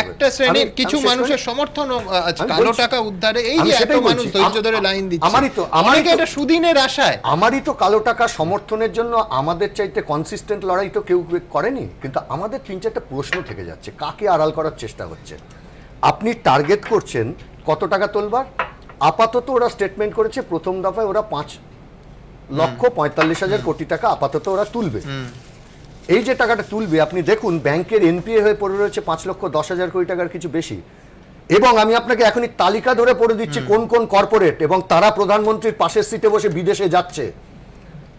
একটা শ্রেণীর কিছু মানুষের সমর্থন কালো টাকা উদ্ধারে। এই যে এত মানুষ ধৈর্য ধরে লাইন দিচ্ছে, আমারই এটা সুদিনের আশায়। আমারই তো কালো টাকা সমর্থনের জন্য আমাদের চাইতে কনসিস্টেন্ট লড়াই তো কেউ করেনি, কিন্তু আমাদের 3-4টা প্রশ্ন থেকে যাচ্ছে। কাকে আড়াল করার চেষ্টা হচ্ছে? আপনি টার্গেট করছেন কত টাকা তোলবার? আপাতত ওরা স্টেটমেন্ট করেছে প্রথম দফায় ওরা 5,45,000 কোটি টাকা আপাতত ওরা তুলবে। এই যে টাকাটা তুলবে, আপনি দেখুন ব্যাংকের এনপিএ হয়ে পড়ে রয়েছে 5,10,000 কোটি টাকার কিছু বেশি। এবং আমি আপনাকে এখনই তালিকা ধরে পড়ে দিচ্ছি কোন কোন কর্পোরেট এবং তারা প্রধানমন্ত্রীর পাশের সিটে বসে বিদেশে যাচ্ছে,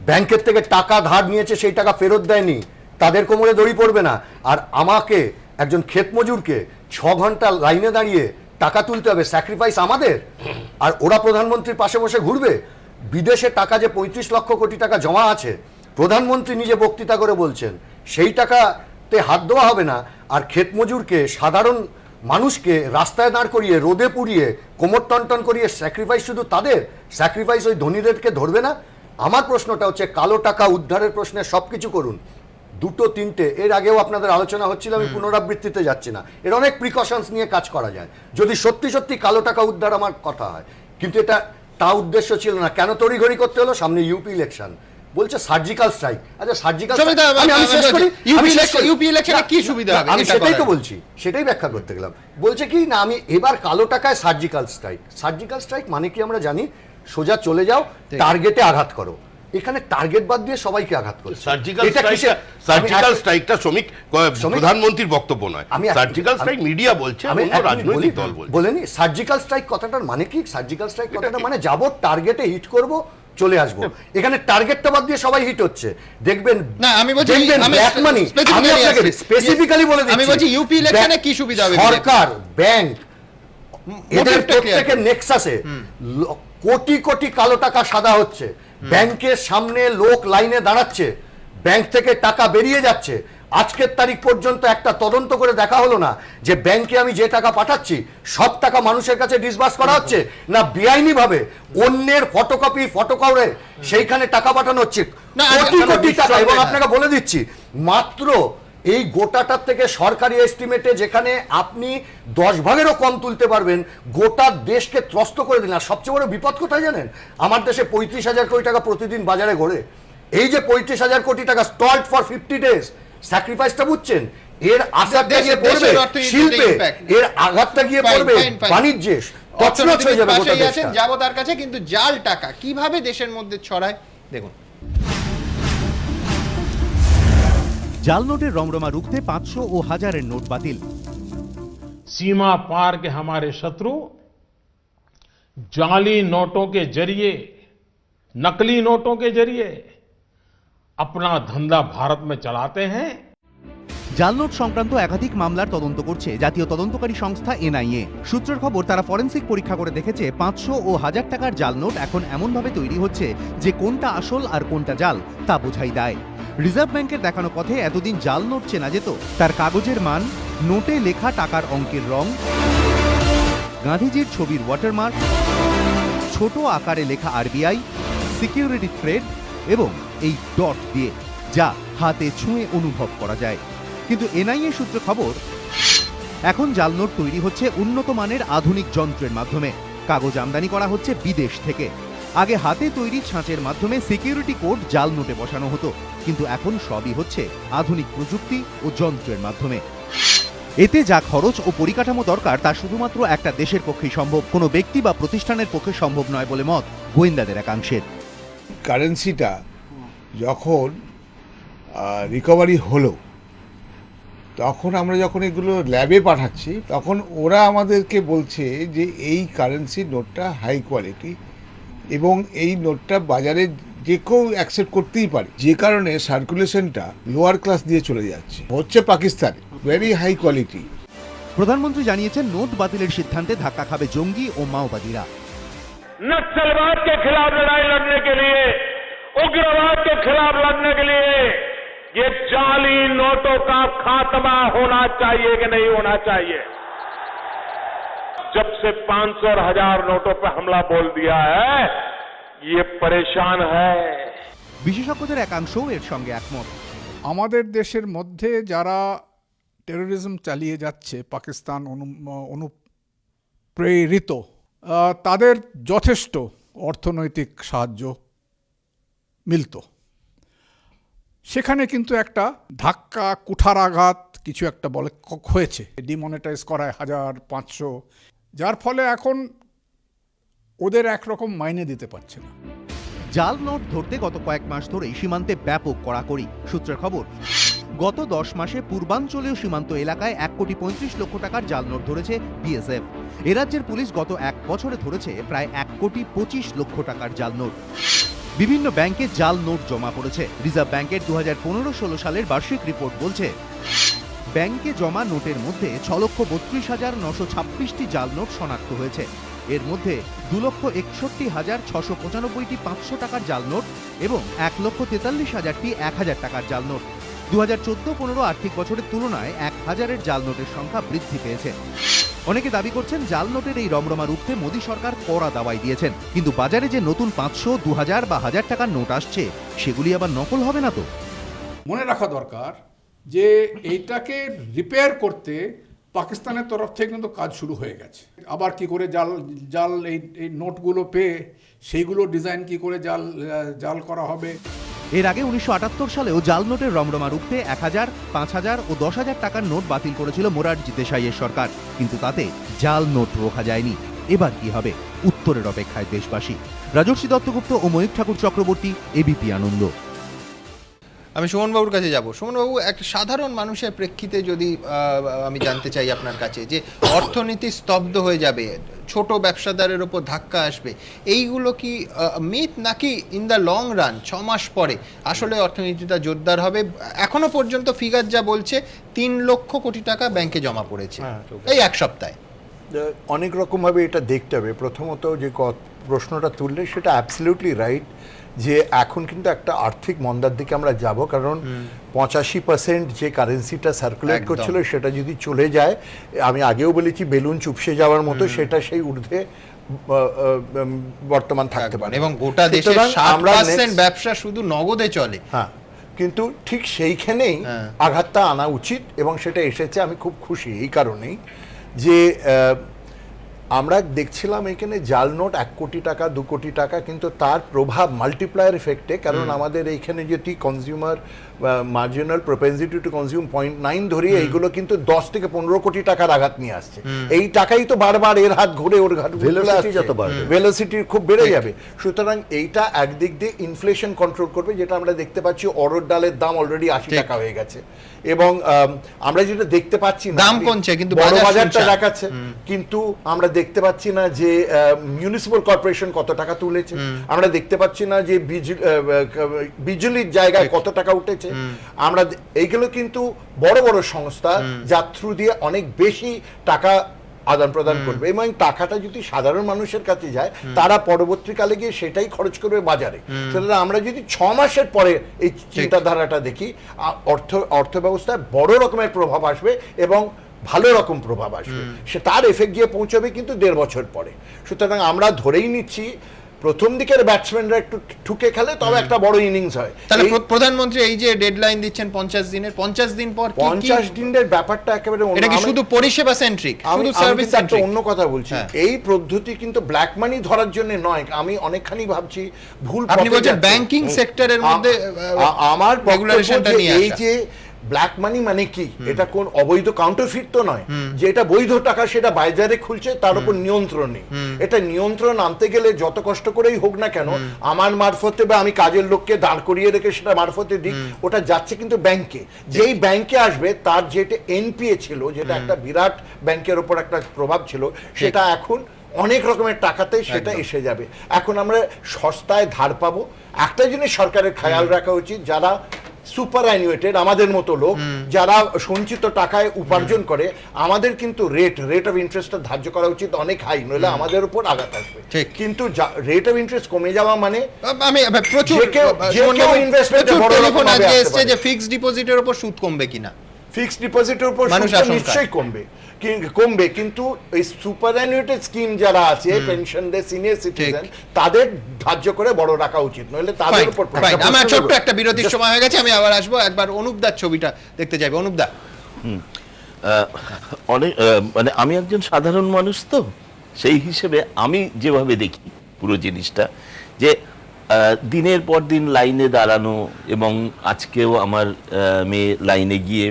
ব্যাংকের থেকে টাকা ধার নিয়েছে, সেই টাকা ফেরত দেয়নি, তাদের কোমরে দড়ি পড়বে না। আর আমাকে একজন ক্ষেত মজুরকে 6 ঘন্টা লাইনে দাঁড়িয়ে টাকা তুলতে হবে, স্যাক্রিফাইস আমাদের, আর ওরা প্রধানমন্ত্রীর পাশে বসে ঘুরবে। বিদেশে টাকা যে 35 লক্ষ কোটি টাকা জমা আছে, প্রধানমন্ত্রী নিজে বক্তৃতা করে বলছেন সেই টাকাতে হাত দেওয়া হবে না। আর ক্ষেত মজুরকে, সাধারণ মানুষকে রাস্তায় দাঁড় করিয়ে, রোদে পুড়িয়ে, কোমর টনটন করিয়ে স্যাক্রিফাইস শুধু তাদের, স্যাক্রিফাইস ওই ধনীদেরকে ধরবে না। আমার প্রশ্নটা হচ্ছে কালো টাকা উদ্ধারের প্রশ্নে সব কিছু করুন, 2-3টে, এর আগেও আপনাদের আলোচনা হচ্ছিল, আমি পুনরাবৃত্তিতে যাচ্ছি না, এর অনেক প্রিকশনস নিয়ে কাজ করা যায় যদি সত্যি সত্যি কালো টাকা উদ্ধার আমার কথা হয়। কিন্তু এটা তা উদ্দেশ্য ছিল না। কেন তড়িঘড়ি করতে হলো? সামনে ইউপি ইলেকশন, বলছে সার্জিক্যাল স্ট্রাইক। আচ্ছা সার্জিক্যাল ইউপি ইলেকশনে কি সুবিধা হবে? আমি সেটাই তো বলছি, সেটাই ব্যাখ্যা করতে গেলাম। বলছে কি না, আমি এবার কালো টাকায় সার্জিক্যাল স্ট্রাইক। সার্জিক্যাল স্ট্রাইক মানে কি আমরা জানি, সোজা চলে যাও, টার্গেটে আঘাত করো। এখানে টার্গেট বাদ দিয়ে সবাইকে আঘাত করছে। সার্জিক্যাল স্ট্রাইকটা শ্রমিক প্রধানমন্ত্রীর বক্তব্য নয়, সার্জিক্যাল স্ট্রাইক মিডিয়া বলছে, রাজনৈতিক দল বলছে। বলেনি সার্জিক্যাল স্ট্রাইক কথাটার মানে কি? সার্জিক্যাল স্ট্রাইক কথাটা মানে যাবো, টার্গেটে হিট করব, চলে আসবো। এখানে টার্গেটটা বাদ দিয়ে সবাই হিট হচ্ছে, দেখবেন না। আমি বলছি ব্ল্যাক মানি, আমি আপনাকে স্পেসিফিক্যালি বলে দিচ্ছি, আমি বলছি ইউপি ইলেকশনে কি সুবিধা হবে? সরকার, ব্যাংক, এদের প্রত্যেকের নেক্সাসে কোটি কোটি কালো টাকা সাদা হচ্ছে। ব্যাংকের সামনে লোক লাইনে দাঁড়াচ্ছে, ব্যাংক থেকে টাকা বেরিয়ে যাচ্ছে। আজকের তারিখ পর্যন্ত একটা তদন্ত করে দেখা হলো না যে ব্যাংকে আমি যে টাকা পাঠাচ্ছি সব টাকা মানুষের কাছে ডিসবার্স করা হচ্ছে না বেআইনি ভাবে অন্যের ফটোকপি সেইখানে টাকা পাঠানো হচ্ছে কোটি কোটি টাকা। এবং আপনাকে বলে দিচ্ছি, মাত্র এই গোটাটার থেকে সরকারি এস্টিমেটে যেখানে আপনি 10 ভাগেরও কম তুলতে পারবেন, গোটা দেশকে ত্রস্ত করে দিন। আর সবচেয়ে বড় বিপদ কোথায় জানেন? আমার দেশে 35,000 কোটি টাকা প্রতিদিন বাজারে ঘোরে। এই যে 35,000 কোটি টাকা স্টলড ফর 50 ডেজ, স্যাক্রিফাইসটা বুঝছেন? এর আঘাতটা গিয়ে পড়বে শিল্পে, এর আঘাতটা গিয়ে পড়বে বাণিজ্যে, তছনছ হয়ে যাবে গোটা দেশটা। যাবো তার কাছে, কিন্তু জাল টাকা কিভাবে দেশের মধ্যে ছড়ায় দেখুন। জাল নোটের রমরমা রুখতে 500 ও 1000-এর নোট বাতিল। सीमा पार के हमारे शत्रु जाली नोटों के जरिए, नकली नोटों के जरिए अपना धंधा भारत में चलाते हैं। জাল নোট সংক্রান্ত একাধিক মামলার তদন্ত করছে জাতীয় তদন্তকারী সংস্থা এনআইএ। সূত্রের খবর, তারা ফরেনসিক পরীক্ষা করে দেখেছে 500 ও 1000 টাকার জাল নোট এখন এমনভাবে তৈরি হচ্ছে যে কোনটা আসল আর কোনটা জাল তা বোঝাই দেয়। রিজার্ভ ব্যাংকের দেখানো পথে এতদিন জাল নোট চেনা যেত তার কাগজের মান, নোটে লেখা টাকার অঙ্কের রং, গান্ধীজির ছবির ওয়াটারমার্ক, ছোট আকারে লেখা আরবিআই, সিকিউরিটি থ্রেড এবং এই ডট দিয়ে, যা হাতে ছুঁয়ে অনুভব করা যায়। কিন্তু এনআইএ সূত্রে খবর, এখন জাল নোট তৈরি হচ্ছে উন্নত মানের আধুনিক যন্ত্রের মাধ্যমে। কাগজ আমদানি করা হচ্ছে বিদেশ থেকে। আগে হাতে তৈরি ছাঁচের মাধ্যমে সিকিউরিটি কোড জাল নোটে বসানো হতো, কিন্তু এখন সবই হচ্ছে আধুনিক প্রযুক্তি ও যন্ত্রের মাধ্যমে। এতে যা খরচ ও পরিকাঠামো দরকার তা শুধুমাত্র একটা দেশের পক্ষেই সম্ভব, কোনো ব্যক্তি বা প্রতিষ্ঠানের পক্ষে সম্ভব নয় বলে মত গোয়েন্দাদের একাংশের। কারেন্সিটা যখন রিকভারি হলো, তখন আমরা যখন এগুলো ল্যাবে পাঠাচ্ছি, তখন ওরা আমাদেরকে বলছে যে এই কারেন্সি নোটটা হাই কোয়ালিটি এবং এই নোটটা বাজারে যে কেউ অ্যাকসেপ্ট করতেই পারে, যে কারণে সার্কুলেশনটা লোয়ার ক্লাস দিয়ে চলে যাচ্ছে, হচ্ছে পাকিস্তানে ভেরি হাই কোয়ালিটি। প্রধানমন্ত্রী জানিয়েছেন, নোট বাতিলের সিদ্ধান্তে ধাক্কা খাবে জঙ্গি ও মাওবাদীরা। नक्सलवाद के खिलाफ लड़ाई लड़ने के लिए, उग्रवाद के खिलाफ लड़ने के लिए ये जाली नोटों का खात्मा होना चाहिए कि नहीं होना चाहिए? जब से 500 और 1000 नोटों पर हमला बोल दिया है, ये परेशान है। বিশেষজ্ঞদের একাংশও এর সঙ্গে একমত। আমাদের দেশের মধ্যে যারা টেরোরিজম চালিয়ে যাচ্ছে, পাকিস্তান অনুপ্রেরিত, তাদের যথেষ্ট অর্থনৈতিক সাহায্য মিলত। সেখানে কিন্তু একটা ধাক্কা, কুঠারাঘাত কিছু একটা বলে হয়েছে, ডিমনিটাইজ করায় 1500, যার ফলে এখন ওদের একরকম মাইনে দিতে পারছে না। জাল নোট ধরতে গত কয়েক মাস ধরেই সীমান্তে ব্যাপক কড়াকড়ি। সূত্রের খবর, গত 10 মাসে পূর্বাঞ্চলীয় সীমান্ত এলাকায় 1,35,00,000 টাকার জাল নোট ধরেছে বিএসএফ। এ রাজ্যের পুলিশ গত 1 বছরে ধরেছে প্রায় 1,25,00,000 টাকার জাল নোট। বিভিন্ন ব্যাংকে জাল নোট জমা পড়েছে। রিজার্ভ ব্যাংকের 2015-16 সালের বার্ষিক রিপোর্ট বলছে ব্যাংকে জমা নোটের মধ্যে 6,32,926টি জাল নোট শনাক্ত হয়েছে। এর মধ্যে 2,61,695টি 500 টাকার জাল নোট এবং 1,43,000টি 1,000 টাকার জাল নোট। 2014-15 আর্থিক বছরের তুলনায় 1,000-এর জাল নোটের সংখ্যা বৃদ্ধি পেয়েছে। অনেকে দাবি করছেন জাল নোটের এই রমরমা রুখতে মোদী সরকার কড়া দাওয়াই দিয়েছেন, কিন্তু বাজারে যে নতুন 500, 2000 বা 1000 টাকার নোট আসছে সেগুলি আবার নকল হবে না তো? মনে রাখা দরকার যে এইটাকে রিপেয়ার করতে পাকিস্তানের তরফ থেকে কিন্তু কাজ শুরু হয়ে গেছে। আবার কি করে জাল এই নোটগুলো পেয়ে সেইগুলো ডিজাইন কি করে জাল করা হবে। এর আগে 1978 সালেও জাল নোটের রমরমা রুখতে 1000, 5000 ও 10,000 টাকার নোট বাতিল করেছিল মোরারজি দেশাইয়ের সরকার, কিন্তু তাতে জাল নোট রোখা যায়নি। এবার কি হবে? উত্তরের অপেক্ষায় দেশবাসী। রাজর্ষি দত্তগুপ্ত ও ময়ূখ ঠাকুর চক্রবর্তী, এবিপি আনন্দ। আমি সুমনবাবুর কাছে যাব। সুমনবাবু, এক সাধারণ মানুষের প্রেক্ষিতে যদি আমি জানতে চাই আপনার কাছে, যে অর্থনীতি স্তব্ধ হয়ে যাবে, ছোট ব্যবসাদারের ওপর ধাক্কা আসবে, এইগুলো কি মিথ, নাকি ইন দ্য লং রান 6 মাস পরে আসলে অর্থনীতিটা জোরদার হবে? এখনো পর্যন্ত ফিগার যা বলছে 3 লক্ষ কোটি টাকা ব্যাংকে জমা পড়েছে এই 1 সপ্তাহে। অনেক রকমভাবে এটা দেখতে হবে। প্রথমত যে প্রশ্নটা তুললে সেটা অ্যাবসলিউটলি রাইট, যে এখন কিন্তু একটা আর্থিক মন্দার দিকে আমরা যাব, কারণ 85% যে কারেন্সিটা সার্কুলেট করছিল সেটা যদি চলে যায়, আমি আগেও বলেছি বেলুন চুপসে যাওয়ার মতো, সেটা সেই ঊর্ধ্বে বর্তমান থাকতে পারে এবং গোটা দেশে 60% ব্যবসা শুধু নগদে চলে। হ্যাঁ, কিন্তু ঠিক সেইখানেই আঘাতটা আনা উচিত এবং সেটা এসেছে। আমি খুব খুশি এই কারণেই যে আমরা দেখছিলাম এখানে জাল নোট 1 কোটি টাকা, 2 কোটি টাকা, কিন্তু তার প্রভাব মাল্টিপ্লায়ার এফেক্টে, কারণ আমাদের এইখানে যদি consumer marginal propensity to consume 0.9 ধরিয়ে এইগুলো কিন্তু 10 থেকে 15 কোটি টাকার আঘাত নিয়ে আসছে। এই টাকাই তো বারবার এর হাত ঘুরে ওর ঘাট ভেলোসিটি খুব বেড়ে যাবে। সুতরাং এইটা একদিক দিয়ে ইনফ্লেশন কন্ট্রোল করবে, যেটা আমরা দেখতে পাচ্ছি অরড় ডালের দাম অলরেডি 80 টাকা হয়ে গেছে, এবং আমরা যেটা দেখতে পাচ্ছি না, দাম কমছে কিন্তু বাজারটা দেখাচ্ছে, কিন্তু আমরা দেখতে পাচ্ছি না যে মিউনিসিপাল কর্পোরেশন কত টাকা তুলেছে, আমরা দেখতে পাচ্ছি না যে বিজলির জায়গায় কত টাকা উঠেছে। আমরা এইগুলো কিন্তু বড় বড় সংস্থা যার থ্রু দিয়ে অনেক বেশি টাকা আদান প্রদান করবে, এবং টাকাটা যদি সাধারণ মানুষের কাছে যায় তারা পরবর্তীকালে গিয়ে সেটাই খরচ করবে বাজারে। সুতরাং আমরা যদি 6 মাসের পরে এই চিন্তাধারাটা দেখি, অর্থ ব্যবস্থায় বড় রকমের প্রভাব আসবে এবং ভালো রকম প্রভাব আসবে, সে তার এফেক্ট গিয়ে পৌঁছবে কিন্তু 1.5 বছর পরে। সুতরাং আমরা ধরেই নিচ্ছি প্রথম দিকের ব্যাটসম্যানরা একটু ঠুকে খেলে তবে একটা বড় ইনিংস হয়। তাহলে প্রধানমন্ত্রী এই যে ডেডলাইন দিচ্ছেন 50 দিনের, 50 দিন পর 50 দিনের ব্যাপারটা একেবারে অন্য। এটা কি শুধু পরিষেবা সেন্ট্রিক, শুধু সার্ভিস সেন্ট্রিক? অন্য কথা বলছি, এই পদ্ধতি কিন্তু ব্ল্যাক মানি ধরার জন্য নয়। আমি অনেকখানি ভাবছি ভুল। আপনি বলছেন ব্যাংকিং সেক্টরের মধ্যে আমার রেগুলেশনটা নিয়ে এই যে ব্ল্যাক মানি মানে কি, এটা কোন অবৈধ কাউন্টারফিট তো নয়, যে এটা বৈধ টাকা সেটা বাজারে খুলছে, তার উপর নিয়ন্ত্রণ নেই। এটা নিয়ন্ত্রণ আনতে গেলে যত কষ্ট করেই হোক না কেন, আমার মারফতে বা আমি কাজের লোককে দাঁড় করিয়ে রেখে সেটা মারফতে দিই, ওটা যাচ্ছে কিন্তু ব্যাংকে। যেই ব্যাংকে আসবে তার যেটা এনপিএ ছিল, যেটা একটা বিরাট ব্যাংকের উপর একটা প্রভাব ছিল, সেটা এখন অনেক রকমের টাকাতে সেটা এসে যাবে। এখন আমরা সস্তায় ধার পাবো। একটা জিনিস সরকারের খেয়াল রাখা উচিত, যারা সুপার অ্যানুয়েটেড আমাদের মতো লোক, যারা সঞ্চিত টাকায় উপার্জন করে, আমাদের কিন্তু রেট অফ ইন্টারেস্টটা ধার্য করা উচিত অনেক হাই, নইলে আমাদের উপর আঘাত আসবে। কিন্তু রেট অফ ইন্টারেস্ট কমে যাওয়া মানে আমি প্রচুর টেলিফোন আজকে এসেছে যে ফিক্সড ডিপোজিটের উপর সুদ কমবে কিনা। ফিক্সড ডিপোজিটের উপর নিশ্চয়ই কমবে, কিন্তু এই সুপার অ্যানুয়েটেড স্কিম যারা আছে, পেনশনদের, সিনিয়র সিটিজেন, তাদের ধার্য করে বড় রাখা উচিত, নইলে তাদের উপর। আমার ছোট্ট একটা বিরতির সময় হয়ে গেছে, আমি আবার আসবো। একবার অনুপদার ছবিটা দেখতে যাবে। অনুপদা, অনেক মানে আমি একজন সাধারণ মানুষ, তো সেই হিসেবে আমি যেভাবে দেখি পুরো জিনিসটা, যে দিনের পর দিন লাইনে দাঁড়ানো, এবং আজকেও আমার মেয়ে লাইনে গিয়ে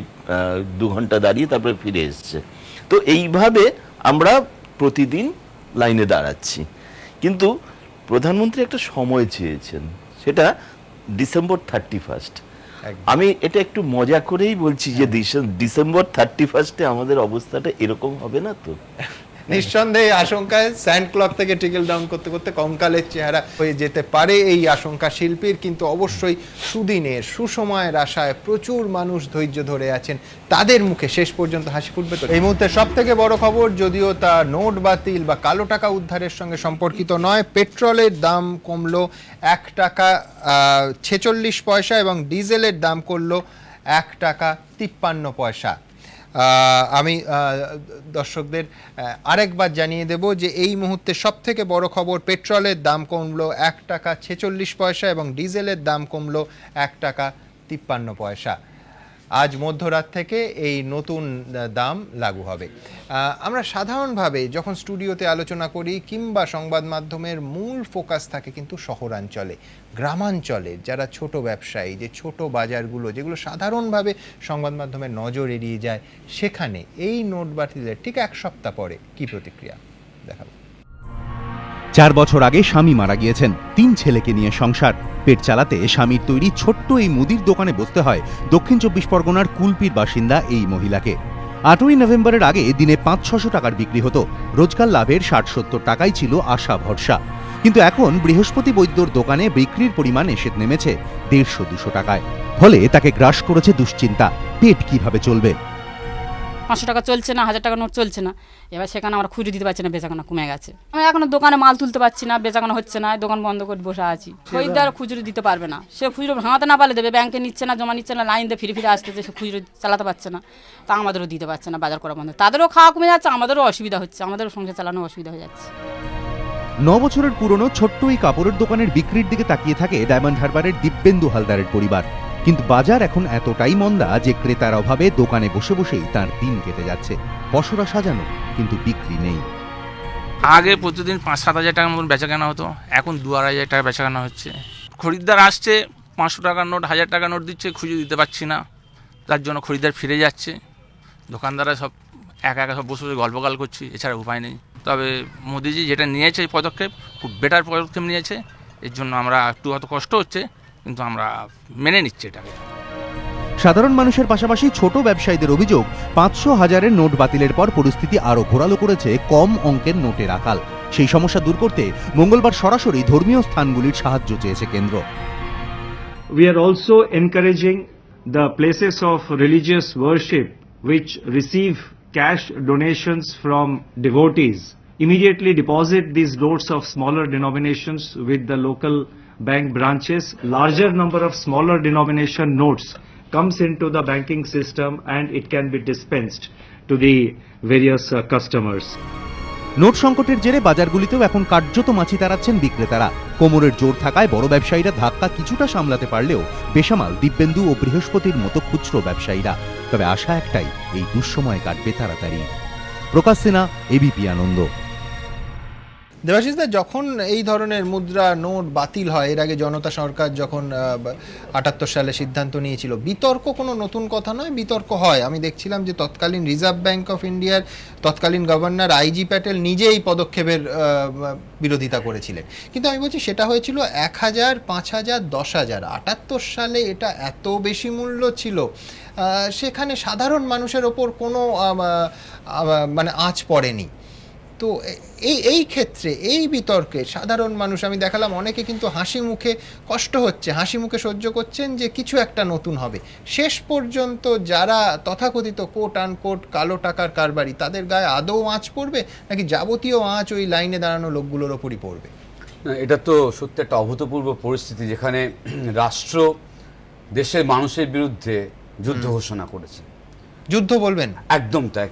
2 ঘন্টা দাঁড়িয়ে তারপরে ফিরে এসছে, তো এইভাবে আমরা প্রতিদিন লাইনে দাঁড়াচ্ছি। কিন্তু প্রধানমন্ত্রী একটা সময় চেয়েছেন, সেটা ডিসেম্বর 31। আমি এটা একটু মজা করেই বলছি যে ডিসেম্বর 31-এ আমাদের অবস্থাটা এরকম হবে না তো? নিঃসন্দেহে আশঙ্কায় স্যান্ড ক্লক থেকে টিকেল ডাউন করতে করতে কঙ্কালের চেহারা হয়ে যেতে পারে এই আশঙ্কা শিল্পীর, কিন্তু অবশ্যই সুদিনের সুসময়ের আশায় প্রচুর মানুষ ধৈর্য ধরে আছেন, তাদের মুখে শেষ পর্যন্ত হাসি ফুটবে তো। এই মুহূর্তে সব থেকে বড় খবর, যদিও তা নোট বাতিল বা কালো টাকা উদ্ধারের সঙ্গে সম্পর্কিত নয়, পেট্রোলের দাম কমলো 1 টাকা 46 পয়সা এবং ডিজেলের দাম করলো 1 টাকা 53 পয়সা। আমি দর্শকদের আরেকবার জানিয়ে দেব যে এই মুহূর্তে সব থেকে বড় খবর, পেট্রোলের দাম কমলো 1 টাকা 46 পয়সা এবং ডিজেলের দাম কমলো 1 টাকা 53 পয়সা। আজ মধ্যরাত থেকে এই নতুন দাম লাগু হবে। আমরা সাধারণভাবে যখন স্টুডিওতে আলোচনা করি কিংবা সংবাদ মাধ্যমের মূল ফোকাস থাকে কিন্তু শহরাঞ্চলে, গ্রামাঞ্চলে যারা ছোট ব্যবসায়ী, যে ছোট বাজারগুলো যেগুলো সাধারণভাবে সংবাদ মাধ্যমের নজর এড়িয়ে যায়, সেখানে এই নোট বাতিলের ঠিক 1 সপ্তাহ পরে কি প্রতিক্রিয়া দেখাবো। 4 বছর আগে স্বামী মারা গিয়েছেন, 3 ছেলেকে নিয়ে সংসার। পেট চালাতে স্বামীর তৈরি ছোট্ট এই মুদির দোকানে বসতে হয় দক্ষিণ 24 পরগনার কুলপির বাসিন্দা এই মহিলাকে। 8ই নভেম্বরের আগে দিনে 500-600 টাকার বিক্রি হতো, রোজকার লাভের 60-70 টাকাই ছিল আশা ভরসা। কিন্তু এখন বৃহস্পতি বৈদ্যর দোকানে বিক্রির পরিমাণ এসে নেমেছে 150-200 টাকায়। ফলে তাকে গ্রাস করেছে দুশ্চিন্তা, পেট কিভাবে চলবে। 500 টাকা চলছে না, 1000 টাকা নোট চলছে না, এবার সেখানে আমরা খুচরো দিতে পারছি না, বেচাকেনা কমে গেছে। আমি এখনো দোকানে মাল তুলতে পারছি না, বেচাকেনা হচ্ছে না, দোকান বন্ধ করে বসে আছি। খরিদ্দার খুচরো দিতে পারবে না, সে খুচরো ভাঙাতে না পারলে দেবে, ব্যাংকে নিচ্ছে না, জমা নিচ্ছে না, লাইন দিয়ে ফিরে আসতেছে, সে খুচরো চালাতে পারছে না, তা আমাদেরও দিতে পারছে না, বাজার করা বন্ধ। তাদেরও খাওয়া কমে যাচ্ছে, আমাদেরও অসুবিধা হচ্ছে, আমাদেরও সংসার চালানো অসুবিধা হয়ে যাচ্ছে। 9 বছরের পুরনো ছোট্ট এই কাপড়ের দোকানের বিক্রির দিকে তাকিয়ে থাকে ডায়মন্ড হারবারের দিব্যেন্দু হালদারের পরিবার। কিন্তু বাজার এখন এতটাই মন্দা যে ক্রেতার অভাবে দোকানে বসে বসেই তার দিন কেটে যাচ্ছে। পসরা সাজানো, কিন্তু বিক্রি নেই। আগে প্রতিদিন 5-7 হাজার টাকার মতন বেচাকেনা হতো, এখন 2-2.5 হাজার টাকা বেচাকেনা হচ্ছে। খরিদ্দার আসছে, 500 টাকার নোট 1000 টাকার নোট দিচ্ছে, খুঁজে দিতে পারছি না, তার জন্য খরিদ্দার ফিরে যাচ্ছে। দোকানদাররা সব একা সব বসে বসে গল্পগাল করছি, এছাড়া উপায় নেই। তবে মোদিজি যেটা নিয়েছে এই পদক্ষেপ, খুব বেটার পদক্ষেপ নিয়েছে। এর জন্য আমরা একটু হয়তো কষ্ট হচ্ছে, কিন্তু আমরা মেনে নিচ্ছি এটাকে। সাধারণ মানুষের পাশাপাশি ছোট ব্যবসায়ীদের অভিযোগ, 500-1000-এর নোট বাতিলের পর পরিস্থিতি আরো ঘোরালো করেছে কম অঙ্কের নোটের আকাল। সেই সমস্যা দূর করতে মঙ্গলবার সরাসরি ধর্মীয় স্থানগুলির সাহায্য চেয়েছে কেন্দ্র। We are also encouraging the places of religious worship which receive cash donations from devotees immediately deposit these notes of smaller denominations with the local bank branches. Larger number of smaller denomination notes comes into the banking system and it can be dispensed to the various customers. Note সংকটের জেরে বাজারগুলিতেও এখন কার্যত মাছি তাড়াচ্ছেন বিক্রেতারা। কোমরের জোর থাকায় বড় ব্যবসায়ীরা ধাক্কা কিছুটা সামলাতে পারলেও বেসামাল দিব্যেন্দু ও বৃহস্পতির মতো খুচরো ব্যবসায়ীরা। তবে আশা একটাই, এই দুঃসময় কাটবে তাড়াতাড়ি। প্রকাশ সিনহা, এবিপি আনন্দ। দেবাশিস দা, যখন এই ধরনের মুদ্রা নোট বাতিল হয়, এর আগে জনতা সরকার যখন 78 সালে সিদ্ধান্ত নিয়েছিল, বিতর্ক কোনো নতুন কথা নয়, বিতর্ক হয়। আমি দেখছিলাম যে তৎকালীন রিজার্ভ ব্যাংক অফ ইন্ডিয়ার তৎকালীন গভর্নর আইজি প্যাটেল নিজে এই পদক্ষেপের বিরোধিতা করেছিলেন। কিন্তু আমি বলছি সেটা হয়েছিল 1000, 5000, 10000। 78 সালে এটা এত বেশি মূল্য ছিল, সেখানে সাধারণ মানুষের ওপর কোনো মানে আঁচ পড়েনি। তো এই ক্ষেত্রে এই বিতর্কে সাধারণ মানুষ, আমি দেখালাম অনেকে কিন্তু হাসি মুখে, কষ্ট হচ্ছে, হাসি মুখে সহ্য করছেন যে কিছু একটা নতুন হবে। শেষ পর্যন্ত যারা তথাকথিত কোট আনকোট কালো টাকার কারবারি, তাদের গায়ে আদৌ আঁচ পড়বে নাকি যাবতীয় আঁচ ওই লাইনে দাঁড়ানো লোকগুলোর ওপরই পড়বে? এটা তো সত্যি একটা অভূতপূর্ব পরিস্থিতি, যেখানে রাষ্ট্র দেশের মানুষের বিরুদ্ধে যুদ্ধ ঘোষণা করেছে। যুদ্ধ বলবেন? একদম তাই।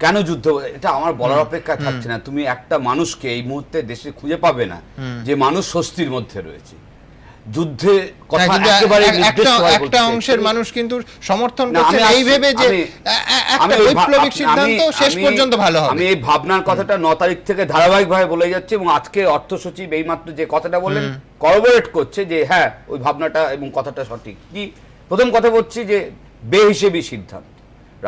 কেন যুদ্ধ, এটা আমার বলার অপেক্ষা থাকছে না। তুমি একটা মানুষকে এই মুহূর্তে দেশে খুঁজে পাবে না যে মানুষ স্বস্তির মধ্যে রয়েছে। যুদ্ধে কথা একেবারে একটা অংশের মানুষ কিন্তু সমর্থন করছে এই ভেবে যে একটা বৈপ্লবিক সিদ্ধান্ত শেষ পর্যন্ত ভালো হবে। আমি এই ভাবনার কথাটা 9 তারিখ থেকে ধারাবাহিকভাবে বলে যাচ্ছি, এবং আজকে অর্থ সচিব এইমাত্র যে কথাটা বললেন করবোরেট করছে যে হ্যাঁ, ওই ভাবনাটা এবং কথাটা সঠিক। কি প্রথম কথা বলছি যে বেহিসেবি সিদ্ধান্ত,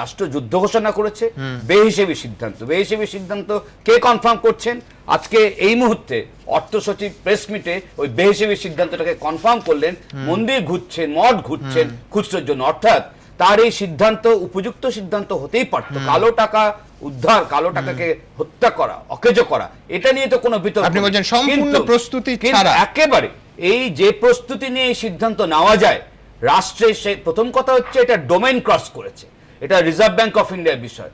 রাষ্ট্র যুদ্ধ ঘোষণা করেছে, বেহিসেবি সিদ্ধান্ত। বেহিসেবি সিদ্ধান্ত কে কনফার্ম করছেন? আজকে এই মুহূর্তে অর্থ সচিব প্রেস মিটে ওই বেহিসেবি সিদ্ধান্তটাকে কনফার্ম করলেন। মন্দির ঘুরছেন, মঠ ঘুরছেন খুচরোর জন্য, অর্থাৎ তার এই সিদ্ধান্ত উপযুক্ত সিদ্ধান্ত হতেই পারত। কালো টাকা উদ্ধার, কালো টাকাকে হত্যা করা, অকেজো করা, এটা নিয়ে তো কোনো বিতর্ক আপনি বলছেন নেই। সম্পূর্ণ কিন্তু- প্রস্তুতি কিন্তু ছাড়া। একেবারে এই যে প্রস্তুতি নিয়ে এই সিদ্ধান্ত নেওয়া যায়, রাষ্ট্রের সেই প্রথম কথা হচ্ছে এটা ডোমেইন ক্রস করেছে, এটা রিজার্ভ ব্যাংক অফ ইন্ডিয়ার বিষয়।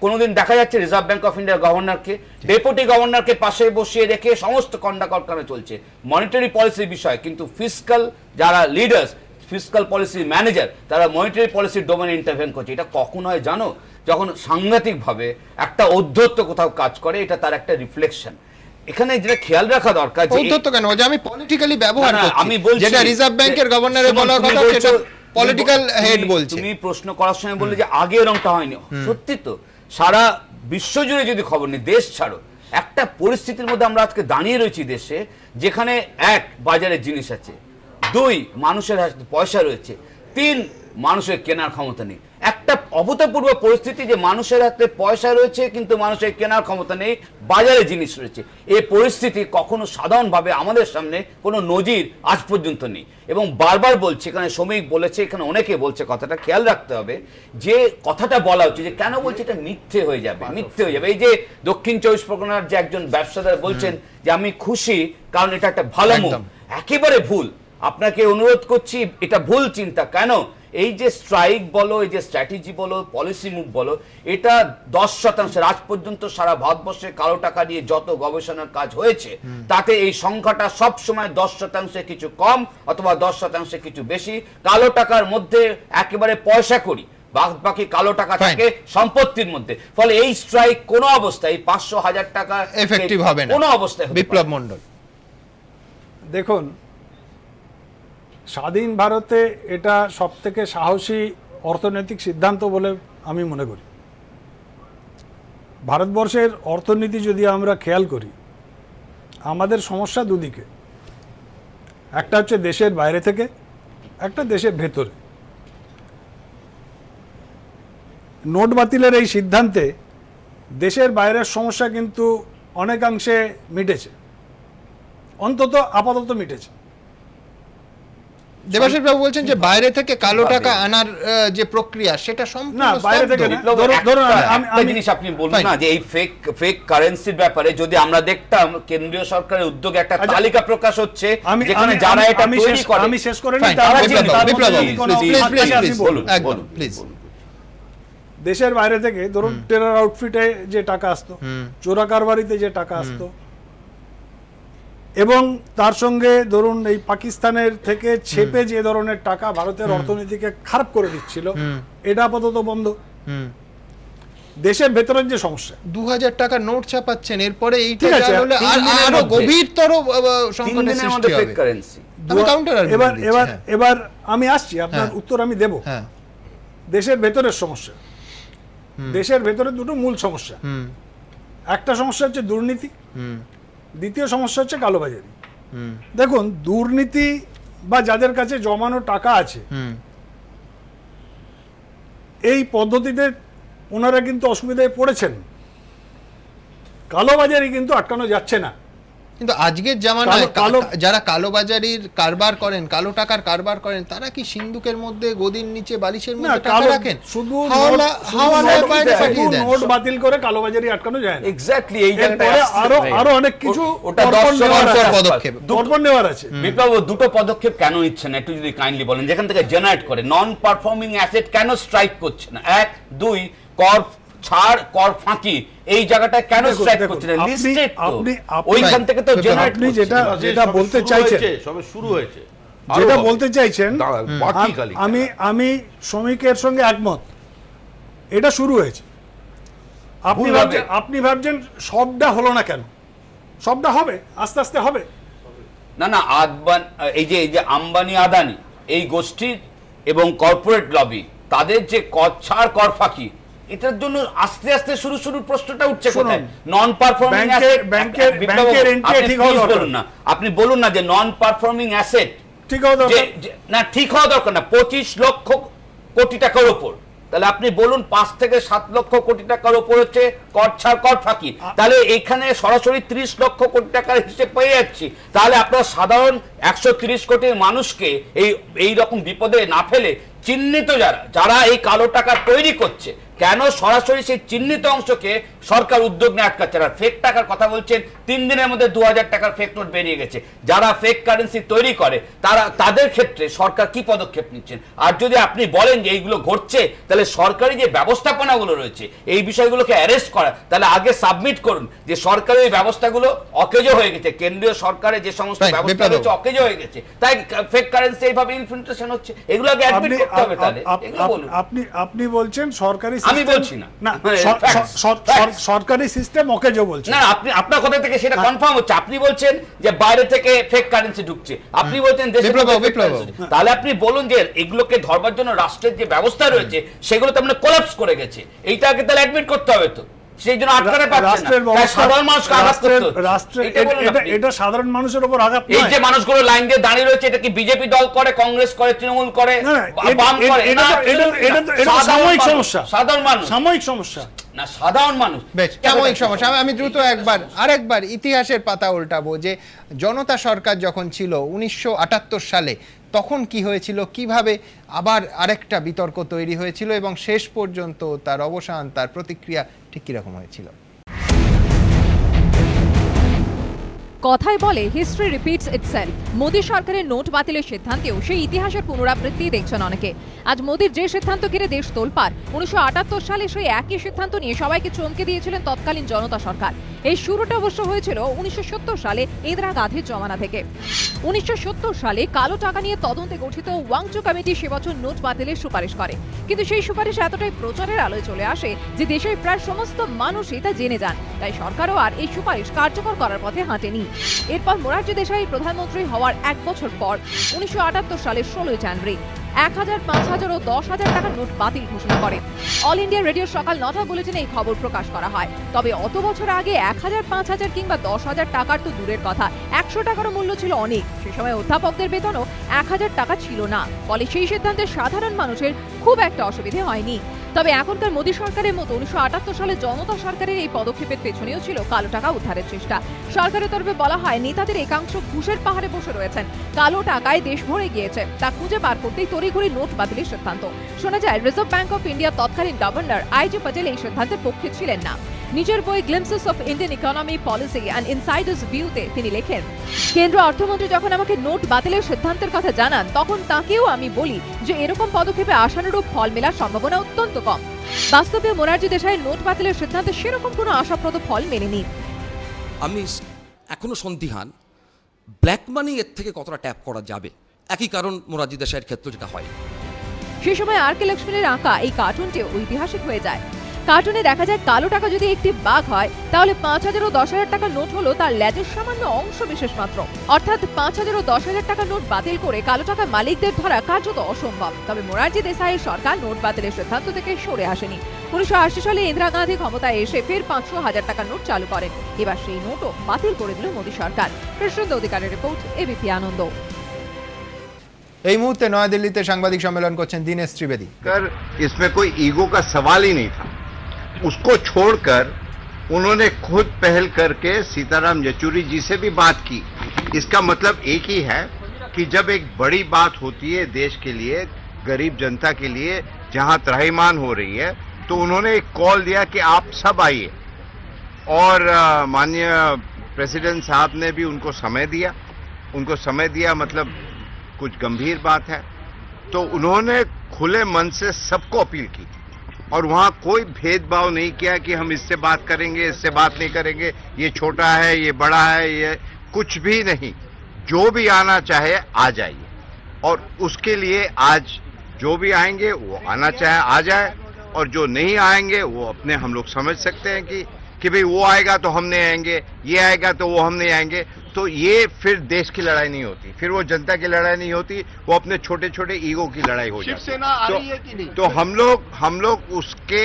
কোনোদিন দেখা যাচ্ছে রিজার্ভ ব্যাংক অফ ইন্ডিয়ার গভর্নরকে, ডেপুটি গভর্নরকে পাশে বসিয়ে রেখে সমস্ত কন্ডাকরখানা চলছে, মনিটারি পলিসির বিষয়, কিন্তু ফিসকাল যারা লিডার্স, ফিসকাল পলিসি ম্যানেজার, তারা মনিটারি পলিসির ডোমেইনে ইন্টারভেন করছে। এটা কখন হয় জানো? যখন সাংঘাতিকভাবে একটা ঔদ্ধত্য কোথাও কাজ করে, এটা তার একটা রিফ্লেকশন। এখানে যেটা খেয়াল রাখা দরকার যে ঔদ্ধত্য কেন, যে আমি পলিটিক্যালি ব্যবহার না, না, করছি, আমি বলছি যেটা রিজার্ভ ব্যাংকের গভর্নরের বলার কথা সেটা পলিটিক্যাল হেড বলছে। তুমি প্রশ্ন করার সময় বললে যে আগে এরকমটা হয়নি, সত্যি তো। সারা বিশ্বজুড়ে যদি খবর নেই, দেশ ছাড়ো, একটা পরিস্থিতির মধ্যে আমরা আজকে দাঁড়িয়ে রয়েছি দেশে, যেখানে এক, বাজারে জিনিস আছে, দুই, মানুষের হাতে পয়সা রয়েছে, তিন, মানুষের কেনার ক্ষমতা নেই। একটা অভূতপূর্ব পরিস্থিতি যে মানুষের হাতে পয়সা রয়েছে কিন্তু মানুষের কেনার ক্ষমতা নেই, বাজারে জিনিস রয়েছে। এই পরিস্থিতি কখনো সাধারণভাবে আমাদের সামনে কোনো নজির আজ পর্যন্ত নেই। এবং বারবার বলছি, এখানে শ্রমিক বলেছে, এখানে অনেকে বলছে, কথাটা খেয়াল রাখতে হবে যে কথাটা বলা হচ্ছে যে কেন বলছে এটা মিথ্যে হয়ে যাবে, মিথ্যে হয়ে যাবে। এই যে দক্ষিণ 24 পরগনার যে একজন ব্যবসাদার বলছেন যে আমি খুশি কারণ এটা একটা ভালো মুভ, একেবারে ভুল। আপনাকে অনুরোধ করছি, এটা ভুল চিন্তা। কেন? এই যে স্ট্রাইক বলো, এই যে স্ট্র্যাটেজি বলো, পলিসি মুভ বলো, এটা 10% আজ পর্যন্ত সারা ভারতবর্ষে কালো টাকা নিয়ে যত গবেষণার কাজ হয়েছে তাতে এই সংখ্যাটা সব সময় 10% কিছু কম অথবা 10% কিছু বেশি। কালো টাকার মধ্যে একেবারে পয়সা করি, বাকি কালো টাকা থাকে সম্পত্তির মধ্যে। ফলে এই স্ট্রাইক কোনো অবস্থায় 500,000 টাকা এফেক্টিভ হবে না কোনো অবস্থায়। বিপ্লব মণ্ডল, দেখুন, স্বাধীন ভারতে এটা সবথেকে সাহসী অর্থনৈতিক সিদ্ধান্ত বলে আমি মনে করি। ভারতবর্ষের অর্থনীতি যদি আমরা খেয়াল করি, আমাদের সমস্যা দুদিকে, একটা হচ্ছে দেশের বাইরে থেকে, একটা দেশের ভেতরে। নোট বাতিলের এই সিদ্ধান্তে দেশের বাইরের সমস্যা কিন্তু অনেকাংশে মিটেছে, অন্তত আপাতত মিটেছে। দেবাশিস বাবু বলছেন যে বাইরে থেকে কালো টাকা আনার যে প্রক্রিয়া সেটা সম্পূর্ণ না, বাইরে থেকে স্তব্ধ। একটা জিনিস আপনি বলুন না যে এই ফেক কারেন্সির ব্যাপারে যদি আমরা দেখতাম কেন্দ্রীয় সরকারের উদ্যোগে একটা তালিকা প্রকাশ হচ্ছে যেখানে যারা এটা তৈরি করে। আমি শেষ করে Fine, প্লিজ। দেশের বাইরে থেকে ধরুন টেরার আউটফিটে যে টাকা আসতো, চোরা কারবারিতে যে টাকা আসতো, এবং তার সঙ্গে ধরুন এই পাকিস্তানের থেকে ছেপে যে ধরনের টাকা ভারতের অর্থনীতিকে খারাপ করে দিচ্ছিল, এটা আপাতত বন্ধ। দেশের ভেতরের যে সমস্যা, 2000 টাকার নোট ছাপাচ্ছেন, এরপরে এইটা যা হলে আরো গভীরতর সংকটের সৃষ্টি হবে। এবার আমি আসছি, আপনার উত্তর আমি দেব। দেশের ভেতরের সমস্যা, দেশের ভেতরে দুটো মূল সমস্যা। একটা সমস্যা হচ্ছে দুর্নীতি, দ্বিতীয় সমস্যা হচ্ছে কালোবাজারি। দেখুন, দুর্নীতি বা যাদের কাছে জমানো টাকা আছে, এই পদ্ধতিতে ওনারা কিন্তু অসুবিধায় পড়েছেন। কালোবাজারি কিন্তু আটকানো যাচ্ছে না। কিন্তু আজকের জামানায় যারা কালোবাজারির কারবার করেন, কালো টাকার কারবার করেন, তারা কি সিন্ধুকের মধ্যে গদির নিচে বালিশের মধ্যে টাকা রাখেন? শুধু নোট বাতিল করে কালোবাজারি আটকানো যায় না। এক্স্যাক্টলি, এই আরো অনেক কিছু দর্পণ নেওয়ার আছে। বিপ্লব, দুটো পদক্ষেপ কেন নিচ্ছে না একটু যদি কাইন্ডলি বলেন, যেখান থেকে জেনারেট করে নন পারফর্মিং অ্যাসেট কেন স্ট্রাইক করছে না? এক, দুই, কর ছাড়, কর ফাঁকি, এই জায়গাটা কেন স্ট্রাইক করছে না? লিস্টেড ওইখান থেকে তো জেনারেট। আপনি যেটা বলতে চাইছেন, সবে শুরু হয়েছে, যেটা বলতে চাইছেন, আমি শ্রমিকের সঙ্গে একমত, এটা শুরু হয়েছে। আপনি ভাবছেন সবটা হলো না কেন? সবটা হবে, আস্তে আস্তে হবে। না, এই যে আম্বানি আদানি এই গোষ্ঠীর এবং কর্পোরেট লবি, তাদের যে কর ছাড়, কর ফাঁকি, এটার জন্য আস্তে আস্তে শুরু প্রশ্নটা উঠছে কোথায়? নন পারফর্মিং আপনি বলুন না যে নন পারফর্মিং অ্যাসেট ঠিক হওয়া দরকার না, ঠিক হওয়া দরকার না 25 লক্ষ কোটি টাকার উপর। তাহলে আপনি বলুন 5 থেকে 7 লক্ষ কোটি টাকার উপর হচ্ছে কর ছাড়, কর ফাঁকি। তাহলে এখানে সরাসরি 30 লক্ষ কোটি টাকার হিসেব পেয়ে যাচ্ছি। তাহলে আপনার সাধারণ 130 কোটির মানুষকে এই রকম বিপদে না ফেলে চিহ্নিত যারা এই কালো টাকা তৈরি করছে কেন সরাসরি সেই চিহ্নিত অংশকে সরকার উদ্যোগ নিয়ে আটকাচ্ছে না? ফেক টাকার কথা বলছেন, 3 দিনের মধ্যে 2000 টাকার ফেক নোট বেরিয়ে গেছে। যারা ফেক কারেন্সি তৈরি করে তাদের ক্ষেত্রে সরকার কি পদক্ষেপ নিচ্ছেন? আর যদি আপনি বলেন যে এইগুলো ঘটছে, তাহলে সরকারি যে ব্যবস্থাপনাগুলো রয়েছে এই বিষয়গুলোকে অ্যারেস্ট করা, তাহলে আগে সাবমিট করুন যে সরকারি ব্যবস্থাগুলো অকেজো হয়ে গেছে, কেন্দ্রীয় সরকারের যে সমস্ত ব্যবস্থা রয়েছে অকেজো হয়ে গেছে, তাই ফেক কারেন্সি এইভাবে ইনফিল্ট্রেশন হচ্ছে, এগুলো আগে অ্যাডমিট করতে হবে। তাহলে আপনি বলছেন সরকারি, আমি বলছি না, সরকারি সিস্টেম অকেজো বলছেন না, আপনি আপনার কথা থেকে সেটা কনফার্ম হচ্ছে। আপনি বলছেন যে বাইরে থেকে ফেক কারেন্সি ঢুকছে, আপনি বলছেন দেশে, তাহলে আপনি বলুন যে এগুলোকে ধরবার জন্য রাষ্ট্রের যে ব্যবস্থা রয়েছে সেগুলো তো আমরা কোলাপস করে গেছে, এইটা আগে তাহলে অ্যাডমিট করতে হবে। তো সেই জন্য আটকাতে পারছেন না, সাধারণ মানুষকে আঘাত করতে, এটা সাধারণ মানুষের উপর আঘাত। এই যে মানুষগুলো লাইন দিয়ে দাঁড়িয়ে রয়েছে, এটা কি বিজেপি দল করে, কংগ্রেস করে, তৃণমূল করে, বাম করে? এটা সাময়িক সমস্যা, সাধারণ মানুষ, সাময়িক সমস্যা না, সাধারণ মানুষ। বেশ, সাময়িক সমস্যা। আমি দ্রুত আরেকবার ইতিহাসের পাতা উল্টাবো যে জনতা সরকার যখন ছিল 1978 সালে, তখন কি হয়েছিল, কিভাবে আবার আরেকটা বিতর্ক তৈরি হয়েছিল এবং শেষ পর্যন্ত তার অবসান, তার প্রতিক্রিয়া ঠিক কিরকম হয়েছিল? কথায় বলে হিস্ট্রি রিপিটস ইটসেলফ। মোদী সরকারের নোট বাতিলের সিদ্ধান্তেও সেই ইতিহাসের পুনরাবৃত্তি দেখছেন অনেকে। আজ মোদীর যে সিদ্ধান্ত ঘিরে দেশ তোলপাড়, 1978 সালে সেই একই সিদ্ধান্ত নিয়ে সবাইকে চমকে দিয়েছিলেন তৎকালীন জনতা সরকার। এই শুরুটা অবশ্য হয়েছিল 1970 সালে ইন্দিরা গান্ধীর জমানা থেকে। 1970 সালে কালো টাকা নিয়ে তদন্তে গঠিত ওয়াংচু কমিটি সে বছর নোট বাতিলের সুপারিশ করে, কিন্তু সেই সুপারিশ এতটাই প্রচারের আলোয় চলে আসে যে দেশের প্রায় সমস্ত মানুষই তা জেনে যান। তাই সরকারও আর এই সুপারিশ কার্যকর করার পথে হাঁটেনি। এরপর মোরারজি দেশাই প্রধানমন্ত্রী হওয়ার 1 বছর পর 1978 সালের 16 জানুয়ারি 1000, 5000 ও 10,000 টাকার নোট বাতিল ঘোষণা করে। অল ইন্ডিয়া রেডিও সকাল 9টা বুলেটিনে এই খবর প্রকাশ করা হয়। তবে অত বছর আগে 1000, 5000 কিংবা 10,000 টাকার তো দূরের কথা, 100 টাকারও মূল্য ছিল অনেক। সে সময় অধ্যাপকদের বেতনও 1000 টাকা ছিল না, ফলে সেই সিদ্ধান্তে সাধারণ মানুষের খুব একটা অসুবিধে হয়নি। তবে এখনকার মোদী সরকারের মতো 1978 সালে জনতা সরকারের এই পদক্ষেপের পেছনেও ছিল কালো টাকা উদ্ধারের চেষ্টা। সরকারের তরফে বলা হয় নেতাদের একাংশ ঘুষের পাহাড়ে বসে রয়েছেন, কালো টাকায় দেশ ভরে গিয়েছে, তা খুঁজে বার করতেই তড়িঘড়ি নোট বাতিলের সিদ্ধান্ত। শোনা যায় রিজার্ভ ব্যাংক অফ ইন্ডিয়া তৎকালীন গভর্নর আইজি প্যাটেল এই সিদ্ধান্তের পক্ষে ছিলেন না। নিজের বই glimpses of Indian economy policy and insiders ভিউতে তিনি লেখেন, কেন্দ্র অর্থমন্ত্রী যখন আমাকে নোট বাতিলের সিদ্ধান্তের কথা জানান, তখন তাকেও আমি বলি যে এরকম পদক্ষেপে আশানুরূপ ফল মেলার সম্ভাবনা অত্যন্ত কম। বাস্তবে মোরারজি দেশাই নোট বাতিলের সিদ্ধান্তে সেরকম কোনো আশাপ্রদ ফল মেলেনি। আমি এখনো সন্দিহান ব্ল্যাক মানি এর থেকে কতটা ট্যাপ করা যাবে, একই কারণ মোরারজি দেশাইয়ের ক্ষেত্রে যেটা হয়। সে সময় আর কে লক্ষ্মণের আঁকা এই কার্টুনটিও ঐতিহাসিক হয়ে যায়। কার্টুনে দেখা যায় কালো টাকা যদি একটি বাঘ হয়, তাহলে 5000 ও 10,000 টাকার নোট হলো তার লেজের সামান্য অংশ বিশেষ মাত্র। অর্থাৎ 5000 ও 10,000 টাকার নোট বাতিল করে কালো টাকা মালিকদের ধরা কার্যত অসম্ভব। তবে মোরারজি দেশাইয়ের সরকার নোট বাতিলের সিদ্ধান্ত থেকে সরে আসেনি। 1980 সালে ইন্দিরা গান্ধী ক্ষমতায় এসে ফের 500,000 টাকার নোট চালু করেন। এবার সেই নোটও বাতিল করে দিল মোদী সরকার। কৃষ্ণেন্দু অধিকারের রিপোর্ট, এবিপি আনন্দ। এই মুহূর্তে নয়াদিল্লিতে সাংবাদিক সম্মেলন করছেন দীনেশ ত্রিবেদী। इसमें कोई ईगो का सवाल ही नहीं था। उसको छोड़कर उन्होंने खुद पहल करके सीताराम येचुरी जी से भी बात की। इसका मतलब एक ही है कि जब एक बड़ी बात होती है देश के लिए, गरीब जनता के लिए, जहां त्राहिमाम हो रही है, तो उन्होंने एक कॉल दिया कि आप सब आइए। और माननीय प्रेसिडेंट साहब ने भी उनको समय दिया। उनको समय दिया मतलब कुछ गंभीर बात है, तो उन्होंने खुले मन से सबको अपील की और वहां कोई भेदभाव नहीं किया कि हम इससे बात करेंगे, इससे बात नहीं करेंगे, ये छोटा है, ये बड़ा है, ये कुछ भी नहीं। जो भी आना चाहे आ जाइए। और उसके लिए आज जो भी आएंगे वो आना चाहे आ जाए, और जो नहीं आएंगे वो अपने हम लोग समझ सकते हैं कि भाई वो आएगा तो हम नहीं आएंगे, ये आएगा तो वो हम नहीं आएंगे। तो ये फिर देश की लड़ाई नहीं होती, फिर वो जनता की लड़ाई नहीं होती, वो अपने छोटे छोटे ईगो की लड़ाई हो जाती है। शिवसेना आ रही है कि नहीं? तो हम लोग उसके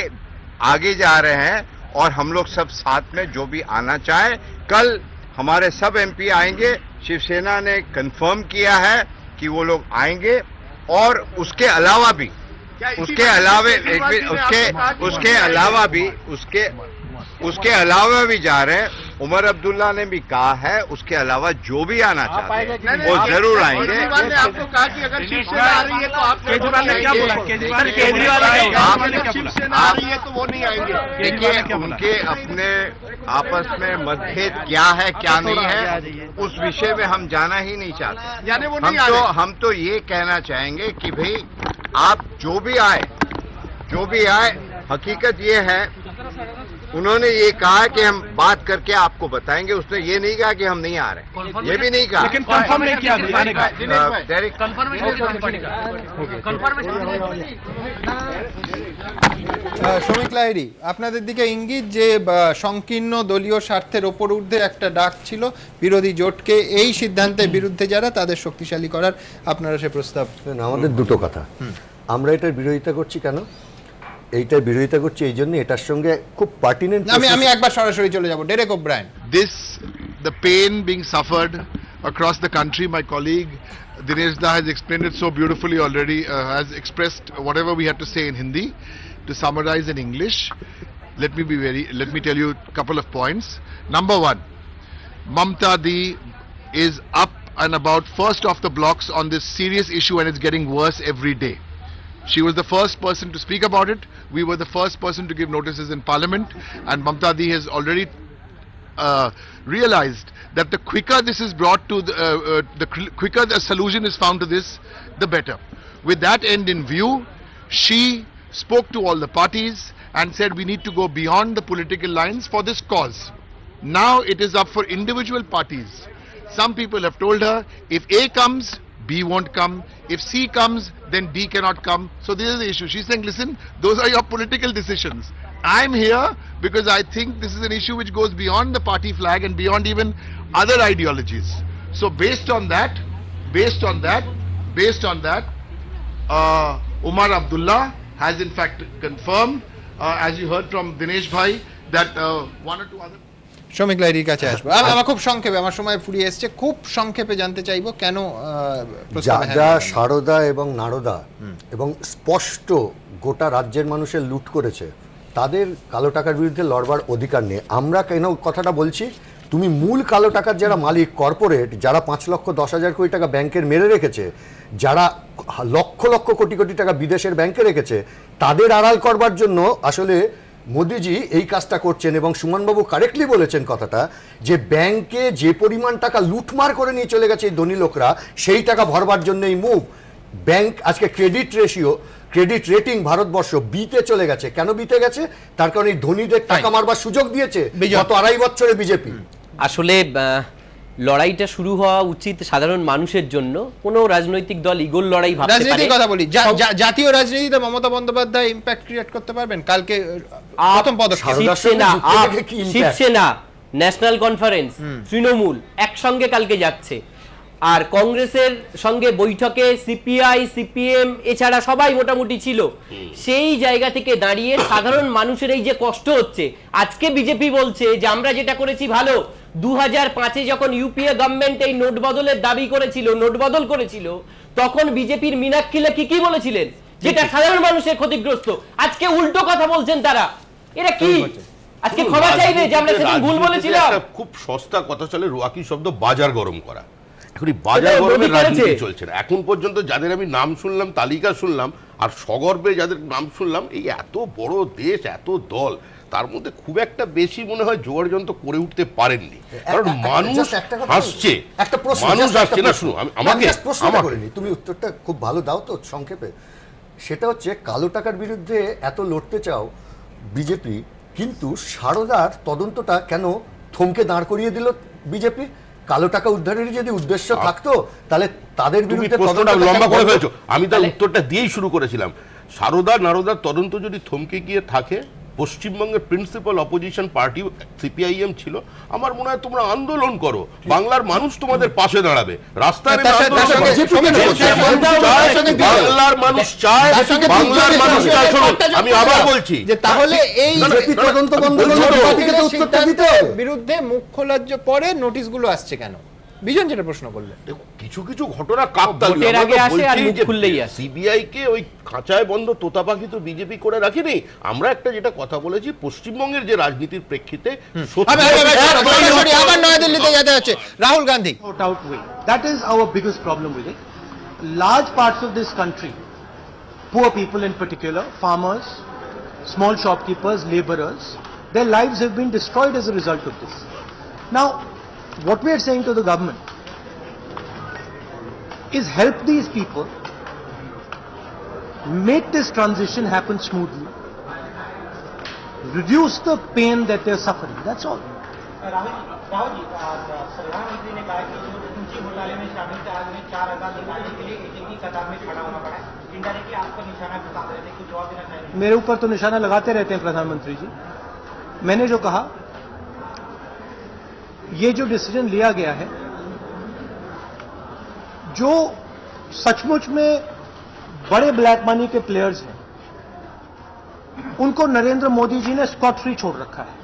आगे जा रहे हैं और हम लोग सब साथ में जो भी आना चाहे, कल हमारे सब एमपी आएंगे। शिवसेना ने कंफर्म किया है कि वो लोग आएंगे। और उसके अलावा भी उसके अलावा भी जा रहे हैं। उमर अब्दुल्ला ने भी कहा है उसके अलावा जो भी आना चाहते हैं वो जरूर आएंगे। आपको कहा कि अगर शिवसेना आ रही है तो आप केजरीवाल ने क्या बोला? केजरीवाल शिवसेना आ रही है तो वो नहीं आएंगे। देखिए उनके अपने आपस में मतभेद क्या है क्या नहीं है उस विषय में हम जाना ही नहीं चाहते। यानी वो नहीं आ रहे। हम तो ये कहना चाहेंगे कि भाई आप जो भी आए हकीकत ये है उन्होंने ये कहा कि हम बात करके आपको बताएंगे। उसने ये नहीं कहा कि हम नहीं आ रहे, ये भी नहीं कहा, लेकिन कंफर्म नहीं किया आने का। শ্রমিক লাহিড়ী, আপনাদের দিকে ইঙ্গিত যে সংকীর্ণ দলীয় স্বার্থের ওপর ঊর্ধ্বে একটা ডাক ছিল বিরোধী জোটকে এই সিদ্ধান্তের বিরুদ্ধে যারা তাদের শক্তিশালী করার, আপনারা সে প্রস্তাব। আমাদের দুটো কথা, আমরা এটার বিরোধিতা করছি কেন? এইটার বিরোধিতা করছি এই জন্য এটার সঙ্গে খুব পার্টিনেন্ট। আমি একবার সরাসরি চলে যাব। Derek O'Brien, the pain being suffered across the country, my colleague Dinesh Da has explained it so beautifully already, has expressed whatever we had to say in Hindi. To summarize in English, let me tell you a couple of points. Number one, Mamta Di is up and about first off the blocks on this serious issue, and it's getting worse every day. She was the first person to speak about it. We were the first person to give notices in Parliament, and Mamta Di has already realized that the quicker this is brought to the quicker the solution is found to this, the better. With that end in view, she spoke to all the parties and said we need to go beyond the political lines for this cause. Now it is up for individual parties. Some people have told her if A comes, B won't come. If C comes, then D cannot come. So this is the issue. She's saying, listen, those are your political decisions. I'm here because I think this is an issue which goes beyond the party flag and beyond even other ideologies. So based on that, Umar Abdullah has in fact confirmed, as you heard from Dinesh Bhai, that one or two other. শ্রমিক লাহিড়ীর কাছে আসবো। আমার খুব সংক্ষেপে, আমার সময় ফুরিয়ে এসছে, খুব সংক্ষেপে জানতে চাইবো কেন যা সারদা এবং নারদা এবং স্পষ্ট গোটা রাজ্যের মানুষের লুট করেছে তাদের কালো টাকার বিরুদ্ধে লড়বার অধিকার নেই। আমরা কেন কথাটা বলছি? তুমি মূল কালো টাকার যারা মালিক কর্পোরেট, যারা 5,10,000 কোটি টাকা ব্যাংকের মেরে রেখেছে, যারা লক্ষ লক্ষ কোটি কোটি টাকা বিদেশের ব্যাংকে রেখেছে, তাদের আড়াল করবার জন্য আসলে মোদিজি এই কাজটা করছেন। এবং সুমনবাবু কারেক্টলি বলেছেন কথাটা, যে ব্যাংকে যে পরিমাণ টাকা লুটমার করে নিয়ে চলে গেছে এই ধনী লোকরা, সেই টাকা ভরবার জন্য এই মুভ। ব্যাংক আজকে ক্রেডিট রেটিং ভারতবর্ষ বিতে চলে গেছে। কেন বিতে গেছে? তার কারণে ধনীদের টাকা মারবার সুযোগ দিয়েছে গত 2.5 বছরে বিজেপি। আসলে লড়াইটা শুরু হওয়া উচিত সাধারণ মানুষের জন্য। কোনো রাজনৈতিক দল ইগোর লড়াই ভাবতে পারে। রাজনীতির কথা বলি, জাতীয় রাজনীতিতে মমতা বন্দ্যোপাধ্যায় ইমপ্যাক্ট ক্রিয়েট করতে পারবেন। কালকে প্রথম পদক্ষেপ শিবসেনা, ন্যাশনাল কনফারেন্স, তৃণমূল একসঙ্গে কালকে যাচ্ছে। আর কংগ্রেসের সঙ্গে বৈঠকে সিপিআই, সিপিএম এছাড়া সবাই মোটামুটি ছিল। সেই জায়গা থেকে দাঁড়িয়ে সাধারণ মানুষের এই যে কষ্ট হচ্ছে, আজকে বিজেপি বলছে যে আমরা যেটা করেছি ভালো। 2005-এ যখন ইউপিএ গভর্নমেন্ট এই নোট বদলের দাবি করেছিল, নোট বদল করেছিল, তখন বিজেপির মীনাক্ষী লেখি কি বলেছিলেন? যেটা সাধারণ মানুষের ক্ষতিগ্রস্ত। আজকে উল্টো কথা বলছেন তারা। এরা কি আজকে ক্ষমা চাইবে যে আমরা সেদিন ভুল বলেছিলাম? খুব সস্তা কথা চলে, রোয়াকি শব্দ বাজার গরম করা। এখন বাজার গরমের রাজনীতি চলছে না। এখন পর্যন্ত যাদের আমি নাম শুনলাম, তালিকা শুনলাম, আর সগর্বে যাদের নাম শুনলাম, এই এত বড় দেশ, এত দল, তার মধ্যে খুব একটা বেশি মনে হয় জোগাড় যন্ত্র করে উঠতে পারেননি। কারণ মানুষ হাসছে, মানুষ হাসছে না। শুনো, আমাকে তুমি উত্তরটা খুব ভালো দাও তো সংক্ষেপে। সেটা হচ্ছে কালো টাকার বিরুদ্ধে এত লড়তে চাও বিজেপি, কিন্তু সারদার তদন্তটা কেন থমকে দাঁড় করিয়ে দিল বিজেপি? কালো টাকা উদ্ধারের যদি উদ্দেশ্য থাকতো তাহলে তাদের বিরুদ্ধে লম্বা করে ফেলেছো। আমি তার উত্তরটা দিয়েই শুরু করেছিলাম। সারদা নারদার তদন্ত যদি থমকে গিয়ে থাকে, পশ্চিমবঙ্গের প্রিন্সিপাল অপোজিশন পার্টি সিপিআইএম ছিল, আমার মনে হয় তোমরা আন্দোলন করো, বাংলার মানুষ তোমাদের পাশে দাঁড়াবে। রাস্তায় বাংলার মানুষ চায়, বাংলার মানুষ চায়। আমি আবার বলছি যে তাহলে এই তদন্ত বিরুদ্ধে মুখ খোলার পরে নোটিশগুলো আসছে কেন? বিজন যেটা প্রশ্ন করলেন, কিছু কিছু ঘটনা কাকতালীয়। ভোটের আগে আসে আর মুখ খুললেই আসে। সিবিআই কে ওই খাঁচায় বন্ধ তোতা পাখি তো বিজেপি করে রাখেনি। আমরা একটা যেটা কথা বলেছি, পশ্চিমবঙ্গের যে রাজনীতির প্রেক্ষিতে আবার নয়াদিল্লিতে যেতে হচ্ছে Rahul Gandhi. That is our biggest problem with it. Large parts of this country, poor people in particular, farmers, small shopkeepers, laborers, their lives have been destroyed as a result of this. Now, what we are saying to the government is help these people, make this transition happen smoothly, reduce the pain that they are suffering. That's all. Rahul ji, प्रधानमंत्री ने कहा कि जो ऊंची घोटाले में शामिल थे, आज उन्हें 4,000 निकालने के लिए एटीएम की कतार में खड़ा होना पड़ा। इनडायरेक्टली आप पर निशाना साध रहे थे, कुछ जवाब देना चाहिए। मेरे ऊपर तो निशाना लगाते रहते हैं प्रधानमंत्री जी। मैंने जो कहा, ये जो डिसीजन लिया गया है, जो सचमुच में बड़े ब्लैक मनी के प्लेयर्स हैं, उनको नरेंद्र मोदी जी ने स्कॉट फ्री छोड़ रखा है।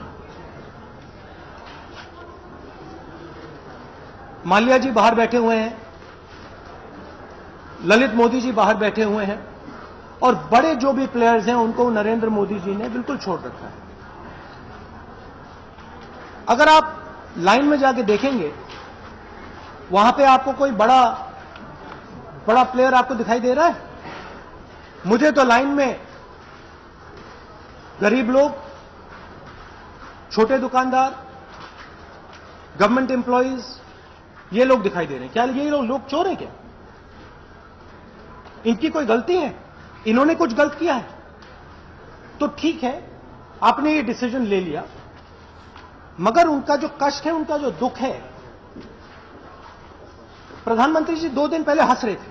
माल्या जी बाहर बैठे हुए हैं, ललित मोदी जी बाहर बैठे हुए हैं, और बड़े जो भी प्लेयर्स हैं उनको नरेंद्र मोदी जी ने बिल्कुल छोड़ रखा है। अगर आप लाइन में जाके देखेंगे, वहां पे आपको कोई बड़ा प्लेयर आपको दिखाई दे रहा है? मुझे तो लाइन में गरीब लोग, छोटे दुकानदार, गवर्नमेंट एम्प्लॉइज, ये लोग दिखाई दे रहे हैं। क्या ये लोग चोर हैं क्या? इनकी कोई गलती है? इन्होंने कुछ गलत किया है? तो ठीक है, आपने ये डिसीजन ले लिया, मगर उनका जो कष्ट है, उनका जो दुख है, प्रधानमंत्री जी 2 दिन पहले हंस रहे थे।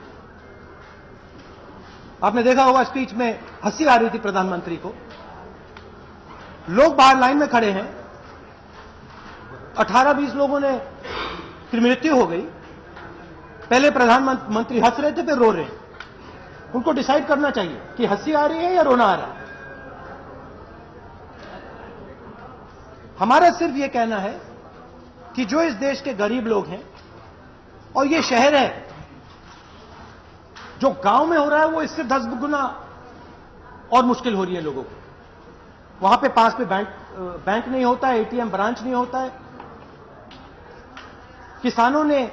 आपने देखा होगा स्पीच में हंसी आ रही थी प्रधानमंत्री को। लोग बाहर लाइन में खड़े हैं, 18-20 लोगों ने की मृत्यु हो गई। पहले प्रधानमंत्री हंस रहे थे, फिर रो रहे हैं। उनको डिसाइड करना चाहिए कि हंसी आ रही है या रोना आ रहा है। हमारा सिर्फ यह कहना है कि जो इस देश के गरीब लोग हैं, और ये शहर है, जो गांव में हो रहा है वो इससे 10 गुना और मुश्किल हो रही है लोगों को। वहां पे पास में बैंक नहीं होता है, एटीएम ब्रांच नहीं होता है। किसानों ने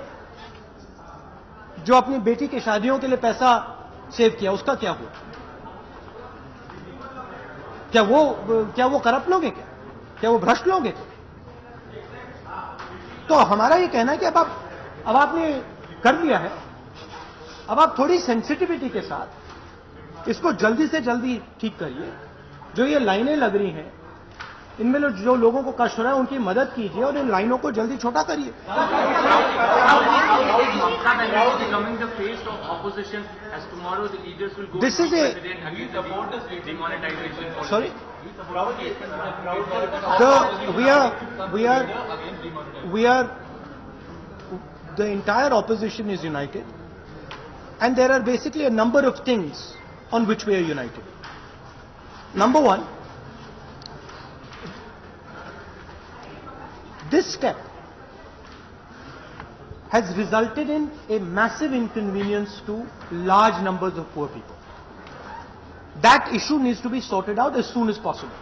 जो अपनी बेटी की शादियों के लिए पैसा सेव किया, उसका क्या हुआ? क्या वो करप्ट लोग हैं? क्या वो भ्रष्ट लोग हैं? तो हमारा ये कहना है कि अब आपने कर लिया है, अब आप थोड़ी सेंसिटिविटी के साथ इसको जल्दी से जल्दी ठीक करिए। जो ये लाइनें लग रही हैं, इनमें जो लोगों को कष्ट हो रहा है, उनकी मदद कीजिए और इन लाइनों को जल्दी छोटा करिए। This is a sorry we are the entire opposition is united, and there are basically a number of things on which we are united. Number one, this step has resulted in a massive inconvenience to large numbers of poor people. That issue needs to be sorted out as soon as possible.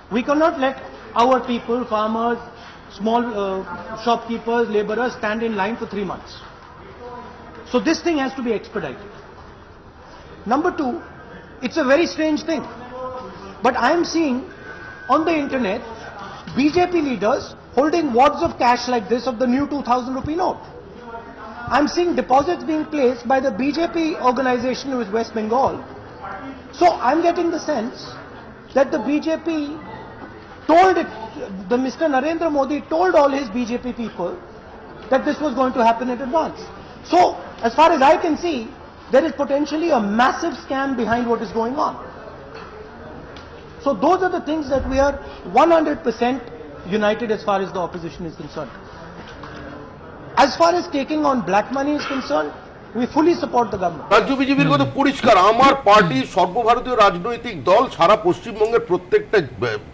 We cannot let our people, farmers, small shopkeepers, laborers stand in line for 3 months. So this thing has to be expedited. Number two, it's a very strange thing, but I am seeing on the internet BJP leaders holding wads of cash like this of the new 2,000 rupee note. I'm seeing deposits being placed by the BJP organization with West Bengal. So I'm getting the sense that the BJP told it, the Mr. Narendra Modi told all his BJP people that this was going to happen in advance. So as far as I can see, there is potentially a massive scam behind what is going on. So those are the things that we are 100% united as far as the opposition is concerned. As far as taking on black money is concerned, We fully support the government. রাজ্য বিজেপির কথা পরিষ্কার, আমার party সর্বভারতীয় রাজনৈতিক দল, সারা পশ্চিমবঙ্গের প্রত্যেকটা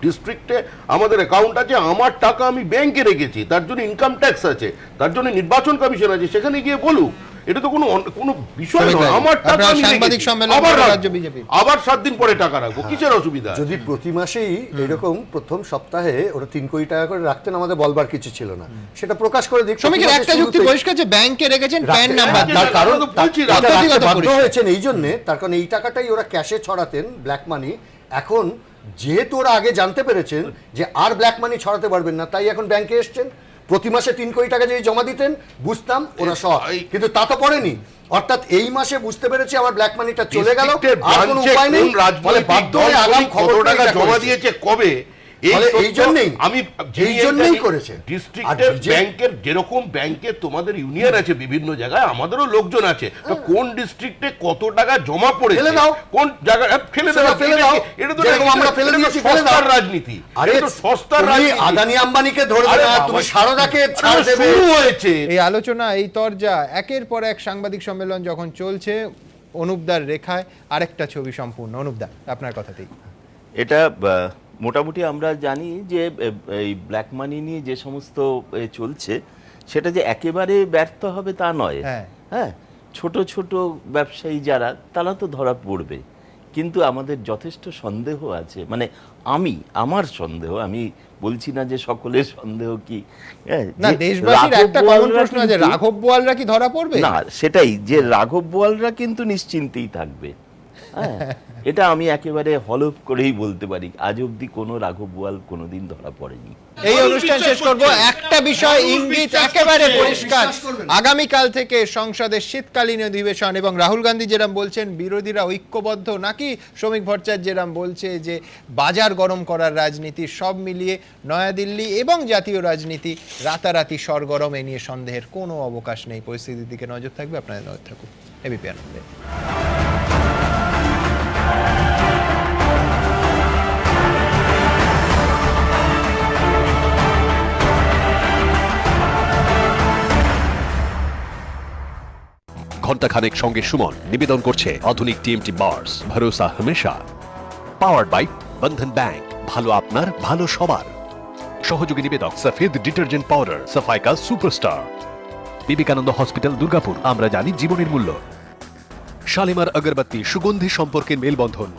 ডিস্ট্রিক্টে আমাদের অ্যাকাউন্ট আছে, আমার টাকা আমি ব্যাংকে রেখেছি, তার জন্য ইনকাম ট্যাক্স আছে, তার জন্য নির্বাচন কমিশন আছে, সেখানে গিয়ে বলুক, এটা তো কোনো বিষয় নয়। আমার টাকা আমি সাংবাদিক রেখেছি, সম্মেলন রাজ্য বিজেপি আবার 7 দিন পরে টাকা রাখবো, কিসের অসুবিধা? যদি প্রতি মাসেই এরকম প্রথম সপ্তাহে ওরা 3 কোটি টাকা করে রাখতেন, আমাদের বলবার কিছু ছিল না, সেটা প্রকাশ করে দিক। শ্রমিকের একটা যুক্তি পরিষ্কার যে ব্যাংকে রেখেছেন প্যান নাম্বার, তার কারণ বাধ্য পরিষ্কার। হয়েছেন এই জন্যে, তার কারণ এই টাকাটাই ওরা ক্যাশে ছড়াতেন, ব্ল্যাক মানি। এখন যেহেতু ওরা আগে জানতে পেরেছেন যে আর ব্ল্যাক মানি ছড়াতে পারবেন না, তাই এখন ব্যাংকে এসছেন। প্রতি মাসে 3 কোটি টাকা যদি জমা দিতেন বুঝতাম ওরা সব, কিন্তু তা তো পড়েনি। অর্থাৎ এই মাসে বুঝতে পেরেছে আমার ব্ল্যাক মানিটা চলে গেল, আর কোনো উপায় নেই, ফলে বাধ্য হয়ে আগাম খবর টাকা জমা দিয়েছে কবে, এই জন্যই আমি এই জন্যই করেছে। ডিস্ট্রিক্টের ব্যাংকের, যেরকম ব্যাংকে তোমাদের ইউনিয়ন আছে বিভিন্ন জায়গায়, আমাদেরও লোকজন আছে, তো কোন ডিস্ট্রিক্টে কত টাকা জমা পড়েছে, ফেলে দাও, কোন জায়গায় ফেলে দাও, এটা তো আমরা ফেলে দিয়েছি, ফেলে দাও। রাজনীতি, আরে এটা তো সস্তার রাজনীতি। আদানি আম্বানিকে ধরবে না, তুমি সারদাকে ছাড় দেবে। শুরু হয়েছে এই আলোচনা, এই তরজা, একের পর এক সাংবাদিক সম্মেলন যখন চলছে, অনুপদার রেখায় আরেকটা ছবি সম্পূর্ণ। অনুপদা, আপনার কথাতেই এটা মোটামুটি আমরা জানি যে এই ব্ল্যাক মানি নিয়ে যে সমস্ত চলছে, সেটা যে একেবারে ব্যর্থ হবে তা নয়। হ্যাঁ, ছোট ছোট ব্যবসায়ী যারা, তারা তো ধরা পড়বে, কিন্তু আমাদের যথেষ্ট সন্দেহ আছে, মানে আমার সন্দেহ, আমি বলছি না যে সকলের সন্দেহ কি, না, দেশবাসীর একটা কমন প্রশ্ন আছে, রাঘব বোয়ালরা কি ধরা পড়বে? না, সেটাই, যে রাঘব বোয়ালরা কিন্তু নিশ্চিন্তেই থাকবে। হ্যাঁ, এটা আমি একেবারে হলফ করেই বলতে পারি, আজ অব্দি কোনো রাঘব বোয়াল কোনোদিন ধরা পড়েনি। এই অনুষ্ঠান শেষ করব, একটা বিষয় ইঙ্গিত একেবারে পরিষ্কার, আগামীকাল থেকে সংসদের শীতকালীন অধিবেশন, এবং রাহুল গান্ধী যেরকম বলছেন বিরোধীরা ঐক্যবদ্ধ, নাকি শ্রমিক ভট্টাচার্য যেরকম বলছে যে বাজার গরম করার রাজনীতি, সব মিলিয়ে নয়াদিল্লি এবং জাতীয় রাজনীতি রাতারাতি সরগরম, এ নিয়ে সন্দেহের কোনো অবকাশ নেই। পরিস্থিতির দিকে নজর থাকবে, আপনাদের নজর থাকুক এবিপি আনন্দে। ঘণ্টাখানেক সঙ্গে সুমন নিবেদন করছে আধুনিক টিএমটি বার্স, ভরসা হমেশা। পাওয়ার্ড বাই বন্ধন ব্যাংক, ভালো আপনার, ভালো সবার। সহযোগী নিবেদক সফেদ ডিটারজেন্ট পাউডার, সাফাইকা সুপারস্টার। বিবেকানন্দ হসপিটাল, দুর্গাপুর, আমরা জানি জীবনের মূল্য। শালিমার আগরবাতি, সুগন্ধি সম্পর্কের মেলবন্ধন।